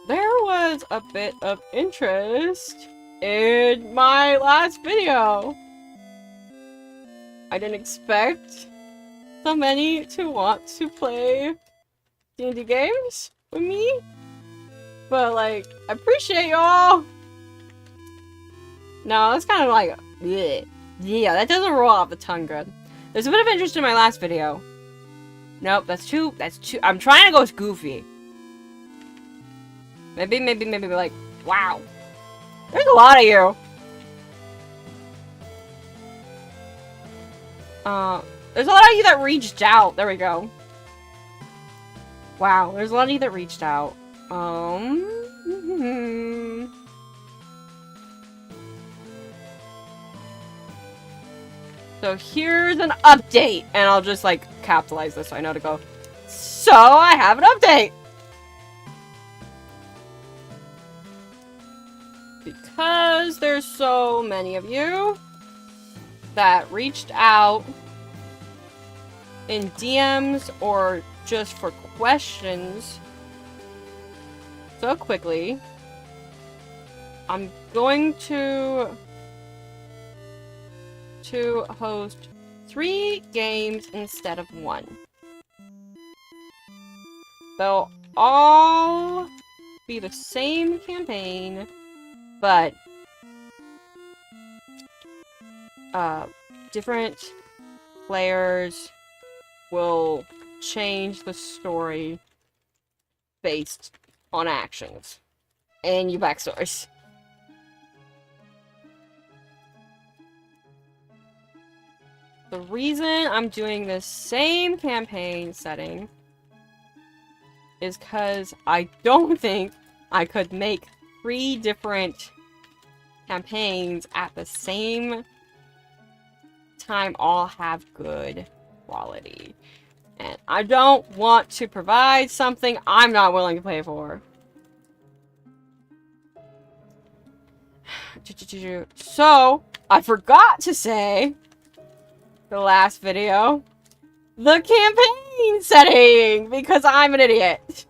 There was a bit of interest in my last video. I didn't expect so many to want to play D&D games with me, but like, I appreciate y'all. No, it's kind of like, bleh. Yeah, that doesn't roll off the tongue good. There's a bit of interest in my last video. Nope, that's too, I'm trying to go with Goofy. Maybe like, wow. There's a lot of you. There's a lot of you that reached out. There we go. Wow, there's a lot of you that reached out. So here's an update, and I'll just like capitalize this so I know to go. So I have an update. because there's so many of you that reached out in DMs or just for questions so quickly, I'm going to host 3 games instead of 1. They'll all be the same campaign, but different players will change the story based on actions and new backstories. The reason I'm doing this same campaign setting is because I don't think I could make 3 different campaigns at the same time all have good quality. And I don't want to provide something I'm not willing to pay for. So, I forgot to say, the last video, the campaign setting, because I'm an idiot.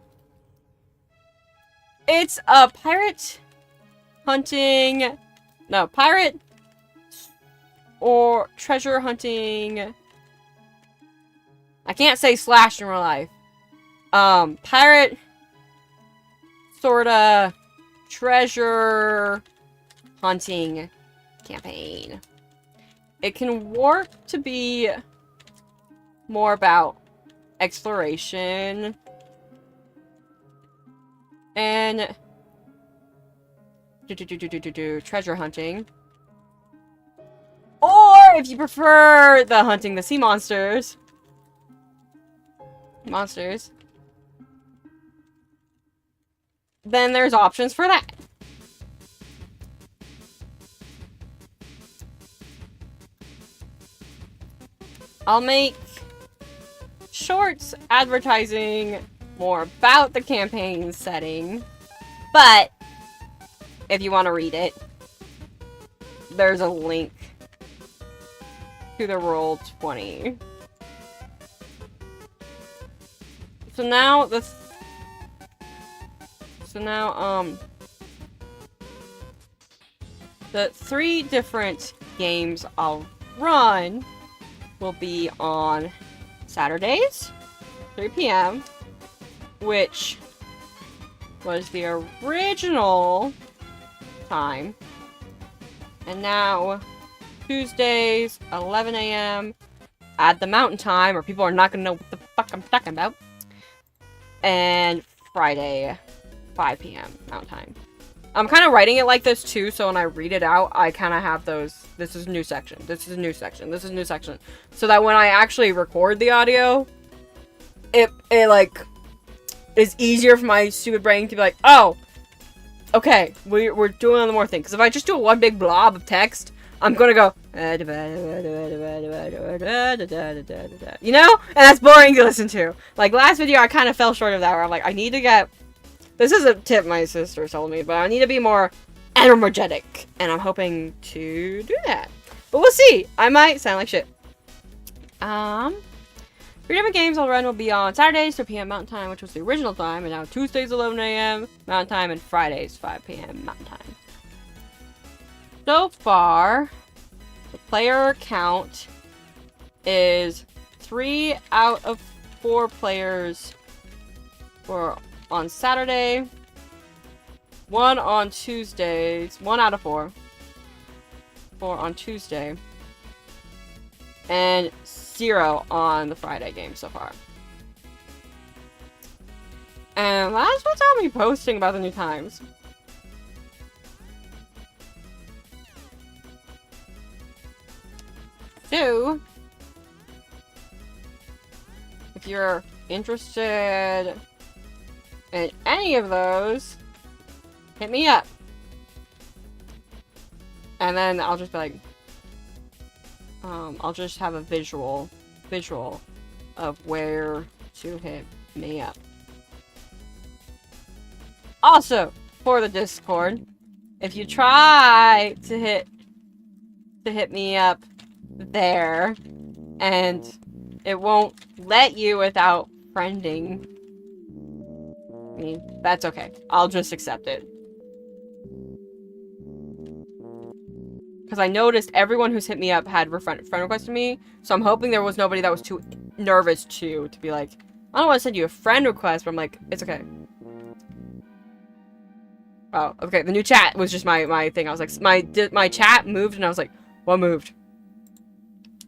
It's a pirate or treasure hunting. I can't say slash in real life. Pirate, sorta, treasure hunting campaign. It can work to be more about exploration and treasure hunting. Or if you prefer the hunting the sea monsters, then there's options for that. I'll make shorts advertising more about the campaign setting, but if you want to read it, there's a link to the Roll20. So now the 3 different games I'll run will be on Saturdays, 3 p.m., which was the original time, and now Tuesdays, 11 a.m. at the Mountain Time, or people are not gonna know what the fuck I'm talking about, and Friday, 5 p.m. Mountain Time. I'm kind of writing it like this too, so when I read it out, I kind of have those, this is a new section, this is a new section, this is a new section, so that when I actually record the audio, it like, is easier for my stupid brain to be like, oh, okay, we're doing one more thing, because if I just do one big blob of text, I'm gonna go, you know? And that's boring to listen to. Like, last video, I kind of fell short of that, where I'm like, I need to get... This is a tip my sister told me, but I need to be more energetic, and I'm hoping to do that. But we'll see. I might sound like shit. 3 different games I'll run will be on Saturdays, 3 p.m. Mountain Time, which was the original time, and now Tuesdays, 11 a.m. Mountain Time, and Fridays, 5 p.m. Mountain Time. So far, the player count is 3 out of 4 players for on Saturday, 1 on Tuesdays, 1 out of 4 on Tuesday, and 0 on the Friday game so far. And that's what's I'll be posting about the new times. So, if you're interested in any of those, hit me up. And then I'll just be like, I'll just have a visual of where to hit me up. Also, for the Discord, if you try to hit me up there, and it won't let you without friending me, that's okay. I'll just accept it. Because I noticed everyone who's hit me up had friend requested me, so I'm hoping there was nobody that was too nervous to be like, I don't want to send you a friend request, but I'm like, it's okay. Oh, okay, the new chat was just my thing. I was like, my chat moved, and I was like, what moved?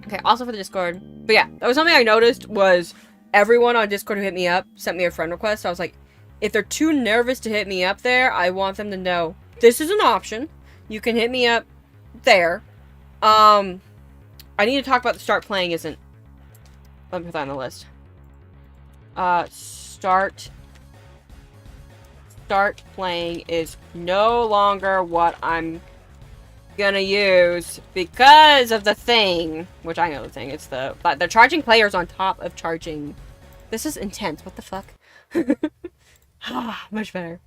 Okay, also for the Discord. But yeah, that was something I noticed, was everyone on Discord who hit me up sent me a friend request. So I was like, if they're too nervous to hit me up there, I want them to know this is an option. You can hit me up there. I need to talk about the start playing isn't. Let me put that on the list. Start playing is no longer what I'm gonna use because of the thing, which I know the thing. It's but they're charging players on top of charging. This is intense. What the fuck? Much better.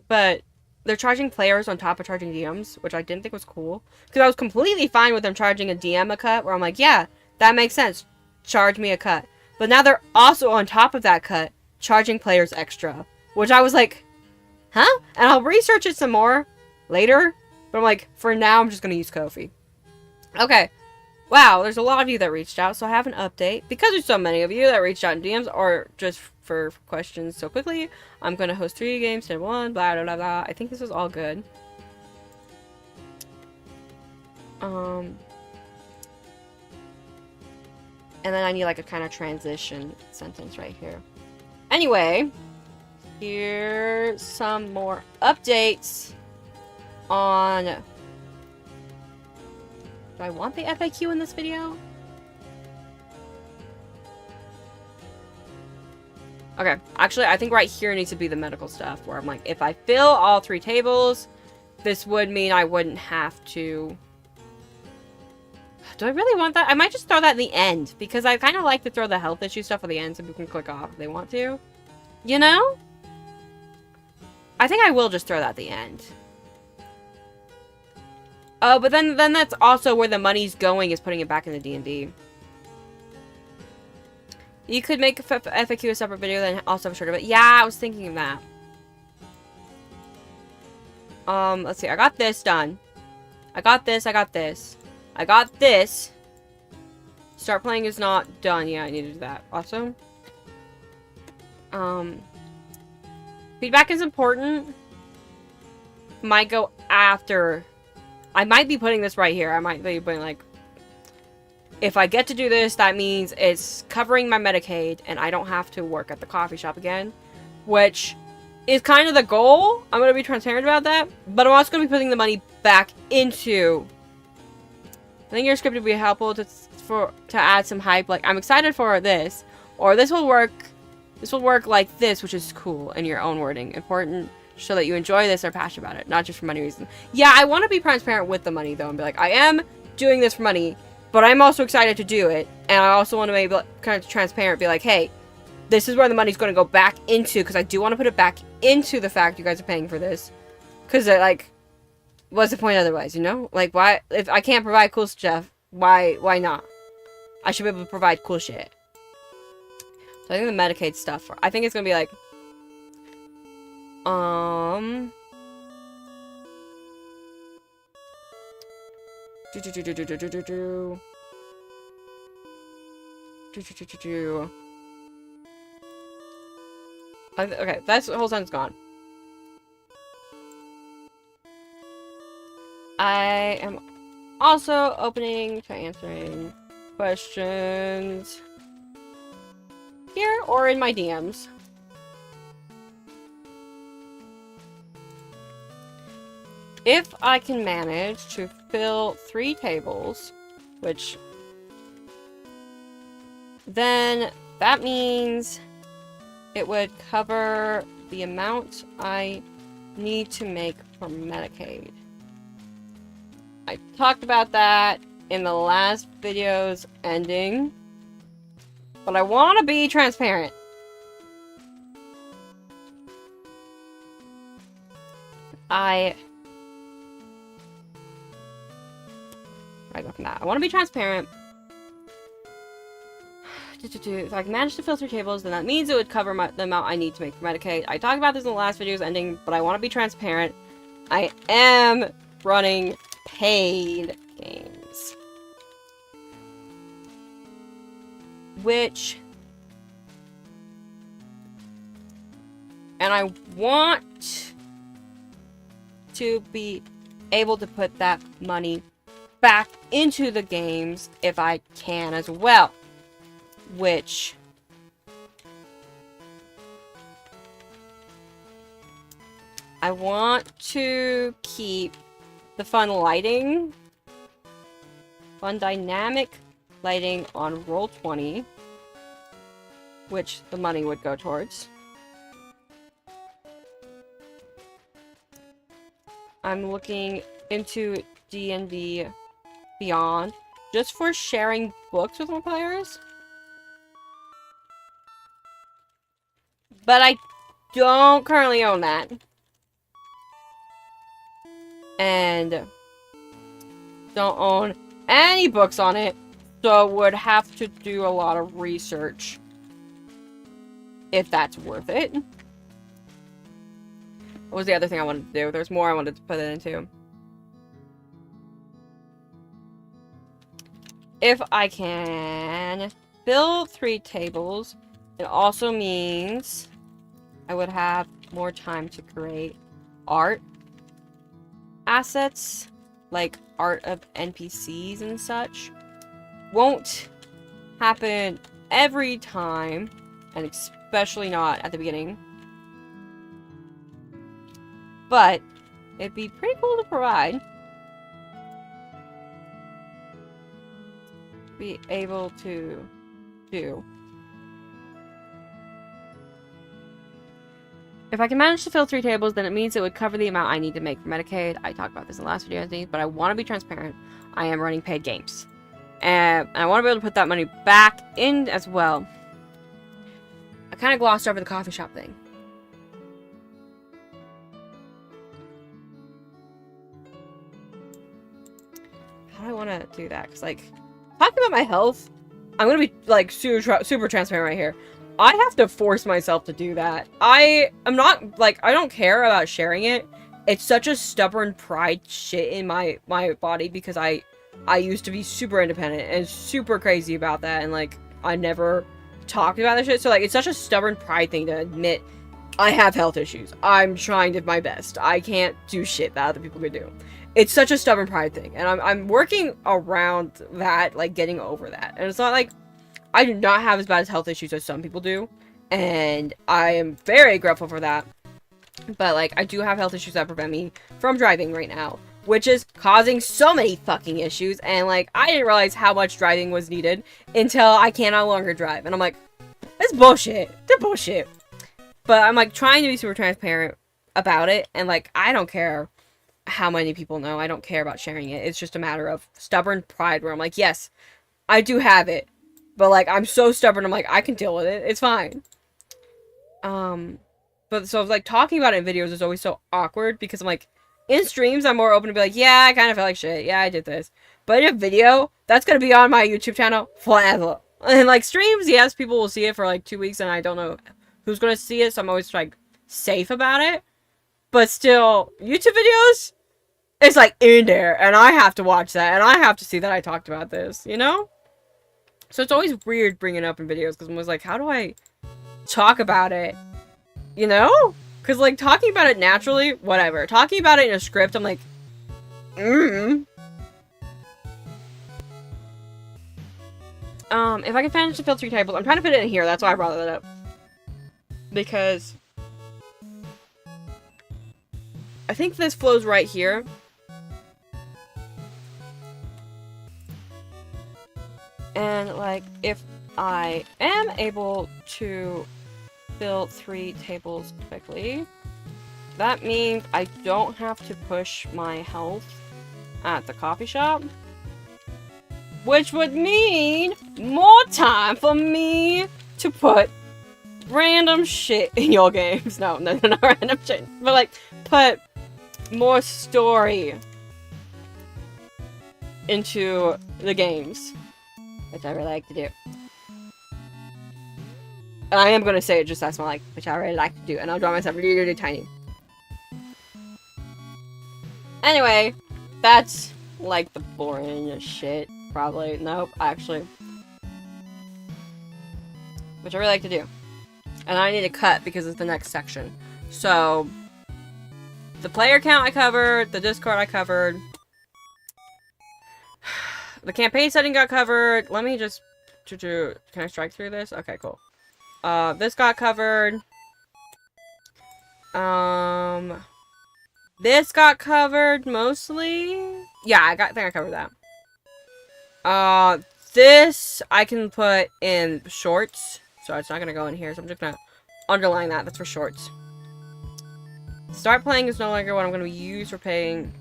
But they're charging players on top of charging DMs, which I didn't think was cool. Because I was completely fine with them charging a DM a cut, where I'm like, yeah, that makes sense. Charge me a cut. But now they're also on top of that cut, charging players extra. Which I was like, huh? And I'll research it some more later. But I'm like, for now, I'm just going to use Ko-fi. Okay. Wow, there's a lot of you that reached out, so I have an update. Because there's so many of you that reached out in DMs, or just for questions so quickly, I'm going to host 3 games instead of 1, blah, blah, blah, blah. I think this is all good. And then I need, like, a kind of transition sentence right here. Anyway, here's some more updates on... Do I want the FAQ in this video? Okay, actually, I think right here needs to be the medical stuff, where I'm like, if I fill all 3 tables, this would mean I wouldn't have to... Do I really want that? I might just throw that in the end, because I kind of like to throw the health issue stuff at the end so people can click off if they want to. You know? I think I will just throw that at the end. Oh, but then that's also where the money's going, is putting it back in the D&D. You could make a FAQ a separate video, then also have a short of it. Yeah, I was thinking of that. Let's see. I got this done. I got this. I got this. I got this. Start playing is not done. Yeah, I need to do that. Also. Feedback is important. Might go after... I might be putting this right here. I might be putting, like... If I get to do this, that means it's covering my Medicaid, and I don't have to work at the coffee shop again. Which is kind of the goal. I'm going to be transparent about that. But I'm also going to be putting the money back into... I think your script would be helpful to add some hype. Like, I'm excited for this. Or this will work... This will work like this, which is cool in your own wording. Important... so that you enjoy this or passionate about it, not just for money reasons. Yeah, I want to be transparent with the money, though, and be like, I am doing this for money, but I'm also excited to do it, and I also want to be kind of transparent, be like, hey, this is where the money's going to go back into, because I do want to put it back into the fact you guys are paying for this, because, like, what's the point otherwise, you know? Like, why, if I can't provide cool stuff, why not? I should be able to provide cool shit. So I think the Medicaid stuff, I think it's going to be like, Okay, that's the whole sentence gone. I am also opening to answering questions here or in my DMs. If I can manage to fill 3 tables, which then that means it would cover the amount I need to make for Medicaid. I talked about that in the last video's ending, but I want to be transparent. I I go from that? I want to be transparent. If I can manage to fill 3 tables, then that means it would cover the amount I need to make for Medicaid. I talked about this in the last video's ending, but I want to be transparent. I am running paid games. And I want to be able to put that money back into the games if I can as well. Which I want to keep the fun dynamic lighting on Roll20, which the money would go towards. I'm looking into D&D Beyond just for sharing books with my players. But I don't currently own that. And don't own any books on it, so would have to do a lot of research if that's worth it. What was the other thing I wanted to do? There's more I wanted to put it into. If I can build 3 tables, it also means I would have more time to create art assets, like art of NPCs and such. Won't happen every time, and especially not at the beginning. But it'd be pretty cool to provide. Be able to do. If I can manage to fill 3 tables, then it means it would cover the amount I need to make for Medicaid. I talked about this in the last video, I think, but I want to be transparent. I am running paid games. And I want to be able to put that money back in as well. I kind of glossed over the coffee shop thing. How do I want to do that? Because, like, talking about my health, I'm going to be, like, super transparent right here. I have to force myself to do that. I'm not, like, I don't care about sharing it. It's such a stubborn pride shit in my body because I used to be super independent and super crazy about that, and, like, I never talked about this shit. So, like, it's such a stubborn pride thing to admit I have health issues. I'm trying to my best. I can't do shit that other people could do. It's such a stubborn pride thing, and I'm working around that, like, getting over that. And it's not like I do not have as bad as health issues as some people do, and I am very grateful for that. But, like, I do have health issues that prevent me from driving right now, which is causing so many fucking issues, and, like, I didn't realize how much driving was needed until I can no longer drive, and I'm like, that's bullshit. They're bullshit. But I'm, like, trying to be super transparent about it, and, like, I don't care how many people know. I don't care about sharing it. It's just a matter of stubborn pride where I'm like, yes, I do have it. But, like, I'm so stubborn, I'm like, I can deal with it. It's fine. But, so, like, talking about it in videos is always so awkward because I'm like, in streams, I'm more open to be like, yeah, I kind of felt like shit. Yeah, I did this. But in a video, that's gonna be on my YouTube channel forever. And, like, streams, yes, people will see it for, like, 2 weeks, and I don't know who's gonna see it, so I'm always, like, safe about it. But still, YouTube videos, it's, like, in there, and I have to watch that, and I have to see that I talked about this, you know? So it's always weird bringing it up in videos, because I'm always like, how do I talk about it? You know? Because, like, talking about it naturally, whatever. Talking about it in a script, I'm like, If I can manage to fill 3 tables, I'm trying to fit it in here, that's why I brought that up. Because I think this flows right here. And, like, if I am able to fill 3 tables quickly, that means I don't have to push my health at the coffee shop. Which would mean more time for me to put random shit in your games. No, not random shit. But, like, put more story into the games, which I really like to do. And I am going to say it just as my which I really like to do, and I'll draw myself really, really tiny. Anyway, that's like the boring shit, probably. Nope, actually. Which I really like to do. And I need to cut because it's the next section. So, the player count I covered, the Discord I covered, the campaign setting got covered. Let me just... Can I strike through this? Okay, cool. This got covered. This got covered mostly. Yeah, I think I covered that. This I can put in shorts, so it's not gonna go in here. So I'm just gonna underline that. That's for shorts. Start playing is no longer what I'm gonna use for paying.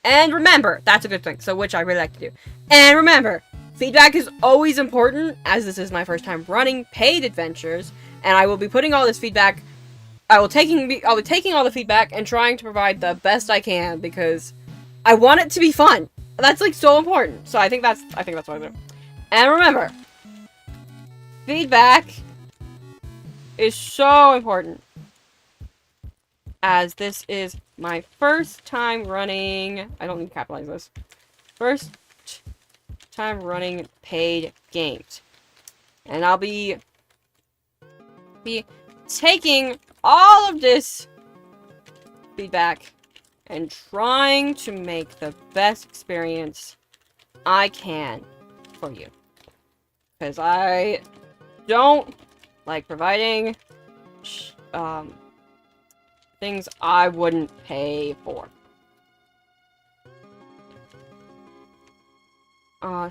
And remember, that's a good thing. So which I really like to do. And remember, feedback is always important, as this is my first time running paid adventures, and I will be putting all this feedback. I'll be taking all the feedback and trying to provide the best I can because I want it to be fun. That's like so important. So I think that's what I do. And remember, feedback is so important, as this is my first time running. I don't need to capitalize this. First time running paid games, and I'll be taking all of this feedback and trying to make the best experience I can for you. Because I don't like providing things I wouldn't pay for.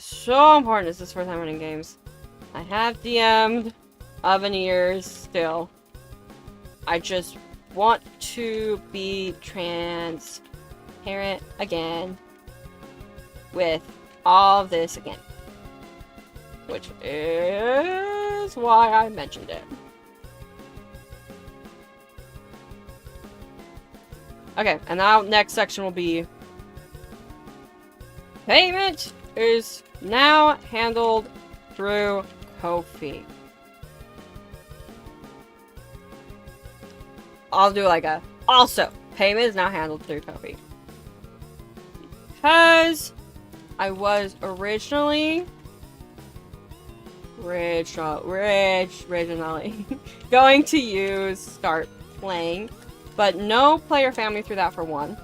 So important is this first time running games. I have DM'd Oveneers still. I just want to be transparent again with all of this again. Which is why I mentioned it. Okay, and now next section will be payment is now handled through Ko-fi. I'll do like a also payment is now handled through Ko-fi. Because I was originally going to use Start Playing, but no player family through that for one.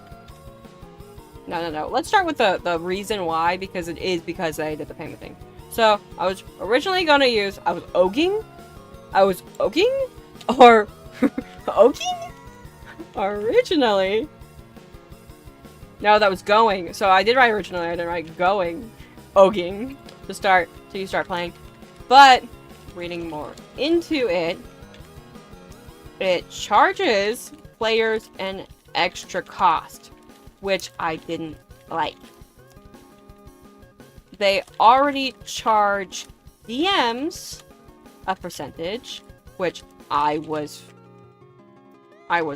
No. Let's start with the reason why, because it is because I did the payment thing. So, I was originally gonna use... I was ogging? Or... ogging? Originally. No, that was going. So, I did write originally, I didn't write going. Ogging. So you start playing. But, reading more into it, it charges players an extra cost, which I didn't like. They already charge DMs a percentage, which I was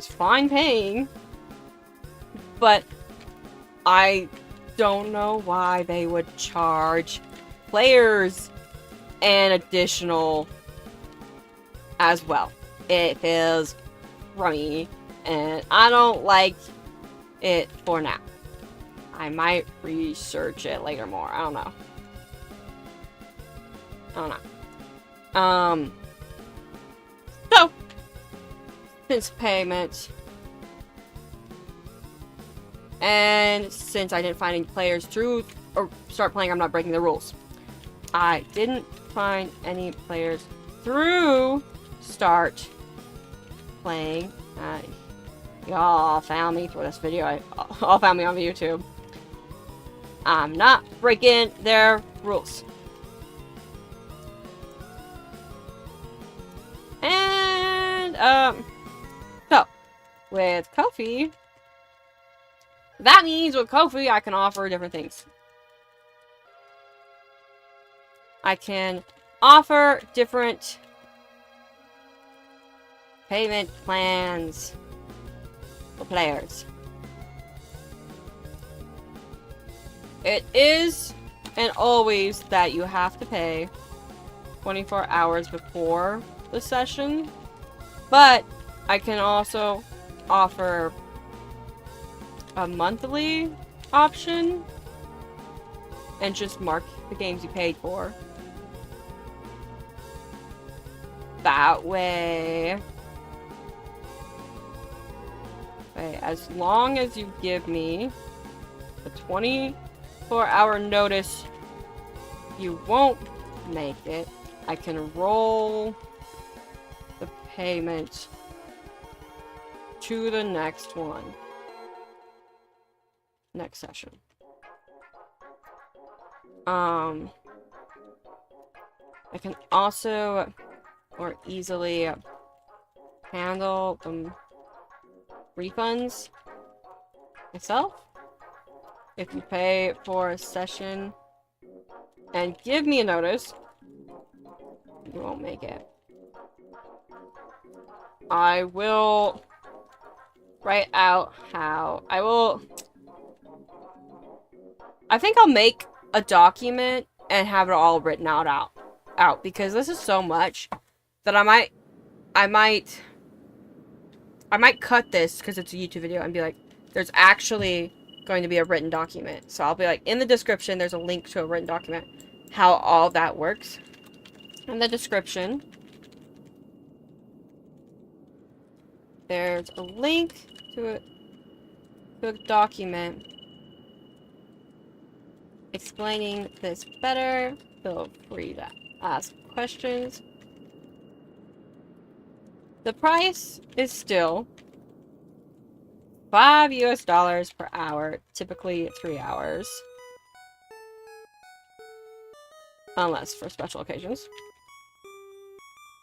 fine paying, but I don't know why they would charge players an additional as well. It feels rummy, and I don't like it for now. I might research it later more. I don't know. So, since payment, and since I didn't find any players through or Start Playing, I'm not breaking the rules. I didn't find any players through Start Playing. Y'all found me for this video. All found me on YouTube. I'm not breaking their rules. And, so, with Ko-fi, that means with Ko-fi, I can offer different things. I can offer different payment plans for players. it is and always that you have to pay 24 hours before the session, but I can also offer a monthly option and just mark the games you paid for. That way, as long as you give me a 24-hour notice you won't make it, I can roll the payment to the next one. Next session. I can also more easily handle the refunds myself. If you pay for a session and give me a notice, you won't make it. I will write out how I think I'll make a document and have it all written out because this is so much that I might cut this because it's a YouTube video and be like, there's actually going to be a written document. So I'll be like, in the description, there's a link to a written document, how all that works. In the description, there's a link to a document explaining this better. Feel free to ask questions. The price is still $5 US per hour, typically 3 hours. Unless for special occasions.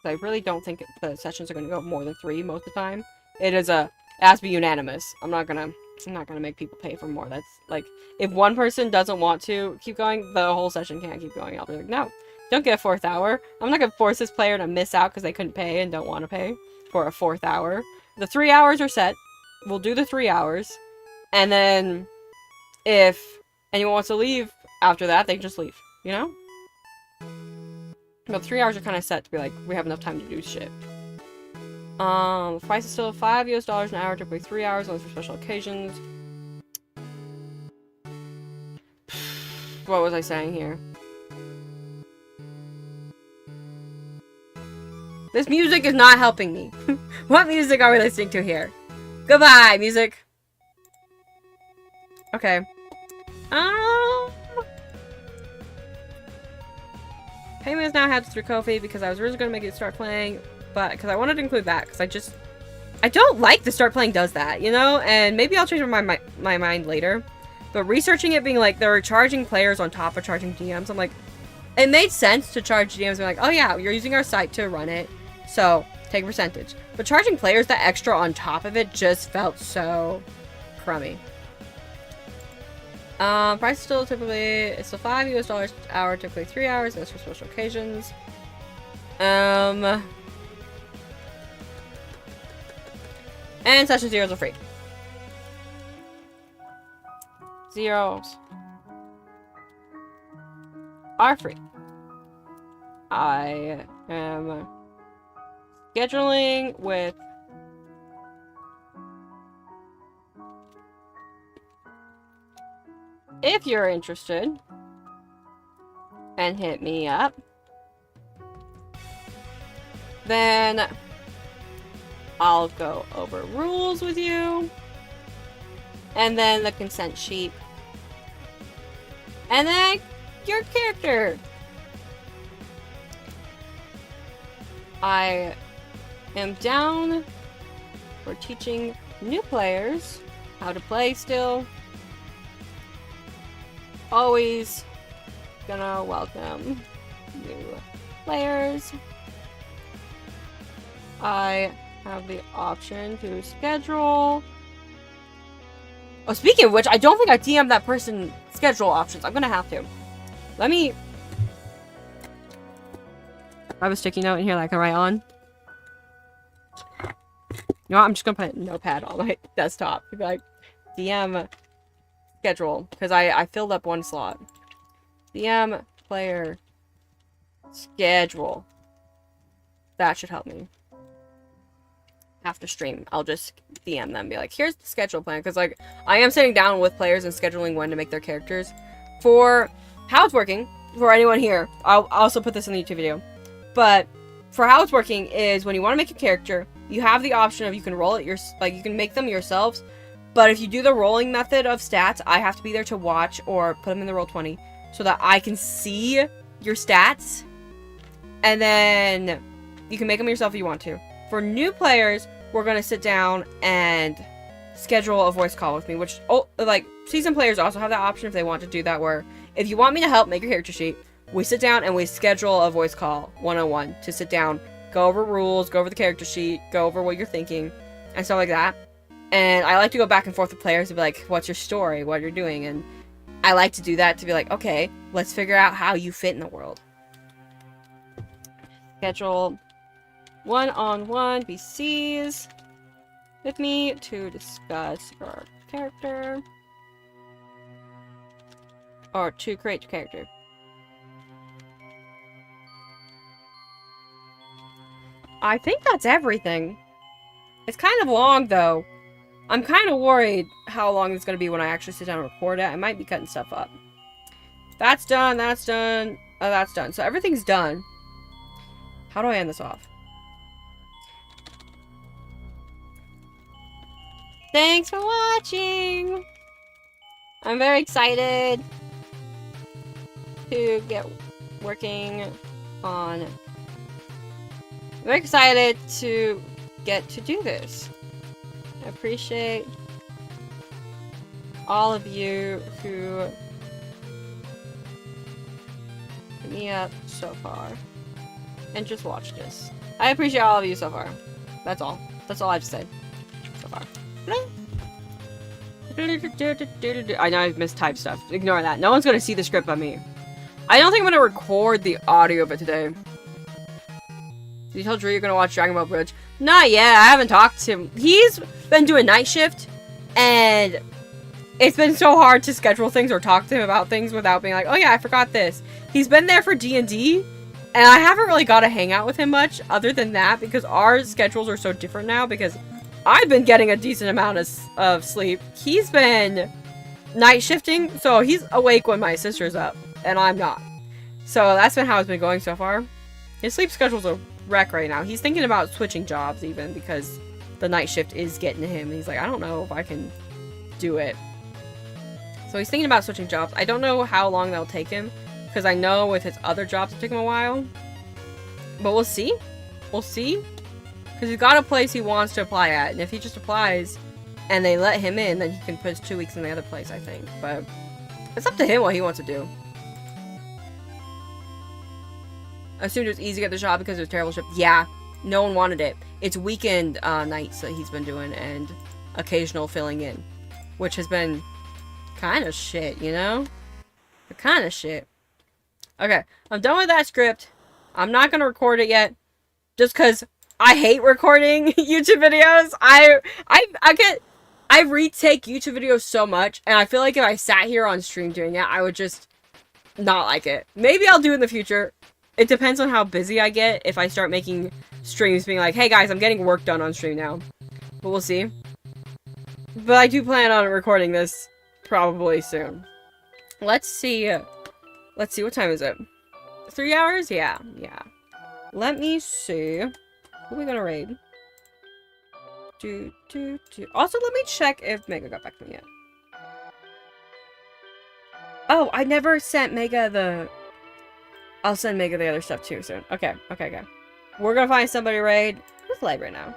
I really don't think the sessions are going to go more than 3 most of the time. It has to be unanimous. I'm not gonna make people pay for more. That's like, if one person doesn't want to keep going, the whole session can't keep going. I'll be like, no, don't get a 4th hour. I'm not gonna force this player to miss out because they couldn't pay and don't want to pay for a 4th hour. The 3 hours are set. We'll do the 3 hours. And then if anyone wants to leave after that, they can just leave, you know? But 3 hours are kind of set to be like, we have enough time to do shit. The price is still $5 US an hour, typically 3 hours, unless for special occasions. What was I saying here? This music is not helping me. What music are we listening to here? Goodbye, music. Okay. Payment is now had through Ko-fi because I was originally going to make it start playing, but because I wanted to include that because I don't like the start playing does that, you know? And maybe I'll change my mind later. But researching it being like, they were charging players on top of charging DMs, I'm like, it made sense to charge DMs being like, oh yeah, you're using our site to run it, so take a percentage. But charging players that extra on top of it just felt so crummy. Price is still typically, it's still $5 US an hour, typically 3 hours, and that's for special occasions. And session zeros are free. Zeros are free. I am scheduling with if you're interested and hit me up, then I'll go over rules with you, and then the consent sheet, and then your character. I am down for teaching new players how to play still. Always gonna welcome new players. I have the option to schedule. Oh, speaking of which, I don't think I DM'd that person schedule options. I'm gonna have to. Let me... I have a sticky note in here that I can write on. You know what? I'm just gonna put a notepad on my desktop. Be like, DM schedule, because I filled up one slot. DM player schedule. That should help me. After stream, I'll just DM them and be like, here's the schedule plan. Because, like, I am sitting down with players and scheduling when to make their characters. For how it's working, for anyone here, I'll also put this in the YouTube video. But for how it's working is when you want to make a character, you have the option of you can roll it you can make them yourselves. But if you do the rolling method of stats, I have to be there to watch or put them in the Roll20 so that I can see your stats. And then you can make them yourself if you want to. For new players, we're going to sit down and schedule a voice call with me, which, like, seasoned players also have that option if they want to do that, where if you want me to help make your character sheet, we sit down and we schedule a voice call one-on-one to sit down, go over rules, go over the character sheet, go over what you're thinking, and stuff like that. And I like to go back and forth with players to be like, what's your story, what you're doing, and I like to do that to be like, okay, let's figure out how you fit in the world. Schedule one-on-one BCs with me to discuss your character. Or to create your character. I think that's everything. It's kind of long, though. I'm kind of worried how long it's going to be when I actually sit down and record it. I might be cutting stuff up. That's done, that's done, that's done. So everything's done. How do I end this off? Thanks for watching! I'm very excited to get working on... I'm very excited to get to do this. I appreciate all of you who hit me up so far and just watched this. I appreciate all of you so far. That's all. That's all I've said so far. I know I've mistyped stuff. Ignore that. No one's gonna see the script but me. I don't think I'm gonna record the audio of it today. Did you tell Drew you're gonna watch Dragon Ball Bridge? Not yet. I haven't talked to him. He's been doing night shift, and it's been so hard to schedule things or talk to him about things without being like, oh yeah, I forgot this. He's been there for D&D, and I haven't really got to hang out with him much other than that because our schedules are so different now because I've been getting a decent amount of sleep. He's been night shifting, so he's awake when my sister's up, and I'm not. So that's been how it's been going so far. His sleep schedule's a wreck right now. He's thinking about switching jobs even because the night shift is getting to him. He's like, I don't know if I can do it. So he's thinking about switching jobs. I don't know how long that'll take him because I know with his other jobs it'll take him a while. But we'll see. We'll see. Because he's got a place he wants to apply at. And if he just applies and they let him in, then he can put his 2 weeks in the other place, I think. But it's up to him what he wants to do. I assumed it was easy to get the job because it was a terrible shift. Yeah, no one wanted it. It's weekend nights that he's been doing and occasional filling in. Which has been kind of shit, you know? Kind of shit. Okay, I'm done with that script. I'm not going to record it yet. Just because I hate recording YouTube videos. I retake YouTube videos so much. And I feel like if I sat here on stream doing it, I would just not like it. Maybe I'll do it in the future. It depends on how busy I get if I start making streams being like, hey guys, I'm getting work done on stream now. But we'll see. But I do plan on recording this probably soon. Let's see. Let's see, what time is it? 3 hours? Yeah, yeah. Let me see. Who are we gonna raid? Also, let me check if Mega got back to me yet. Oh, I never sent Mega the... I'll send Mega the other stuff too soon. Okay, okay, okay. We're gonna find somebody to raid. Who's live right now?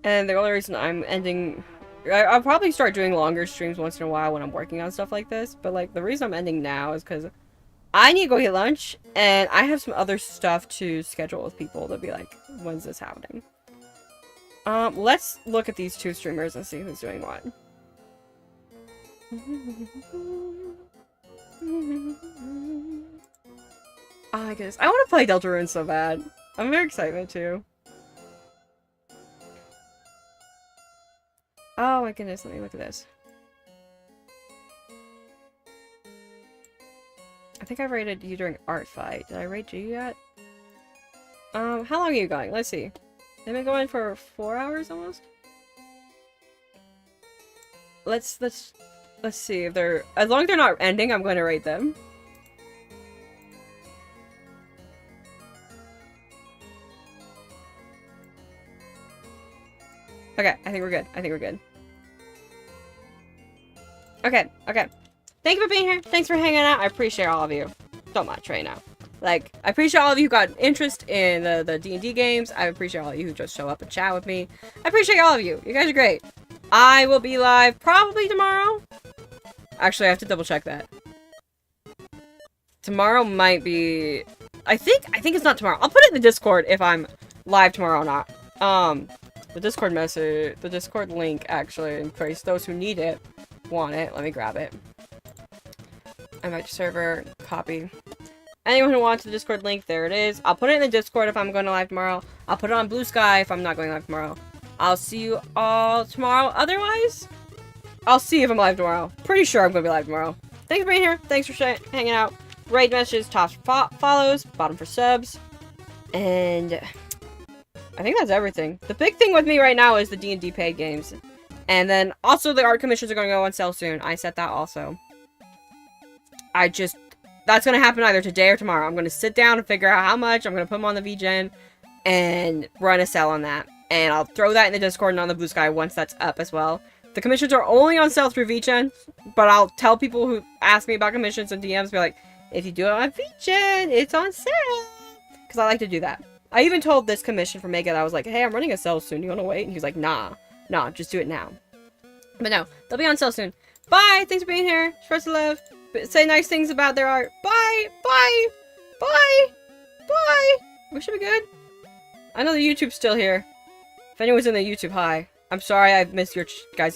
And the only reason I'm ending... I'll probably start doing longer streams once in a while when I'm working on stuff like this. But, like, the reason I'm ending now is because I need to go get lunch. And I have some other stuff to schedule with people to be like, when's this happening? Let's look at these two streamers and see who's doing what. Oh my goodness. I want to play Deltarune so bad. I'm very excited too. Oh my goodness, let me look at this. I think I rated you during Art Fight. Did I rate you yet? How long are you going? Let's see. They've been going for 4 hours almost? Let's see if they're... As long as they're not ending, I'm going to rate them. Okay, I think we're good. I think we're good. Okay, okay. Thank you for being here. Thanks for hanging out. I appreciate all of you so much right now. Like, I appreciate all of you who got interest in the D&D games. I appreciate all of you who just show up and chat with me. I appreciate all of you. You guys are great. I will be live probably tomorrow. Actually, I have to double check that. Tomorrow might be... I think it's not tomorrow. I'll put it in the Discord if I'm live tomorrow or not. The Discord message, the Discord link, actually, in case those who need it, want it. Let me grab it. Invite server, copy. Anyone who wants the Discord link, there it is. I'll put it in the Discord if I'm going to live tomorrow. I'll put it on Blue Sky if I'm not going live tomorrow. I'll see you all tomorrow. Otherwise, I'll see if I'm live tomorrow. Pretty sure I'm going to be live tomorrow. Thanks for being here. Thanks for hanging out. Raid messages, top for follows, bottom for subs. And I think that's everything. The big thing with me right now is the D&D paid games. And then also the art commissions are going to go on sale soon. I said that also. That's going to happen either today or tomorrow. I'm going to sit down and figure out how much. I'm going to put them on the VGen and run a sale on that. And I'll throw that in the Discord and on the Blue Sky once that's up as well. The commissions are only on sale through VGen, but I'll tell people who ask me about commissions and DMs, be like, if you do it on VGen, it's on sale. Because I like to do that. I even told this commission for Mega that I was like, hey, I'm running a sale soon. You want to wait? And he was like, nah, just do it now. But no, they'll be on sale soon. Bye. Thanks for being here. Spread some love. Say nice things about their art. Bye. Bye. Bye. Bye. We should be good. I know the YouTube's still here. If anyone's in the YouTube, hi. I'm sorry I missed your guys'